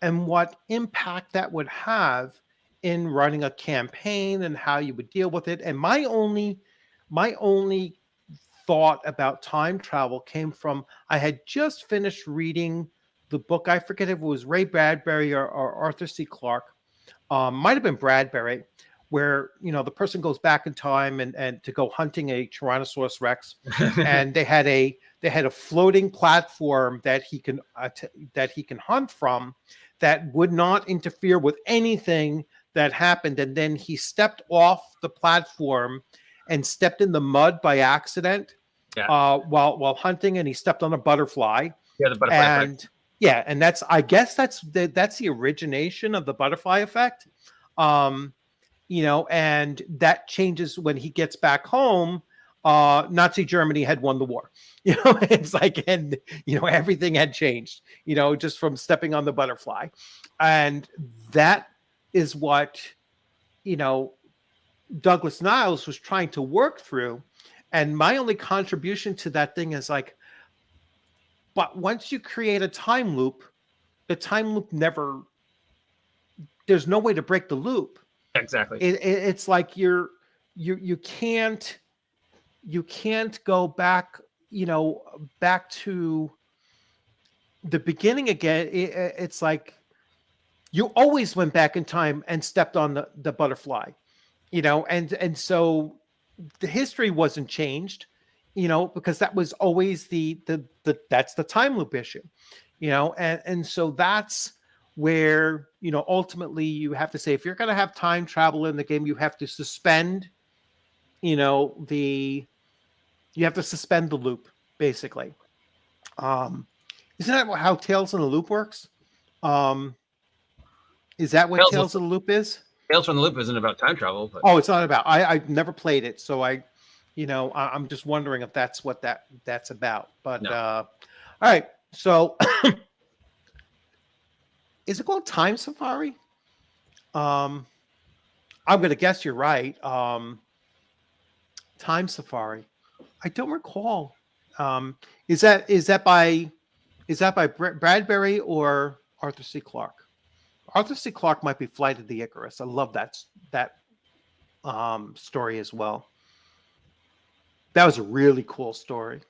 [SPEAKER 1] and what impact that would have in running a campaign and how you would deal with it. And my only thought about time travel came from, I had just finished reading the book. I forget if it was Ray Bradbury or Arthur C. Clarke. Might have been Bradbury, where the person goes back in time and to go hunting a Tyrannosaurus Rex, and they had a floating platform that he can hunt from that would not interfere with anything that happened. And then he stepped off the platform and stepped in the mud by accident while hunting, and he stepped on a butterfly.
[SPEAKER 2] Yeah, the butterfly effect.
[SPEAKER 1] Yeah, and I guess that's the origination of the butterfly effect. And that changes when he gets back home. Nazi Germany had won the war. It's like, and everything had changed, just from stepping on the butterfly. And that is what, Douglas Niles was trying to work through. And my only contribution to that thing is like, but once you create a time loop, the time loop there's no way to break the loop.
[SPEAKER 2] Exactly.
[SPEAKER 1] It's like you can't go back, back to the beginning again. It's like you always went back in time and stepped on the butterfly, and so the history wasn't changed. Because that was always that's the time loop issue, and so that's where, ultimately you have to say, if you're going to have time travel in the game, you have to suspend, you have to suspend the loop, basically. Isn't that how Tales in the Loop works? Is that what Tales of the Loop is?
[SPEAKER 2] Tales from the Loop isn't about time travel. But...
[SPEAKER 1] Oh, it's not about. I've never played it, so I'm just wondering if that's what that's about. But
[SPEAKER 2] No.
[SPEAKER 1] All right. So, is it called Time Safari? I'm going to guess you're right. Time Safari. I don't recall. Is that by Bradbury or Arthur C. Clarke? Arthur C. Clarke might be Flight of the Icarus. I love that story as well. That was a really cool story.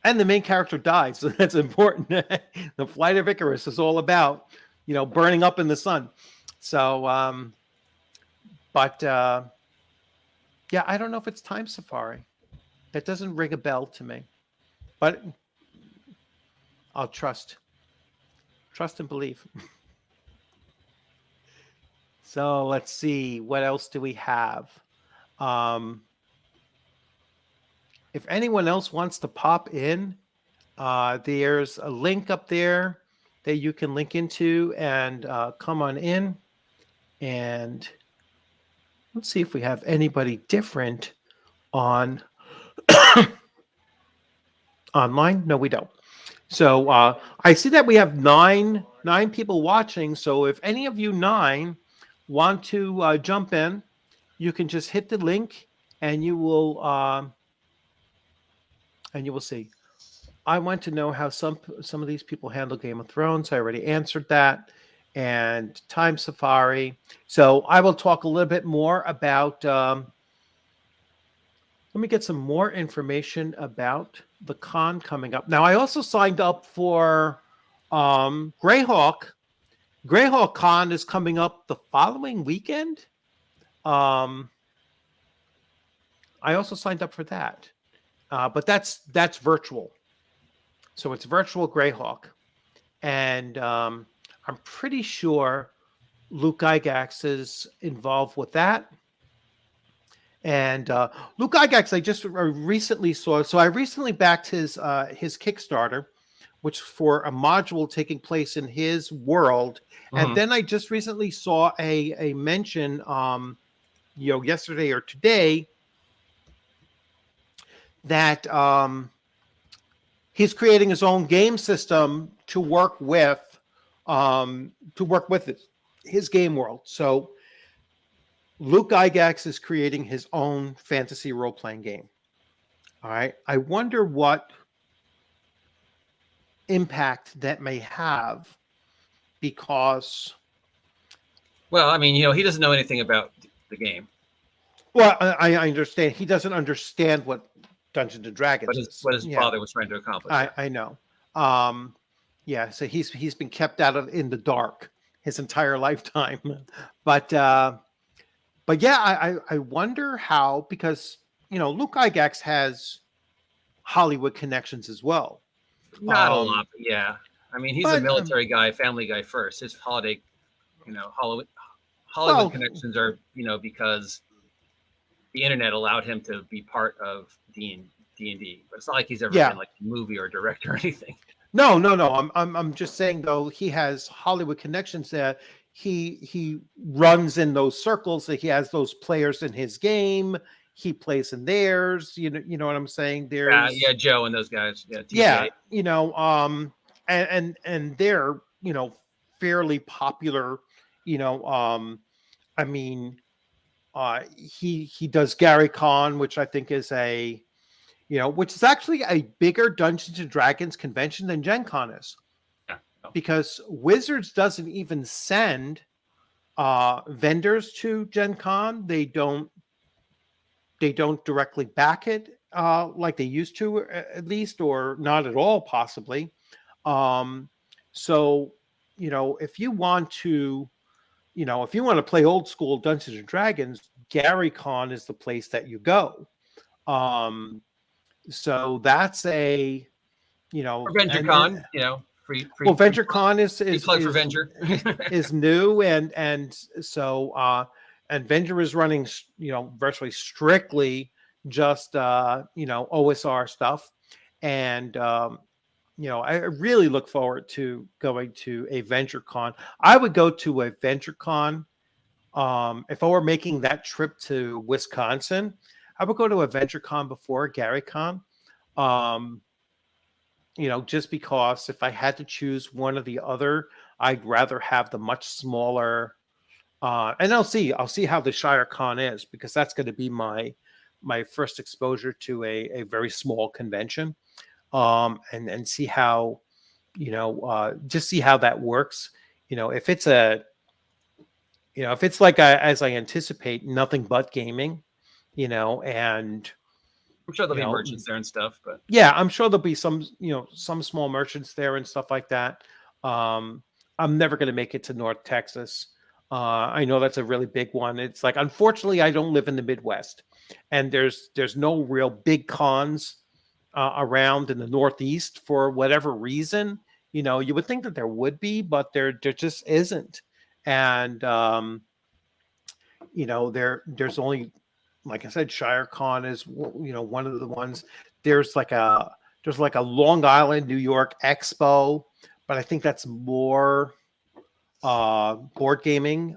[SPEAKER 1] And the main character died, so that's important. The Flight of Icarus is all about, burning up in the sun. So, yeah, I don't know if it's Time Safari. That doesn't ring a bell to me. But I'll trust and believe. So let's see. What else do we have? If anyone else wants to pop in, there's a link up there that you can link into and come on in. And let's see if we have anybody different on online. No, we don't. So I see that we have nine people watching. So if any of you 9 want to jump in, you can just hit the link and you will see. I want to know how some of these people handle Game of Thrones. I already answered that. And Time Safari. So I will talk a little bit more about. Let me get some more information about the con coming up. Now, I also signed up for Greyhawk. Greyhawk Con is coming up the following weekend. I also signed up for that. But that's virtual. So it's virtual Greyhawk. And I'm pretty sure Luke Gygax is involved with that. And Luke Gygax, I just recently saw. So I recently backed his Kickstarter, which for a module taking place in his world. Mm-hmm. And then I just recently saw a mention, yesterday or today, that he's creating his own game system to work with his game world. So Luke Gygax is creating his own fantasy role-playing game. All right. I wonder what impact that may have, because...
[SPEAKER 2] Well, I mean, he doesn't know anything about the game.
[SPEAKER 1] Well, I understand. He doesn't understand what Dungeons and Dragons is.
[SPEAKER 2] What his father was trying to accomplish.
[SPEAKER 1] I know. Yeah, so he's been kept in the dark his entire lifetime. But yeah, I wonder how, because Luke Gygax has Hollywood connections as well.
[SPEAKER 2] Not a lot, but yeah. I mean, he's a military guy, family guy first. His Hollywood connections are, because the internet allowed him to be part of D&D. But it's not like he's ever been like a movie or director or anything.
[SPEAKER 1] No. I'm just saying, though, he has Hollywood connections that he runs in those circles, that he has those players in his game. He plays in theirs. You know what I'm saying? There's
[SPEAKER 2] Joe and those guys. Yeah,
[SPEAKER 1] and they're fairly popular. I mean, he does Gary Con, which I think is which is actually a bigger Dungeons and Dragons convention than Gen Con is. Yeah. Because Wizards doesn't even send vendors to Gen Con. They don't directly back it like they used to, at least, or not at all, possibly. So, if you want to play old school Dungeons and Dragons, Gary Con is the place that you go. So that's a,
[SPEAKER 2] or Venture Con, free.
[SPEAKER 1] Well, Venture Con is
[SPEAKER 2] plug for Venture
[SPEAKER 1] is new, and so and Venture is running, virtually strictly just OSR stuff, and I really look forward to going to a VentureCon. I would go to a VentureCon. If I were making that trip to Wisconsin, I would go to a VentureCon before GaryCon. Just because if I had to choose one or the other, I'd rather have the much smaller. And I'll see how the ShireCon is, because that's going to be my first exposure to a very small convention. And see how, just see how that works. If it's as I anticipate, nothing but gaming, and
[SPEAKER 2] I'm sure there'll be merchants there and stuff, but
[SPEAKER 1] yeah, I'm sure there'll be some small merchants there and stuff like that. I'm never going to make it to North Texas. I know that's a really big one. It's like, unfortunately, I don't live in the Midwest, and there's no real big cons around in the Northeast for whatever reason. You would think that there would be, but there just isn't. And there's only, like I said, ShireCon is one of the ones. There's like a Long Island, New York Expo, but I think that's more board gaming.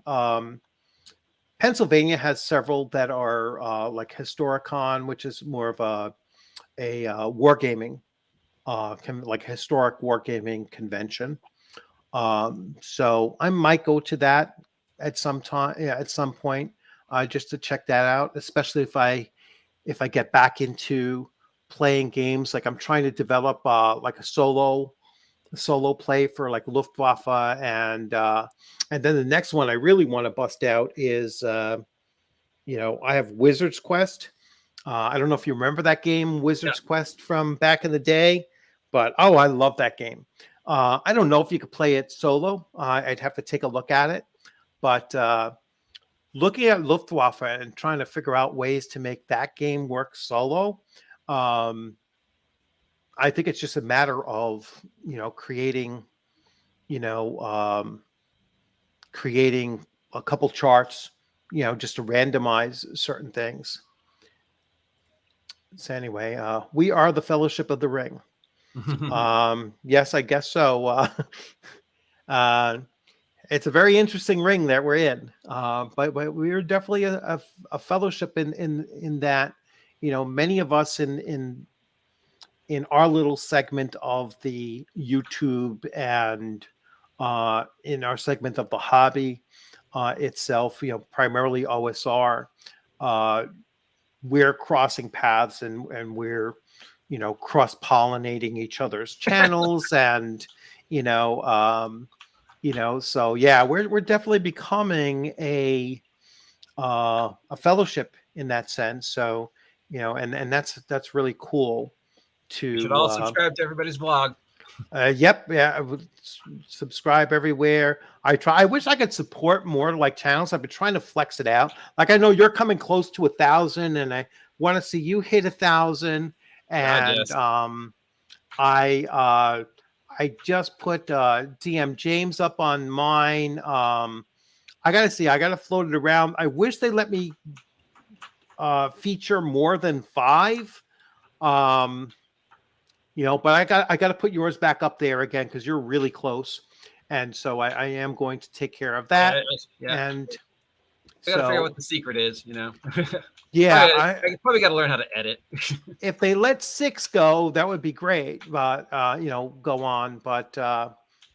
[SPEAKER 1] Pennsylvania has several that are like Historicon, which is more of a wargaming, like historic wargaming convention. So I might go to that at some time, at some point, just to check that out, especially if I get back into playing games. Like, I'm trying to develop like a solo play for like Luftwaffe, and then the next one I really want to bust out is I have Wizard's Quest. I don't know if you remember that game, Wizard's Quest, from back in the day, but I love that game. I don't know if you could play it solo. I'd have to take a look at it, but looking at Luftwaffe and trying to figure out ways to make that game work solo, I think it's just a matter of creating a couple charts, just to randomize certain things. So anyway, we are the Fellowship of the Ring. Yes, I guess so. It's a very interesting ring that we're in, but we're definitely a fellowship in that. Many of us in our little segment of the YouTube and in our segment of the hobby itself, primarily OSR, we're crossing paths and we're cross-pollinating each other's channels and so yeah, we're definitely becoming a fellowship in that sense. So and that's really cool. You
[SPEAKER 2] should all subscribe to everybody's vlog.
[SPEAKER 1] Yep, yeah, I would subscribe everywhere. I wish I could support more like channels. I've been trying to flex it out. Like, I know you're coming close to 1,000, and I want to see you hit 1,000. And
[SPEAKER 2] yes.
[SPEAKER 1] I just put DM James up on mine. I gotta float it around. I wish they let me feature more than 5. But I got to put yours back up there again because you're really close, and so I am going to take care of that.
[SPEAKER 2] Yeah.
[SPEAKER 1] And
[SPEAKER 2] I got to figure out what the secret is,
[SPEAKER 1] Yeah,
[SPEAKER 2] I probably got to learn how to edit.
[SPEAKER 1] If they let 6 go, that would be great. But go on. But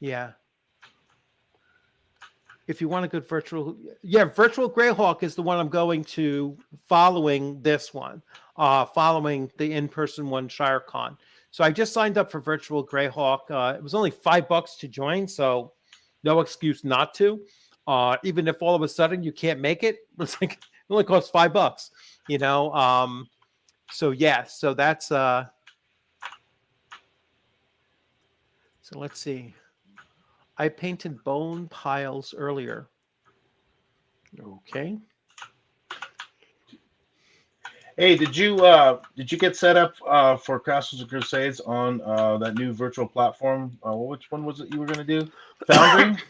[SPEAKER 1] yeah, if you want a good virtual Greyhawk is the one I'm going to following this one, following the in-person one, ShireCon. So I just signed up for Virtual Greyhawk. It was only $5 to join, so no excuse not to. Even if all of a sudden you can't make it, it's like it only costs $5. So yeah, so that's so let's see. I painted bone piles earlier. Okay.
[SPEAKER 3] Hey, did you get set up for Castles Crusades on that new virtual platform? Which one was it you were going to do? Foundry?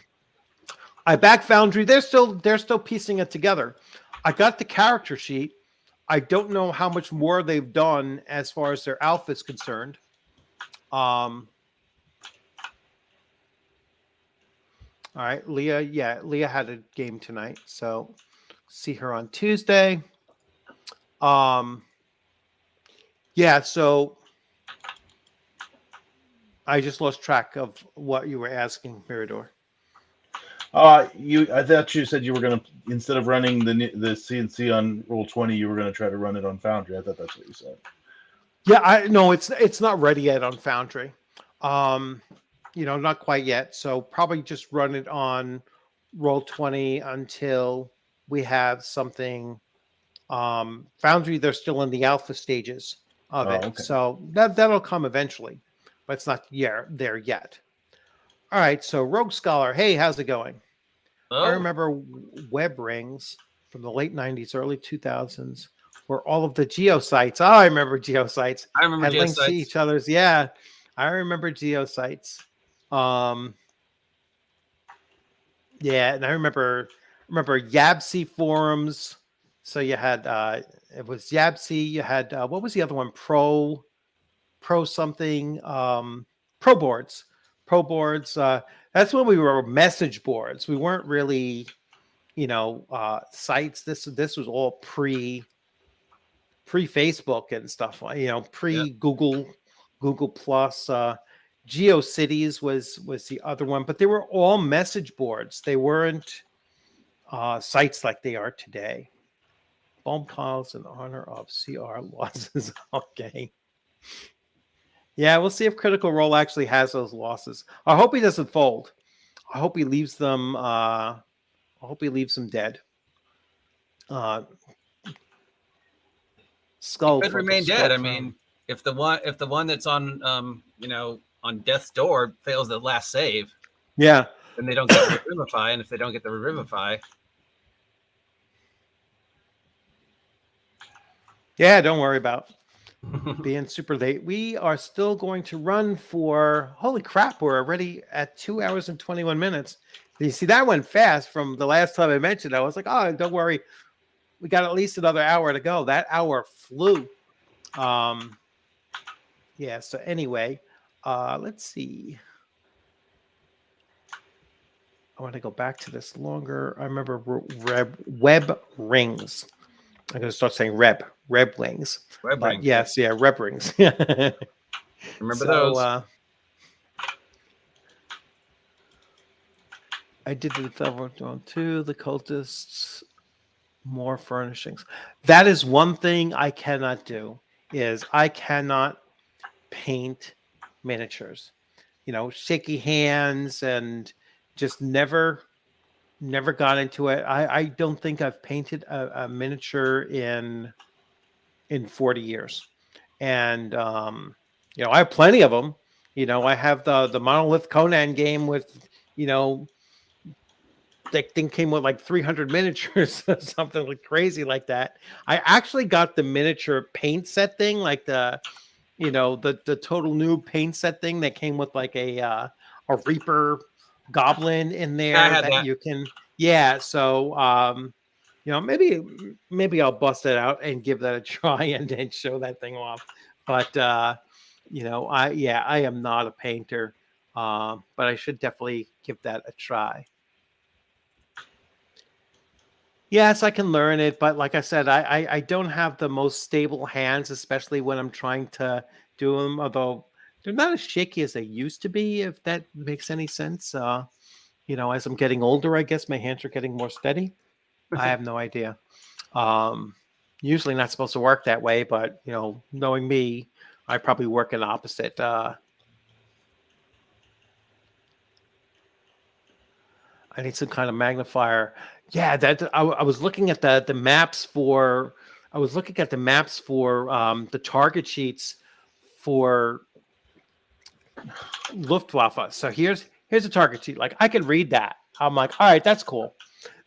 [SPEAKER 1] I backed Foundry. They're still piecing it together. I got the character sheet. I don't know how much more they've done as far as their alpha is concerned. All right, Leah. Yeah, Leah had a game tonight, so see her on Tuesday. Yeah, so I just lost track of what you were asking, Mirador.
[SPEAKER 3] I thought you said you were gonna, instead of running the CNC on Roll20, you were gonna try to run it on Foundry. I thought that's what you said.
[SPEAKER 1] Yeah, no, it's not ready yet on Foundry. Not quite yet. So probably just run it on Roll20 until we have something. Foundry, they're still in the alpha stages of it,
[SPEAKER 3] Okay.
[SPEAKER 1] so that'll come eventually, but it's not there yet. All right, so Rogue Scholar, hey, how's it going?
[SPEAKER 2] Oh,
[SPEAKER 1] I remember web rings from the late 90s, early 2000s, where all of the geosites, I remember geosites,
[SPEAKER 2] I remember
[SPEAKER 1] had links to
[SPEAKER 2] geosites.
[SPEAKER 1] each other's. Yeah, I remember geosites. Yeah, and I remember Yabsy forums. So you had it was Yabsy, you had what was the other one? Pro something, Pro boards. Pro boards. That's when we were message boards. We weren't really, sites. This was all pre Facebook and stuff, pre Google Plus. GeoCities was the other one, but they were all message boards. They weren't sites like they are today. Bomb tiles in honor of CR losses. Okay. Yeah, we'll see if Critical Role actually has those losses. I hope he doesn't fold. I hope he leaves them. I hope he leaves them dead. Skull
[SPEAKER 2] Could remain dead. I mean, if the one that's on on death's door fails the last save,
[SPEAKER 1] yeah,
[SPEAKER 2] then they don't get the Revivify, and if they don't get the Revivify,
[SPEAKER 1] yeah, don't worry about being super late. We are still going to run for, holy crap, we're already at 2 hours and 21 minutes. You see, that went fast from the last time I mentioned. I was like, oh, don't worry. We got at least another hour to go. That hour flew. Yeah, so anyway, let's see. I want to go back to this longer. I remember web rings. I'm going to start saying reb wings.
[SPEAKER 2] web rings.
[SPEAKER 1] Yes, yeah, reb rings.
[SPEAKER 2] Remember those.
[SPEAKER 1] I did the Thunderbolt too. The cultists, more furnishings. That is one thing I cannot do. Is I cannot paint miniatures. Shaky hands and just never got into it. I don't think I've painted a miniature in 40 years. And I have plenty of them. I have the Monolith Conan game with, that thing came with like 300 miniatures or something like crazy like that. I actually got the miniature paint set thing, like the total new paint set thing that came with like a Reaper goblin in there that you can. Yeah, so maybe I'll bust it out and give that a try and then show that thing off. But I am not a painter, but I should definitely give that a try. Yes, I can learn it, but like I said, I don't have the most stable hands, especially when I'm trying to do them, although they're not as shaky as they used to be, if that makes any sense. As I'm getting older, I guess my hands are getting more steady. I have no idea. Usually not supposed to work that way, but, knowing me, I probably work in opposite. I need some kind of magnifier. Yeah, that I was looking at the maps for. I was looking at the maps for the target sheets for Luftwaffe. So here's a target sheet. Like I can read that. I'm like, all right, that's cool.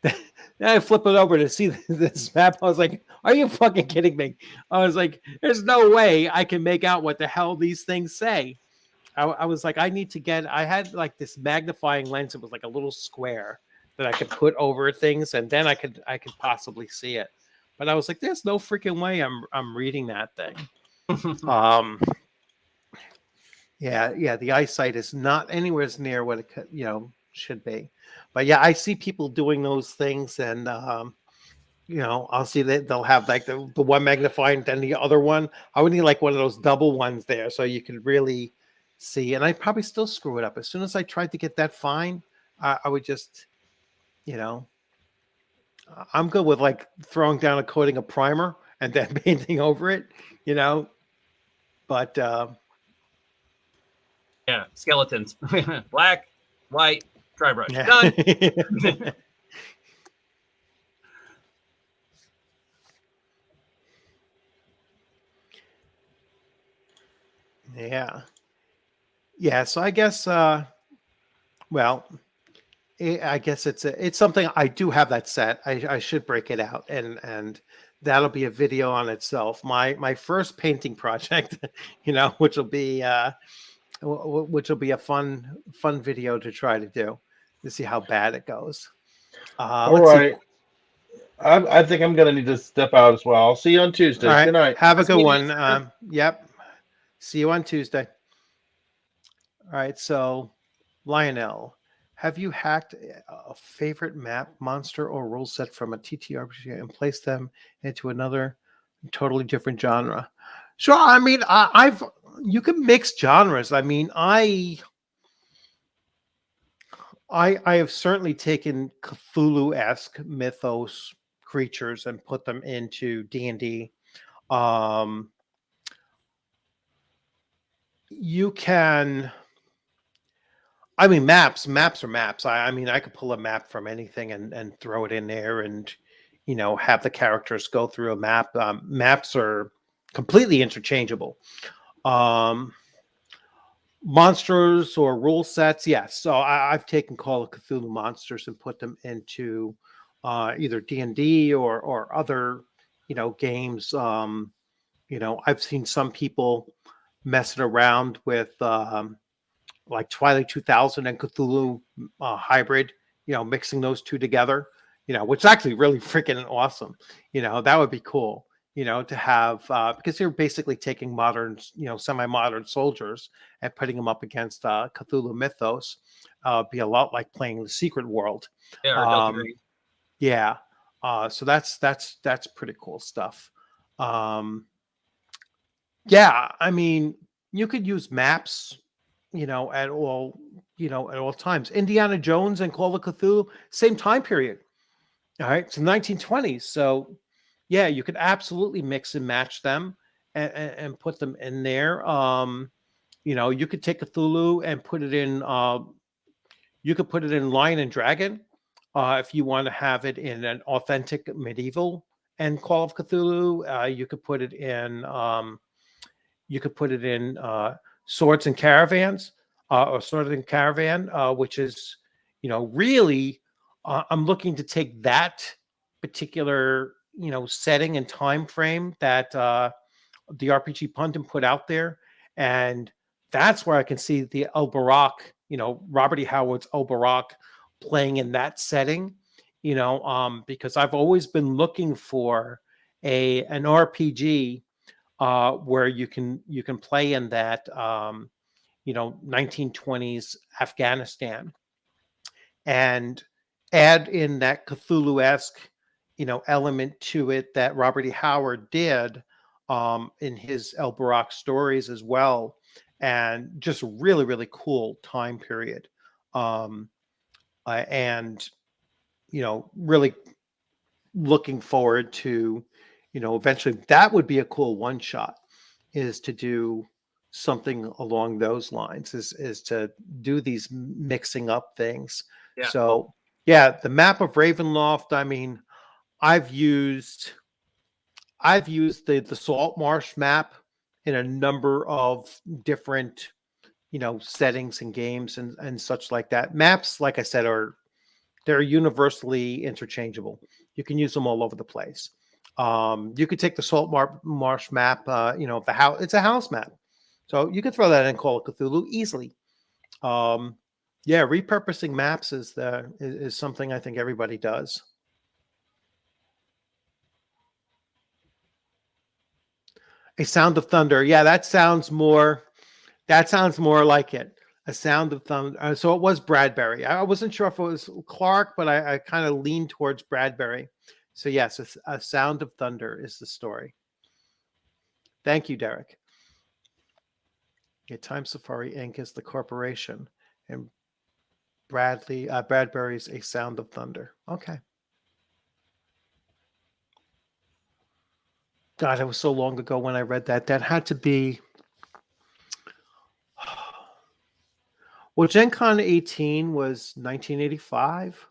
[SPEAKER 1] Then I flip it over to see this map. I was like, are you fucking kidding me? I was like, there's no way I can make out what the hell these things say. I was like, I had like this magnifying lens. It was like a little square that I could put over things, and then I could possibly see it. But I was like, there's no freaking way I'm reading that thing. Yeah, the eyesight is not anywhere near what it could, should be. But yeah, I see people doing those things, and I'll see that they'll have like the one magnifying, then the other one. I would need like one of those double ones there, so you could really see. And I'd probably still screw it up. As soon as I tried to get that fine, I would just, I'm good with like throwing down a coating of primer and then painting over it, But
[SPEAKER 2] yeah, skeletons, black, white, dry brush,
[SPEAKER 1] yeah.
[SPEAKER 2] done.
[SPEAKER 1] Yeah. So I guess, well, I guess it's something. I do have that set. I should break it out, and that'll be a video on itself. My first painting project, which will be a fun video to try to do, to see how bad it goes.
[SPEAKER 3] All right. I think I'm gonna need to step out as well. I'll see you on Tuesday.
[SPEAKER 1] All right.
[SPEAKER 3] Good night.
[SPEAKER 1] Have a good one. Yep. See you on Tuesday. All right. So, Lionel, have you hacked a favorite map, monster, or rule set from a TTRPG and placed them into another totally different genre? Sure. I mean, you can mix genres. I mean, I have certainly taken Cthulhu-esque mythos creatures and put them into D&D. You can, I mean, maps are maps. I mean, I could pull a map from anything and throw it in there and, have the characters go through a map. Maps are completely interchangeable. Monsters or rule sets, yes. So I've taken Call of Cthulhu monsters and put them into either D&D or other, games. I've seen some people messing around with like Twilight 2000 and Cthulhu hybrid, mixing those two together, which is actually really freaking awesome. That would be cool, to have, because you're basically taking modern, semi-modern soldiers and putting them up against Cthulhu mythos. Be a lot like playing the Secret World.
[SPEAKER 2] Yeah.
[SPEAKER 1] So that's pretty cool stuff. Yeah, I mean, you could use maps, at all times. Indiana Jones and Call of Cthulhu, same time period. All right, it's the 1920s. So, yeah, you could absolutely mix and match them and put them in there. You could take Cthulhu and put it in. You could put it in Lion and Dragon, if you want to have it in an authentic medieval and Call of Cthulhu. You could put it in. Swords and Caravans, or Swords and Caravan, which is, really, I'm looking to take that particular, setting and time frame that the RPG Pundit put out there, and that's where I can see the El Barak, Robert E. Howard's El Barak playing in that setting, because I've always been looking for an RPG where you can play in that 1920s Afghanistan and add in that Cthulhu-esque element to it that Robert E. Howard did in his El Barak stories as well, and just really, really cool time period. And really looking forward to eventually that would be a cool one shot, is to do something along those lines, is to do these mixing up things.
[SPEAKER 2] Yeah.
[SPEAKER 1] So yeah, the map of Ravenloft, I mean, I've used the Salt Marsh map in a number of different, settings and games and such like that. Maps, like I said, they're universally interchangeable. You can use them all over the place. You could take the Salt Marsh map, the house. It's a house map, so you could throw that in Call of Cthulhu easily. Yeah, repurposing maps is something I think everybody does. A Sound of Thunder. Yeah, that sounds more like it. A Sound of Thunder. So it was Bradbury. I wasn't sure if it was Clark, but I kind of leaned towards Bradbury. So yes, a Sound of Thunder is the story. Thank you, Derek. Yeah, Time Safari Inc. is the corporation, and Bradbury's A Sound of Thunder. Okay. God, it was so long ago when I read that. That had to be. Well, Gen Con 18 was 1985.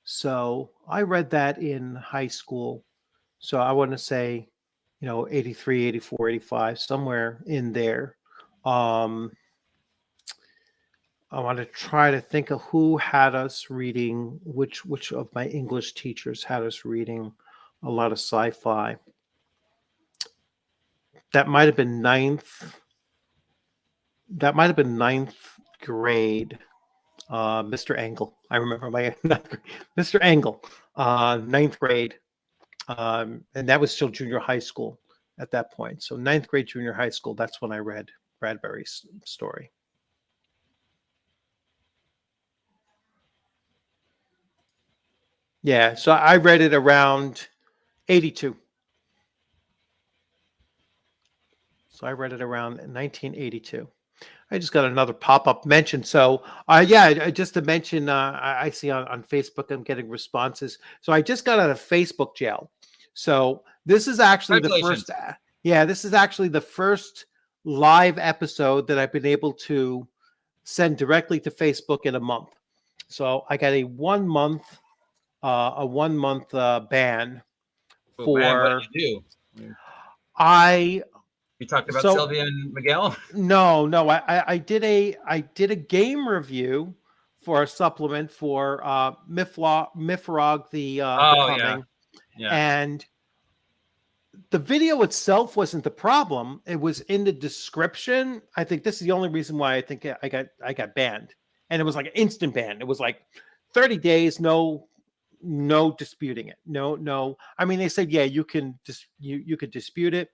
[SPEAKER 1] So I read that in high school. So I want to say, 83, 84, 85, somewhere in there. I want to try to think of who had us reading, which of my English teachers had us reading a lot of sci-fi. That might have been ninth grade. Mr. Engel. I remember my Mr. Engel, ninth grade. And that was still junior high school at that point. So ninth grade, junior high school, that's when I read Bradbury's story. Yeah, so I read it around 82. So I read it around 1982. I just got another pop-up mention. So, just to mention, I see on Facebook I'm getting responses. So I just got out of Facebook jail. So this is actually the first. Yeah, this is actually the first live episode that I've been able to send directly to Facebook in a month. So I got a 1 month, ban for.
[SPEAKER 2] Man, what did you do?
[SPEAKER 1] You
[SPEAKER 2] talked about Sylvia and Miguel?
[SPEAKER 1] No. I did a game review for a supplement for Mifrog the Coming.
[SPEAKER 2] Yeah.
[SPEAKER 1] And the video itself wasn't the problem. It was in the description. I think this is the only reason why I think I got banned. And it was like an instant ban. It was like 30 days, no disputing it. No. I mean, they said, yeah, you can you could dispute it.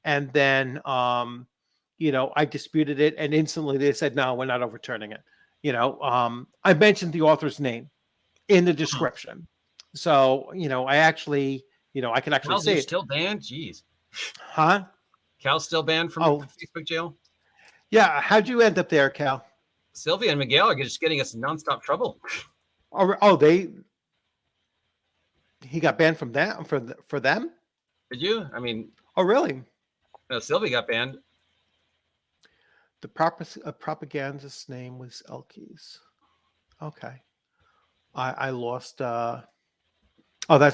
[SPEAKER 1] And then, I disputed it, and instantly they said, no, we're not overturning it. I mentioned the author's name in the description. So, I actually, I can actually say it.
[SPEAKER 2] Still banned? Jeez.
[SPEAKER 1] Huh?
[SPEAKER 2] Cal's still banned from Facebook jail? Yeah.
[SPEAKER 1] How'd you end up there, Cal?
[SPEAKER 2] Sylvia and Miguel are just getting us in nonstop trouble.
[SPEAKER 1] He got banned from that for them?
[SPEAKER 2] Did you? I mean.
[SPEAKER 1] Oh, really?
[SPEAKER 2] No, Sylvia got banned.
[SPEAKER 1] The propagandist's name was Elkies. Okay. I lost. That's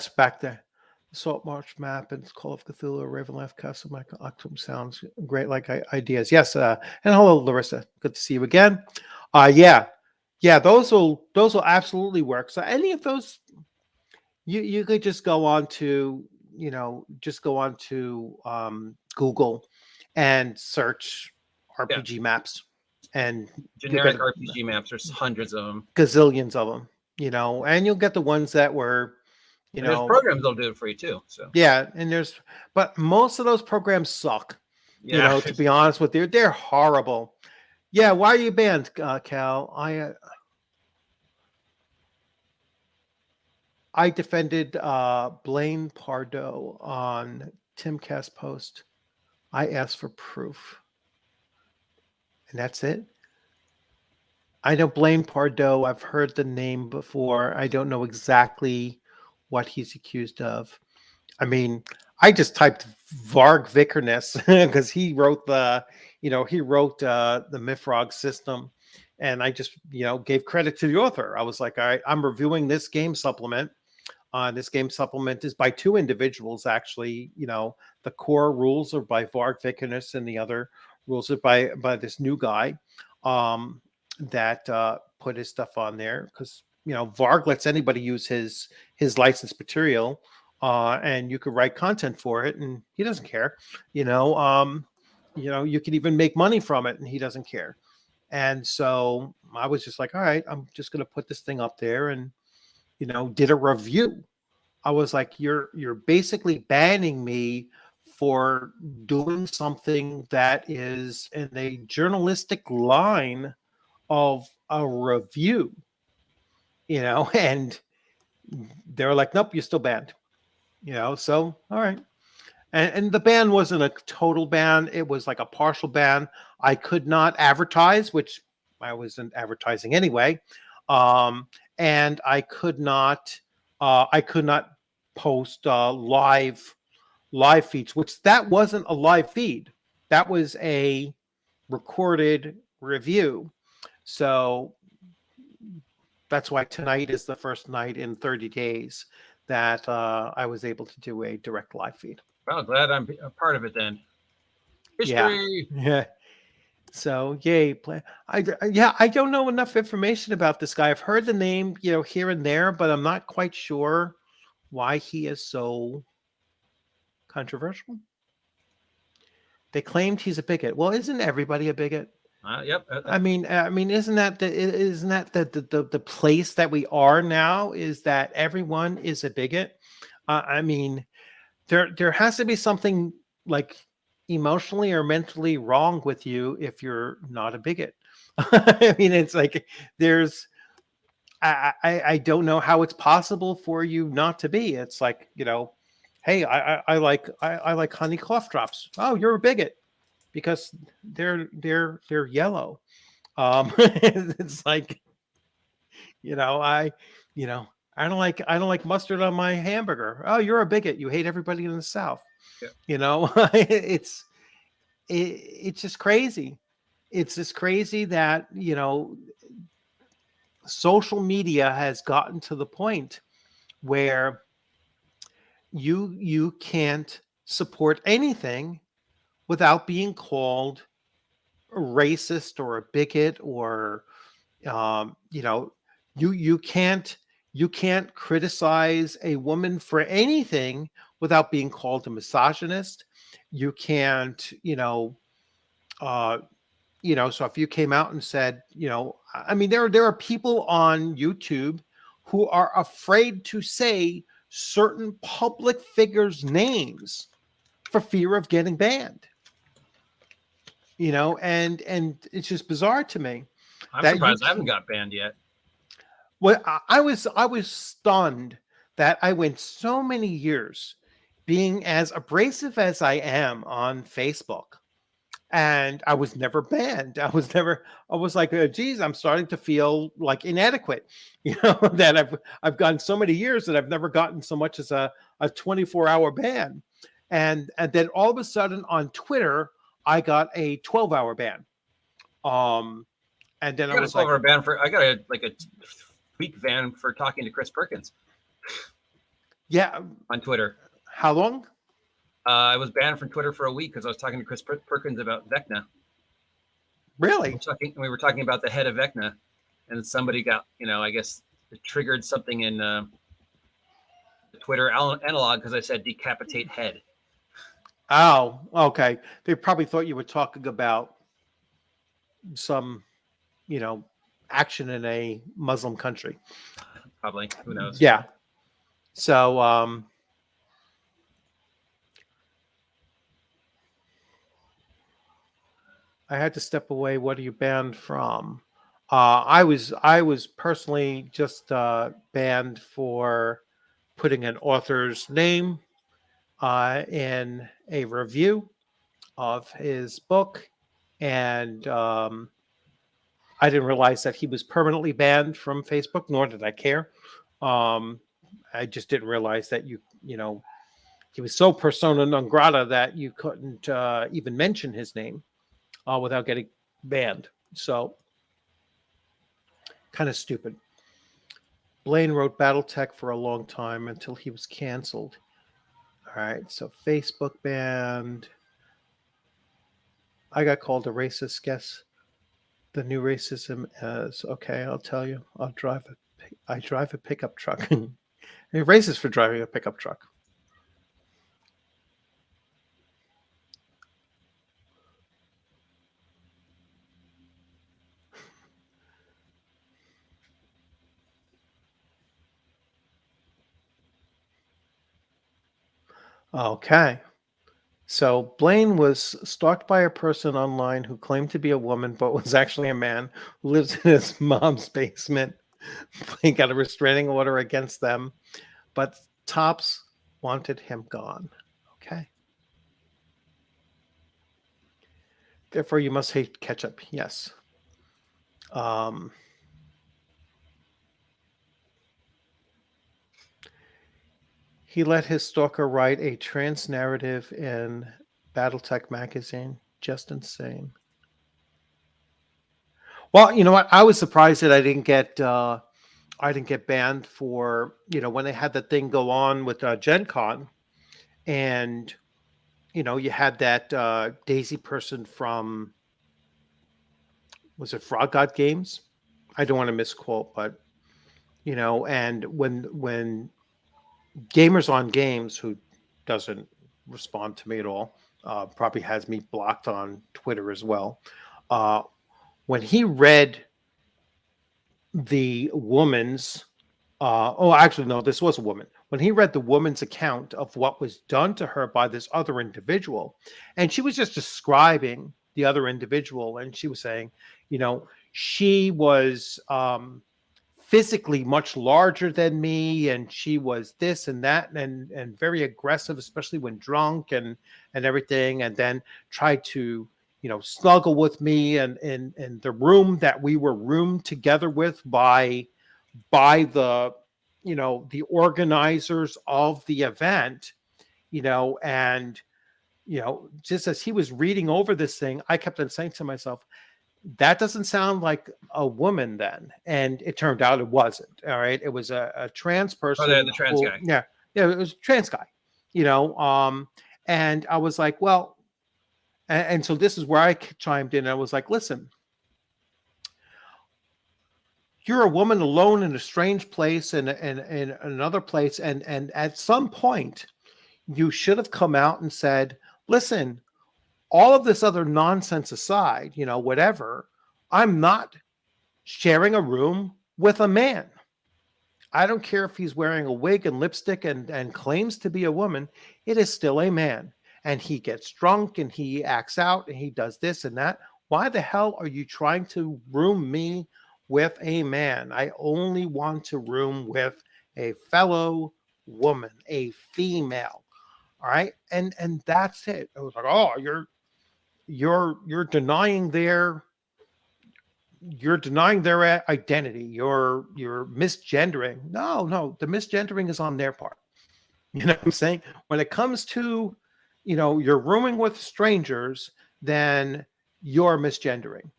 [SPEAKER 1] back there. The Salt March map and Call of Cthulhu, Ravenloft Castle, Michael Octum sounds great. Like ideas. Yes. And hello, Larissa. Good to see you again. Yeah. Those will absolutely work. So any of those, you could just go on to Google and search RPG maps and
[SPEAKER 2] generic RPG maps. There's hundreds of them,
[SPEAKER 1] gazillions of them, and you'll get the ones that were,
[SPEAKER 2] there's programs that'll do it for you too. So
[SPEAKER 1] but most of those programs suck. To be honest with you, they're horrible. Yeah, why are you banned, Cal? I defended Blaine Pardoe on Timcast post. I asked for proof. And that's it. I know Blaine Pardoe. I've heard the name before. I don't know exactly what he's accused of. I mean, I just typed Varg Vikernes because he wrote the Mifrog system. And I just, gave credit to the author. I was like, all right, I'm reviewing this game supplement. This game supplement is by two individuals, actually. The core rules are by Varg Vikernes, and the other rules are by this new guy that put his stuff on there. Because Varg lets anybody use his licensed material, and you could write content for it, and he doesn't care. You could even make money from it, and he doesn't care. And so I was just like, all right, I'm just going to put this thing up there and. Did a review. I was like, you're basically banning me for doing something that is in a journalistic line of a review, and they were like, nope, you're still banned. So all right. And the ban wasn't a total ban. It was like a partial ban. I could not advertise, which I wasn't advertising anyway. And I could not post live feeds, which that wasn't a live feed. That was a recorded review. So that's why tonight is the first night in 30 days that I was able to do a direct live feed.
[SPEAKER 2] Well, glad I'm a part of it then. History.
[SPEAKER 1] Yeah. So yay. I don't know enough information about this guy. I've heard the name, here and there, but I'm not quite sure why he is so controversial. They claimed he's a bigot. Well, isn't everybody a bigot?
[SPEAKER 2] Yep.
[SPEAKER 1] I mean, isn't that the place that we are now? Is that everyone is a bigot? I mean, there has to be something like emotionally or mentally wrong with you if you're not a bigot. I mean, it's like I don't know how it's possible for you not to be. It's like, hey, I like honey cough drops. Oh, you're a bigot because they're yellow. It's like, I don't like mustard on my hamburger. Oh, you're a bigot. You hate everybody in the South. Yeah. It's just crazy. It's just crazy that, social media has gotten to the point where you can't support anything without being called a racist or a bigot, or you can't criticize a woman for anything without being called a misogynist. You can't, so if you came out and said, I mean, there are people on YouTube who are afraid to say certain public figures' names for fear of getting banned. And it's just bizarre to me.
[SPEAKER 2] I'm surprised I haven't got banned yet.
[SPEAKER 1] Well, I was stunned that I went so many years being as abrasive as I am on Facebook, and I was never banned. I was like, geez, I'm starting to feel like inadequate, that I've gotten so many years that I've never gotten so much as a 24-hour ban. And then all of a sudden on Twitter, I got a 12-hour ban. And then I was like,
[SPEAKER 2] I got a week ban for talking to Chris Perkins.
[SPEAKER 1] Yeah.
[SPEAKER 2] On Twitter.
[SPEAKER 1] How long?
[SPEAKER 2] I was banned from Twitter for a week because I was talking to Chris Perkins about Vecna.
[SPEAKER 1] Really?
[SPEAKER 2] We were talking about the head of Vecna, and somebody got, I guess it triggered something in the Twitter analog because I said decapitate head.
[SPEAKER 1] Oh, okay. They probably thought you were talking about some, action in a Muslim country.
[SPEAKER 2] Probably. Who knows?
[SPEAKER 1] Yeah. So, I had to step away. What are you banned from? I was personally just banned for putting an author's name in a review of his book, and I didn't realize that he was permanently banned from Facebook, nor did I care. I just didn't realize that he was so persona non grata that you couldn't even mention his name without getting banned. So, kind of stupid. Blaine wrote BattleTech for a long time until he was canceled. All right, so Facebook banned. I got called a racist. Guess the new racism is okay. I'll tell you. I drive a pickup truck. You're racist for driving a pickup truck. Okay. So Blaine was stalked by a person online who claimed to be a woman, but was actually a man who lives in his mom's basement. Blaine got a restraining order against them, but Tops wanted him gone. Okay. Therefore, you must hate ketchup. Yes. He let his stalker write a trans narrative in Battletech magazine. Just insane. Well, you know what? I was surprised that I didn't get banned for, when they had the thing go on with Gen Con, and you had that Daisy person from, was it Frog God Games? I don't want to misquote, but and when Gamers on Games, who doesn't respond to me at all, probably has me blocked on Twitter as well. When he read the woman's, actually, no, this was a woman. When he read the woman's account of what was done to her by this other individual, and she was just describing the other individual, and she was saying, she was physically much larger than me, and she was this and that, and very aggressive, especially when drunk and everything, and then tried to snuggle with me and in the room that we were roomed together with by the the organizers of the event, and just as he was reading over this thing, I kept on saying to myself, that doesn't sound like a woman then. And it turned out it wasn't. All right. It was a trans person.
[SPEAKER 2] Oh, the trans guy.
[SPEAKER 1] Yeah. Yeah. It was a trans guy, and I was like, well, and so this is where I chimed in. I was like, listen, you're a woman alone in a strange place and in another place. And at some point you should have come out and said, listen, all of this other nonsense aside, whatever, I'm not sharing a room with a man. I don't care if he's wearing a wig and lipstick and claims to be a woman. It is still a man. And he gets drunk and he acts out and he does this and that. Why the hell are you trying to room me with a man? I only want to room with a fellow woman, a female. All right. And that's it. I was like, oh, you're denying their identity. You're misgendering. No, the misgendering is on their part. You know what I'm saying? When it comes to, you're rooming with strangers, then you're misgendering.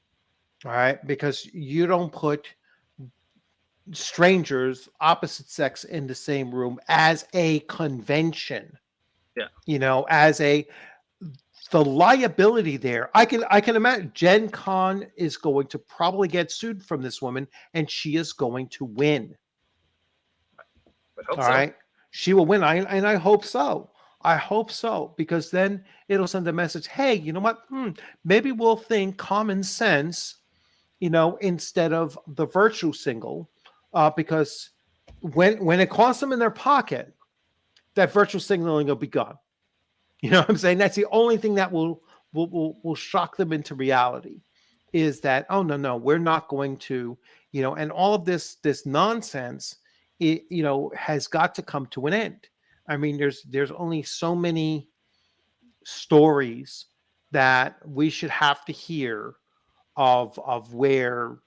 [SPEAKER 1] All right. Because you don't put strangers, opposite sex, in the same room as a convention.
[SPEAKER 2] Yeah.
[SPEAKER 1] As the liability there, I can imagine Gen Con is going to probably get sued from this woman, and she is going to win. All right, she will win. I hope so. I hope so, because then it'll send a message. Hey, you know what? Maybe we'll think common sense, instead of the virtue single, because when it costs them in their pocket, that virtue signaling will be gone. You know what I'm saying? That's the only thing that will shock them into reality, is that, oh, no, we're not going to, and all of this nonsense, has got to come to an end. I mean, there's only so many stories that we should have to hear of where,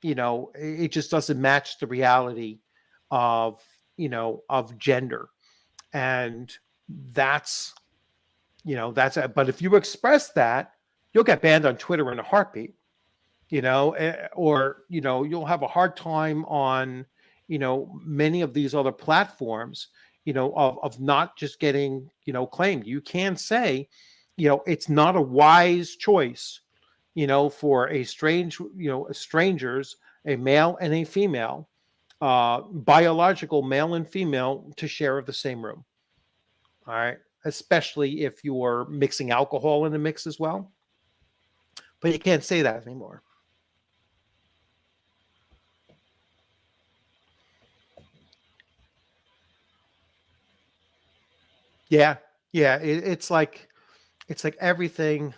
[SPEAKER 1] it just doesn't match the reality of, of gender. And that's it. But if you express that, you'll get banned on Twitter in a heartbeat, or, you'll have a hard time on, many of these other platforms, of not just getting, claimed. You can say, it's not a wise choice, for a strangers, a male and a female, biological male and female, to share the same room. All right. Especially if you're mixing alcohol in the mix as well. But you can't say that anymore. Yeah. It's like, it's like everything.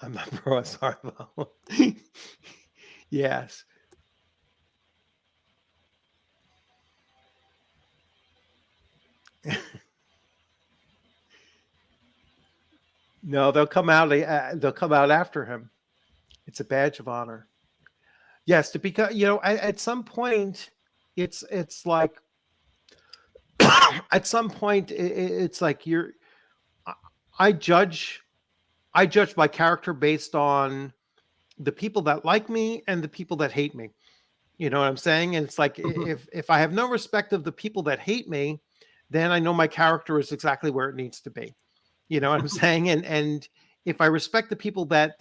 [SPEAKER 1] I'm not pro OSR though. Yes. No, they'll come out. They'll come out after him. It's a badge of honor. Yes, to become. At some point, it's like at some point it's like I judge my character based on the people that like me and the people that hate me. You know what I'm saying? And it's like if I have no respect of the people that hate me, then I know my character is exactly where it needs to be. You know what I'm saying? And if I respect the people that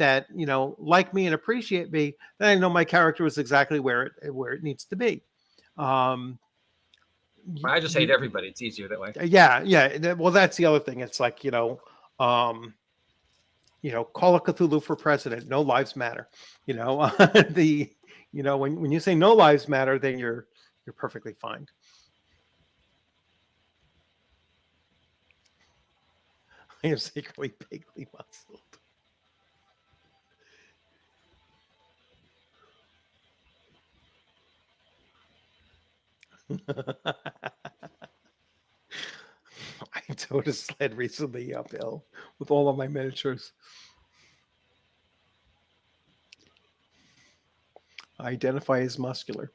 [SPEAKER 1] like me and appreciate me, then I know my character is exactly where it needs to be.
[SPEAKER 2] I just hate everybody. It's easier that way.
[SPEAKER 1] Yeah. Well, that's the other thing. It's like call a Cthulhu for president. No lives matter. When you say no lives matter, then you're perfectly fine. I am secretly bigly muscled. I towed a sled recently uphill with all of my miniatures. I identify as muscular.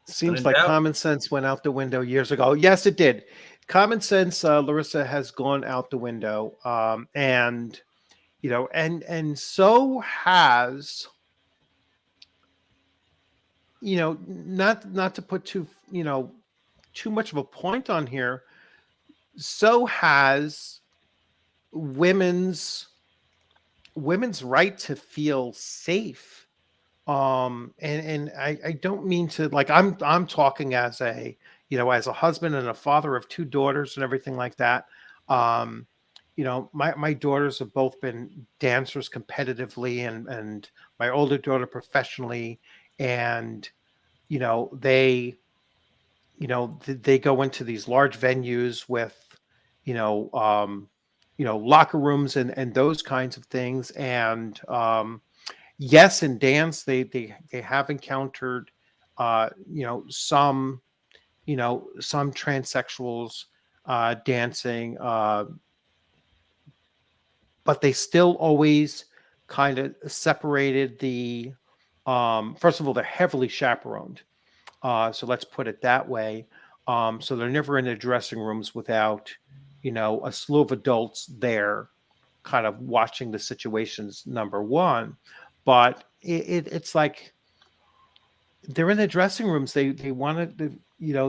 [SPEAKER 1] Seems like common sense went out the window years ago. Yes, it did. Common sense, Larissa, has gone out the window. And so has, not to put too much of a point on here, so has women's right to feel safe. And I don't mean to, like, I'm talking as a husband and a father of 2 daughters and everything like that. My daughters have both been dancers competitively and my older daughter professionally. And, they go into these large venues with, locker rooms and those kinds of things. And, yes, in dance, they have encountered, some transsexuals dancing, but they still always kind of separated the. First of all, they're heavily chaperoned, so let's put it that way. So they're never in the dressing rooms without, a slew of adults there, kind of watching the situations. Number one. But it's like they're in the dressing rooms. They want to,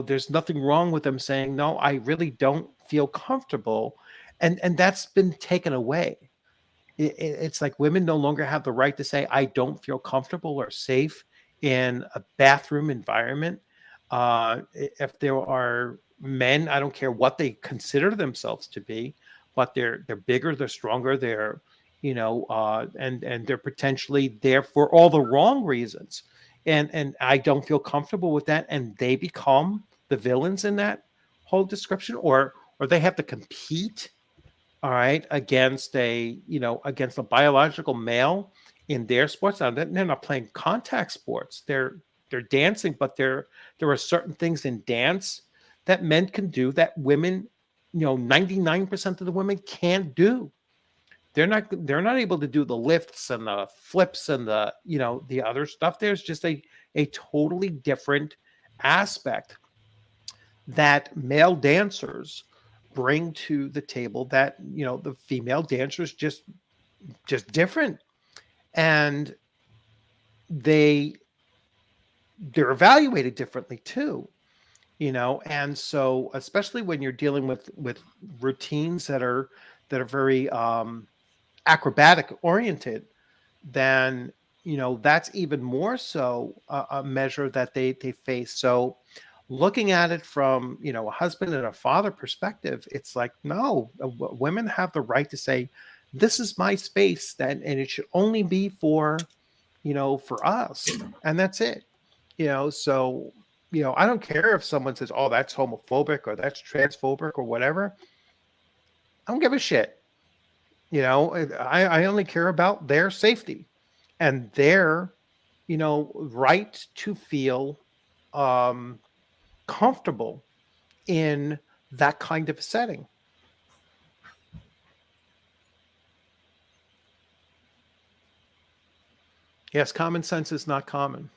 [SPEAKER 1] there's nothing wrong with them saying, no, I really don't feel comfortable. And that's been taken away. It's like women no longer have the right to say, I don't feel comfortable or safe in a bathroom environment. If there are men, I don't care what they consider themselves to be, but they're bigger, they're stronger, they're and they're potentially there for all the wrong reasons. And I don't feel comfortable with that. And they become the villains in that whole description, or they have to compete, all right, against a biological male in their sports. Now, they're not playing contact sports. They're dancing, but there are certain things in dance that men can do that women, 99% of the women can't do. They're not able to do the lifts and the flips and the the other stuff. There's just a totally different aspect that male dancers bring to the table that the female dancers just different, and they're evaluated differently too. And so especially when you're dealing with routines that are very acrobatic oriented, then that's even more so a measure that they face. So looking at it from a husband and a father perspective, it's like, no, women have the right to say, this is my space, and it should only be for for us, and that's it. So I don't care if someone says, "Oh, that's homophobic or that's transphobic or whatever." I don't give a shit. I only care about their safety and their, right to feel comfortable in that kind of setting. Yes, common sense is not common.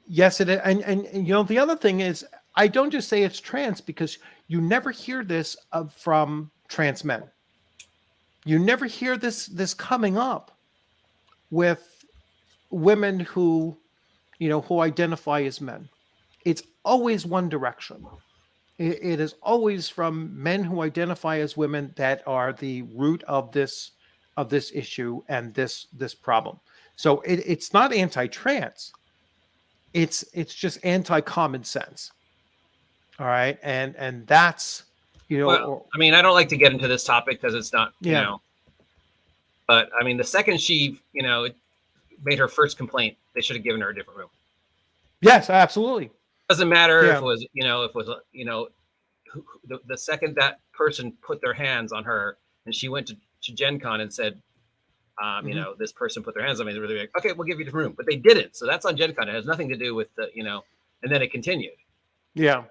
[SPEAKER 1] Yes, it is. And the other thing is, I don't just say it's trans because you never hear this from trans men. You never hear this coming up with women who identify as men. It's always one direction. It is always from men who identify as women that are the root of this issue and this problem. So it's not anti-trans. It's just anti-common sense. All right, and that's
[SPEAKER 2] Well, I mean, I don't like to get into this topic because it's not But I mean, the second she made her first complaint, they should have given her a different room.
[SPEAKER 1] Yes, absolutely.
[SPEAKER 2] Doesn't matter if it was the second that person put their hands on her and she went to Gen Con and said, this person put their hands on me. They're really like, okay, we'll give you the room, but they didn't. So that's on Gen Con. It has nothing to do with the, and then it continued.
[SPEAKER 1] Yeah.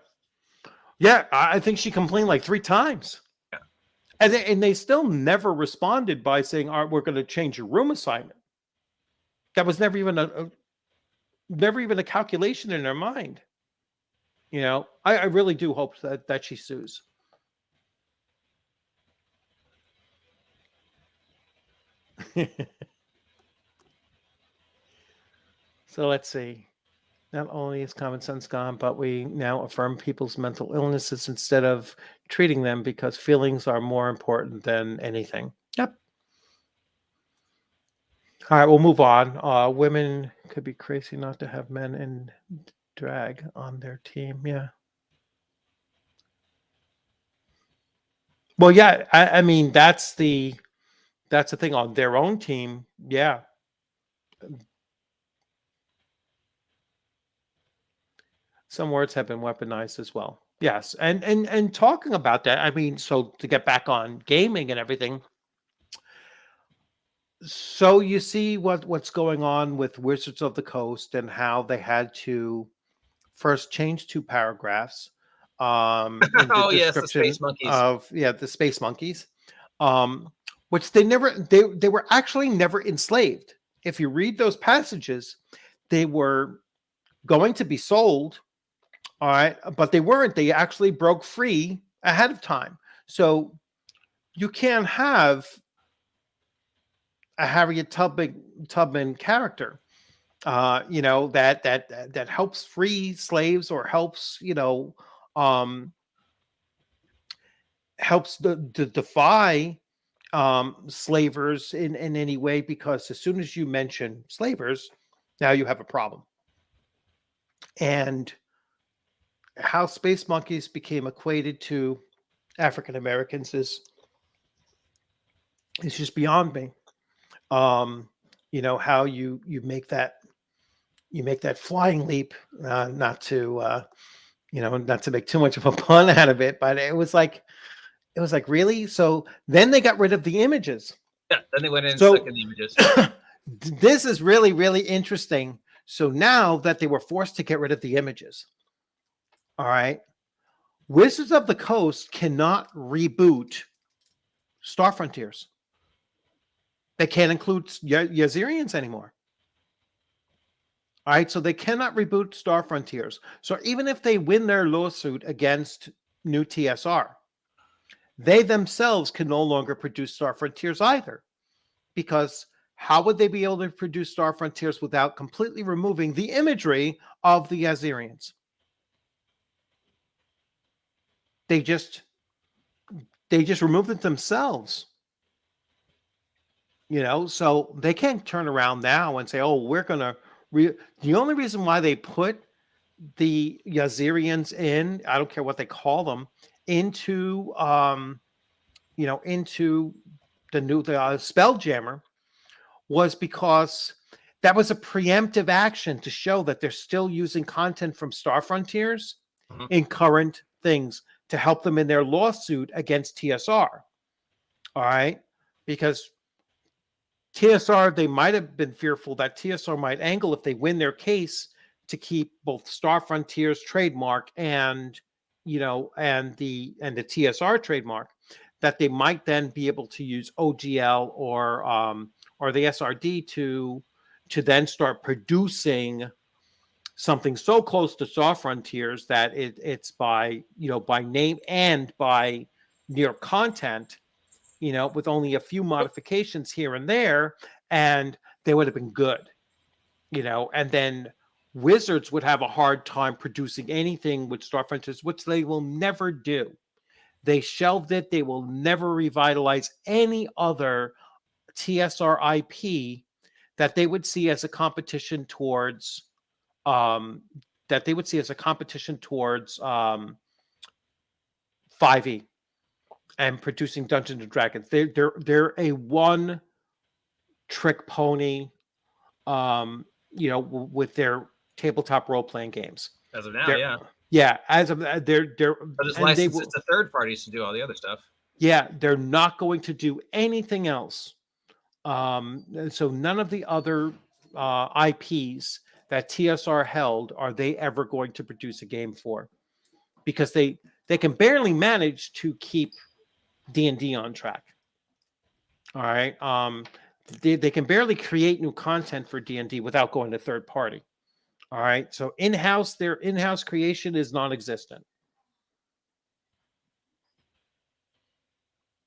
[SPEAKER 1] Yeah. I think she complained like 3 times.
[SPEAKER 2] Yeah.
[SPEAKER 1] And they still never responded by saying, all right, we're going to change your room assignment. That was never even a calculation in their mind. I really do hope that she sues. So let's see. Not only is common sense gone, but we now affirm people's mental illnesses instead of treating them because feelings are more important than anything. Yep. All right, we'll move on. Women could be crazy not to have men in drag on their team. Yeah. Well, yeah. I mean, that's the thing on their own team. Yeah. Some words have been weaponized as well. Yes. And talking about that, I mean, so to get back on gaming and everything. So you see what's going on with Wizards of the Coast and how they had to first change 2 paragraphs in the description
[SPEAKER 2] the space monkeys.
[SPEAKER 1] of the space monkeys, which they were actually never enslaved. If you read those passages, they were going to be sold, all right, but they weren't. They actually broke free ahead of time. So you can't have a Harriet Tubman character, that helps free slaves or helps, helps to defy slavers in any way, because as soon as you mention slavers, now you have a problem. And how space monkeys became equated to African Americans is just beyond me. How you make that flying leap, not to make too much of a pun out of it, but it was like really. So then they got rid of the images.
[SPEAKER 2] Yeah, then they went in and stuck in the images.
[SPEAKER 1] This is really, really interesting. So now that they were forced to get rid of the images, all right, Wizards of the Coast cannot reboot Star Frontiers. They can't include Yazirians anymore. All right, so they cannot reboot Star Frontiers. So even if they win their lawsuit against New TSR, they themselves can no longer produce Star Frontiers either. Because how would they be able to produce Star Frontiers without completely removing the imagery of the Yazirians? They just removed it themselves. So they can't turn around now and say, "Oh, we're gonna." The only reason why they put the Yazirians in, I don't care what they call them, into into the Spelljammer, was because that was a preemptive action to show that they're still using content from Star Frontiers in current things to help them in their lawsuit against TSR. All right. Because TSR, they might have been fearful that TSR might angle if they win their case to keep both Star Frontiers trademark and, and the TSR trademark, that they might then be able to use OGL or the SRD to then start producing something so close to Star Frontiers that it's by name and by near content, with only a few modifications here and there, and they would have been good, and then Wizards would have a hard time producing anything with Star Frontiers, which they will never do. They shelved it. They will never revitalize any other TSR IP that they would see as a competition towards 5e and producing Dungeons and Dragons. They're a one trick pony, with their tabletop role playing games.
[SPEAKER 2] As of now,
[SPEAKER 1] as of they're
[SPEAKER 2] but it's licensed to third parties to do all the other stuff.
[SPEAKER 1] Yeah, they're not going to do anything else. So none of the other IPs that TSR held are they ever going to produce a game for, because they can barely manage to keep D&D on track. All right. They can barely create new content for D&D without going to third party. All right. So their in-house creation is non-existent.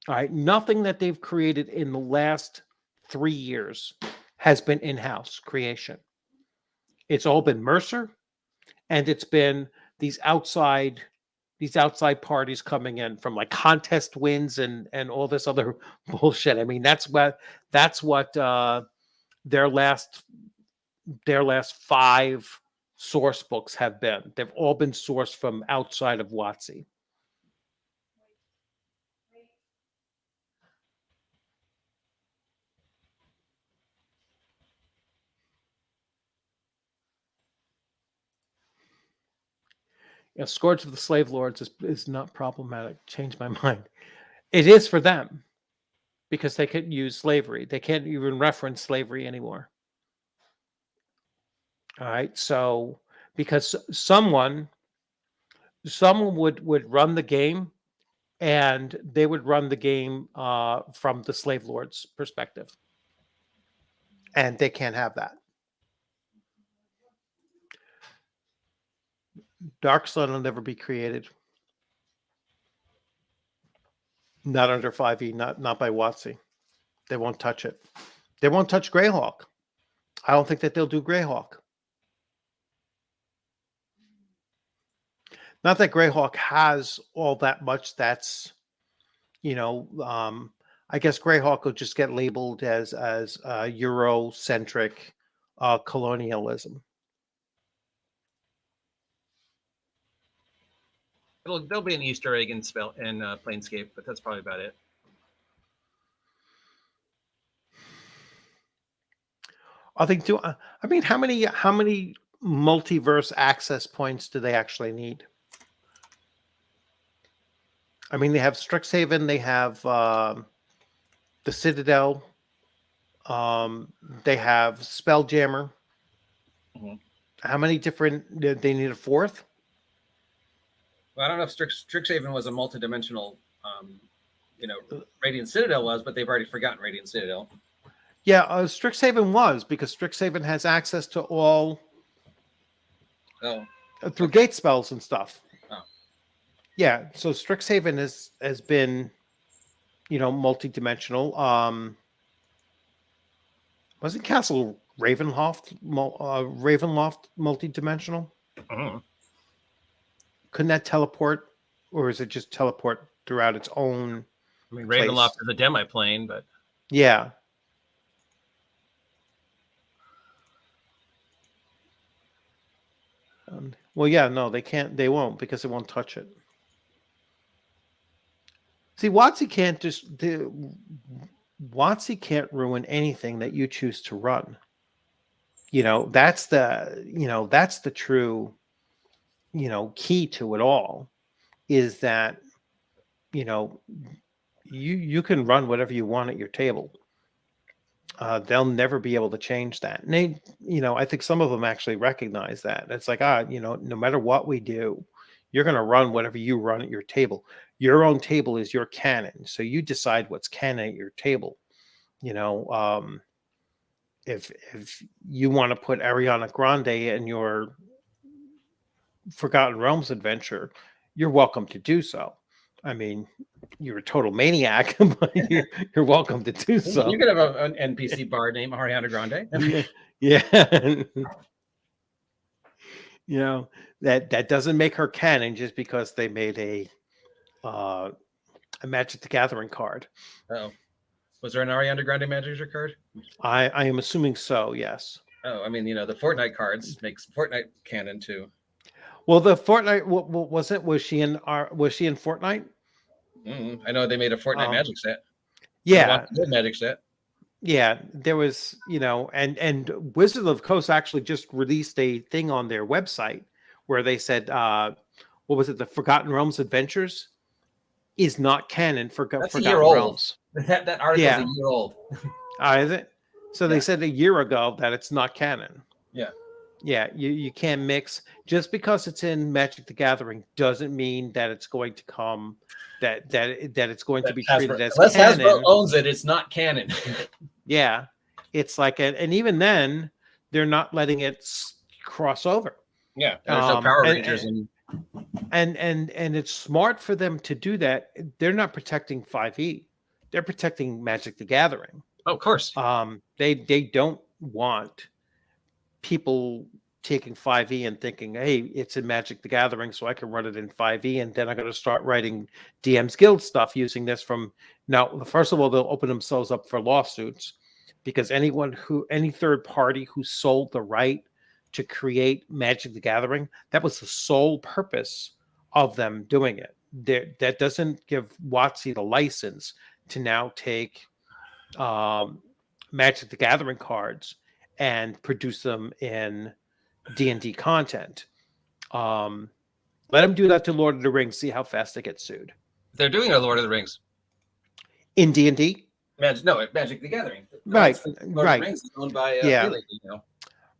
[SPEAKER 1] All right. Nothing that they've created in the last 3 years has been in-house creation. It's all been Mercer, and it's been these outside parties coming in from like contest wins and all this other bullshit. I mean, that's what their last 5 source books have been. They've all been sourced from outside of WotC. Scourge of the Slave Lords is not problematic. Changed my mind. It is for them because they couldn't use slavery. They can't even reference slavery anymore. All right. So because someone would run the game, and they would run the game from the Slave Lords' perspective, and they can't have that. Dark Sun will never be created. Not under 5e, not by WotC. They won't touch it. They won't touch Greyhawk. I don't think that they'll do Greyhawk. Not that Greyhawk has all that much that's, I guess Greyhawk will just get labeled as Eurocentric colonialism.
[SPEAKER 2] There'll be an Easter egg in Planescape, but that's probably about it.
[SPEAKER 1] I think how many multiverse access points do they actually need? I mean, they have Strixhaven, they have the Citadel, they have Spelljammer. Mm-hmm. How many different? They need a 4th?
[SPEAKER 2] Well, I don't know if Strixhaven was a multi-dimensional, Radiant Citadel was, but they've already forgotten Radiant Citadel.
[SPEAKER 1] Yeah, Strixhaven was, because Strixhaven has access to all through gate spells and stuff. Oh. Yeah, so Strixhaven has been, multi-dimensional. Wasn't Castle Ravenloft multi-dimensional? Uh-huh. Couldn't that teleport, or is it just teleport throughout its own?
[SPEAKER 2] I mean, Ravenloft is a demi-plane, but
[SPEAKER 1] yeah. Well, yeah, no, they can't. They won't, because it won't touch it. See, WotC can't just WotC can't ruin anything that you choose to run. That's the true, key to it all, is that, you can run whatever you want at your table. They'll never be able to change that. And they, I think some of them actually recognize that. It's like, no matter what we do, you're going to run whatever you run at your table. Your own table is your canon. So you decide what's canon at your table. If you want to put Ariana Grande in your Forgotten Realms adventure, you're welcome to do so. I mean, you're a total maniac, but you're welcome to do so.
[SPEAKER 2] You could have an NPC bard named Ariana Grande.
[SPEAKER 1] Yeah. That doesn't make her canon just because they made a Magic the Gathering card.
[SPEAKER 2] Oh, was there an Ariana Grande Magic card?
[SPEAKER 1] I am assuming so. Yes.
[SPEAKER 2] Oh, I mean, the Fortnite cards makes Fortnite canon too.
[SPEAKER 1] Well, the Fortnite, what was it? Was she in Fortnite?
[SPEAKER 2] I know they made a Fortnite Magic set.
[SPEAKER 1] Yeah,
[SPEAKER 2] Magic set.
[SPEAKER 1] Yeah, there was, and Wizards of the Coast actually just released a thing on their website where they said, what was it? The Forgotten Realms Adventures is not canon for Forgotten Realms.
[SPEAKER 2] That article is a year old.
[SPEAKER 1] Is it? So they said a year ago that it's not canon.
[SPEAKER 2] Yeah.
[SPEAKER 1] Yeah, you can't mix. Just because it's in Magic the Gathering doesn't mean that it's going to come that it's going to be treated as
[SPEAKER 2] unless
[SPEAKER 1] canon.
[SPEAKER 2] Hasbro owns it, it's not canon.
[SPEAKER 1] Yeah, it's like and even then they're not letting it cross over.
[SPEAKER 2] Yeah, there's no Power Rangers
[SPEAKER 1] and it's smart for them to do that. They're not protecting 5e. They're protecting Magic the Gathering.
[SPEAKER 2] Oh, of course.
[SPEAKER 1] They don't want people taking 5e and thinking, hey, it's in Magic the Gathering, so I can run it in 5e, and then I'm going to start writing DM's Guild stuff using this from now. First of all, they'll open themselves up for lawsuits, because any third party who sold the right to create Magic the Gathering, that was the sole purpose of them doing it. That doesn't give WotC the license to now take Magic the Gathering cards and produce them in D&D content. Let them do that to Lord of the Rings. See how fast they get sued.
[SPEAKER 2] They're doing a Lord of the Rings
[SPEAKER 1] in D&D.
[SPEAKER 2] Magic the Gathering.
[SPEAKER 1] Right,
[SPEAKER 2] Lord of the Rings is owned by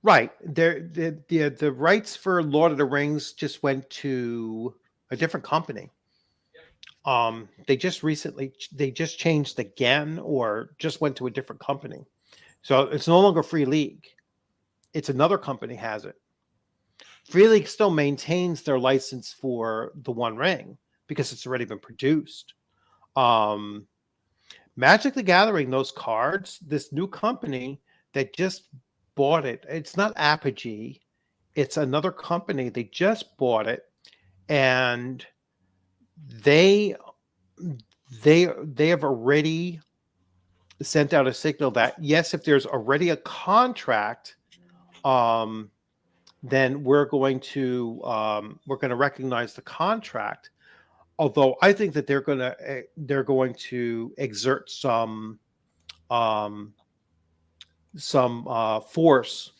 [SPEAKER 1] Right. The rights for Lord of the Rings just went to a different company. They just changed again, or just went to a different company. So it's no longer Free League. It's another company has it. Free League still maintains their license for the One Ring because it's already been produced. Magic the Gathering, those cards, this new company that just bought it. It's not Apogee. It's another company. They just bought it, and they have already sent out a signal that yes, if there's already a contract, then we're going to recognize the contract. Although I think that they're going to exert some force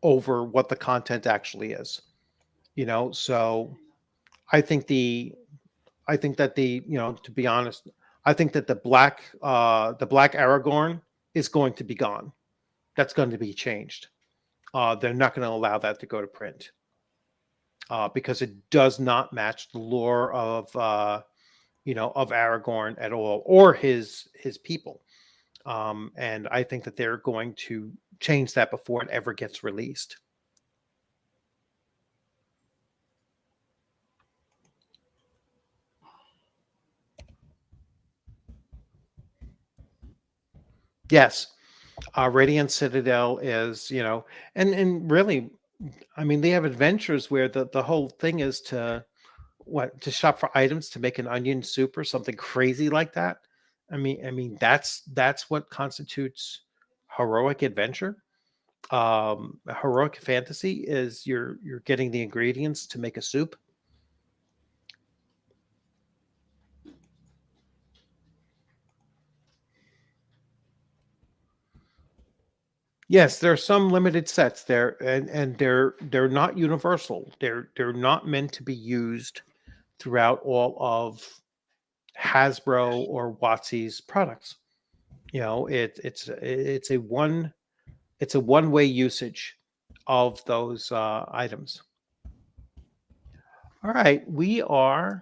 [SPEAKER 1] over what the content actually is. So I think to be honest, I think that the black Aragorn is going to be gone. That's going to be changed. They're not going to allow that to go to print because it does not match the lore of Aragorn at all, or his people. And I think that they're going to change that before it ever gets released. Yes. Radiant Citadel is, and really, I mean, they have adventures where the whole thing is to shop for items to make an onion soup or something crazy like that. I mean, that's what constitutes heroic adventure. Heroic fantasy is you're getting the ingredients to make a soup. Yes, there are some limited sets there, and they're not universal. They're not meant to be used throughout all of Hasbro or WotC's products. It's a one-way usage of those items. All right, we're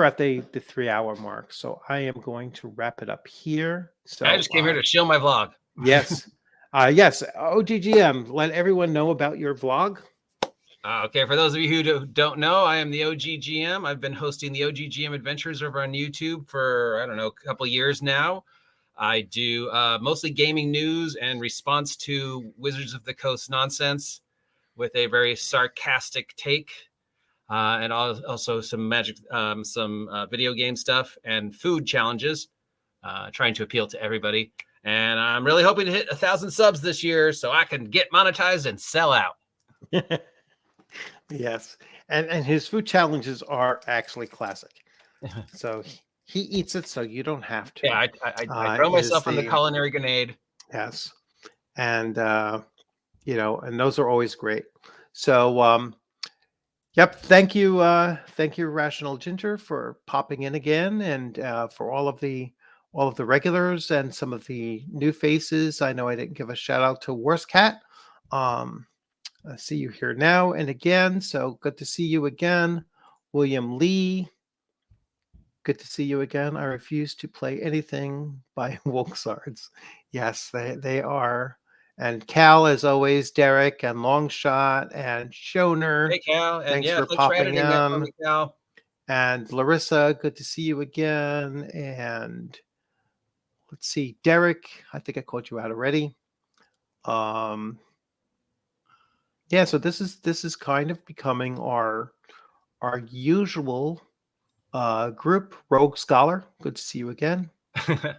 [SPEAKER 1] at the 3-hour mark, so I am going to wrap it up here. So
[SPEAKER 2] I just came here to show my vlog.
[SPEAKER 1] Yes. Yes. OGGM, let everyone know about your vlog.
[SPEAKER 2] Okay, for those of you who don't know, I am the OGGM. I've been hosting the OGGM Adventures over on YouTube for, I don't know, a couple years now. I do mostly gaming news and response to Wizards of the Coast nonsense with a very sarcastic take. And also some magic, some video game stuff and food challenges, trying to appeal to everybody. And I'm really hoping to hit 1,000 subs this year so I can get monetized and sell out.
[SPEAKER 1] Yes. And his food challenges are actually classic. So he eats it so you don't have to.
[SPEAKER 2] Yeah, I throw myself on the culinary grenade.
[SPEAKER 1] Yes. And, and those are always great. So, yep. Thank you, Rational Ginger, for popping in again, and for all of the regulars and some of the new faces. I know I didn't give a shout out to Worst Cat. I see you here now and again, so good to see you again. William Lee, good to see you again. I refuse to play anything by Wolksards. Yes, they are. And Cal, as always, Derek and Longshot and Shoner.
[SPEAKER 2] Hey, Cal. And
[SPEAKER 1] thanks for popping in.
[SPEAKER 2] that for me, Cal.
[SPEAKER 1] And Larissa, good to see you again. And let's see, Derek, I think I called you out already. Yeah, so this is kind of becoming our usual group. Rogue Scholar, good to see you again.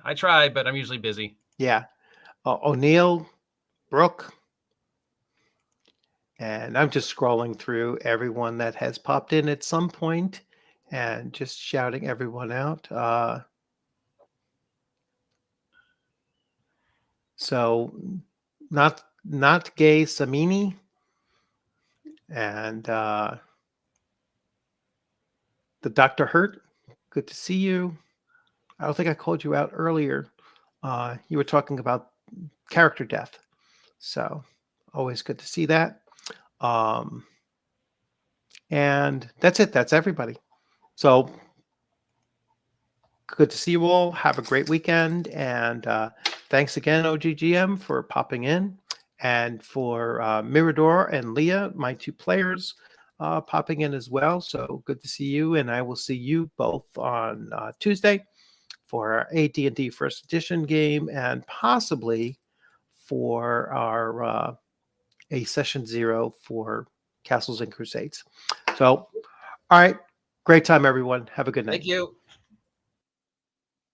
[SPEAKER 2] I try, but I'm usually busy.
[SPEAKER 1] Yeah. O'Neill, Brooke, and I'm just scrolling through everyone that has popped in at some point and just shouting everyone out. So not gay Samini and the Dr. Hurt, good to see you. I don't think I called you out earlier. You were talking about character death, so always good to see that. And that's it. That's everybody. So good to see you all. Have a great weekend, and thanks again, OGGM, for popping in, and for Mirador and Leah, my two players, popping in as well. So good to see you, and I will see you both on Tuesday for our AD&D First Edition game, and possibly for our a session 0 for Castles and Crusades. So, all right, great time, everyone. Have a good night.
[SPEAKER 2] Thank you.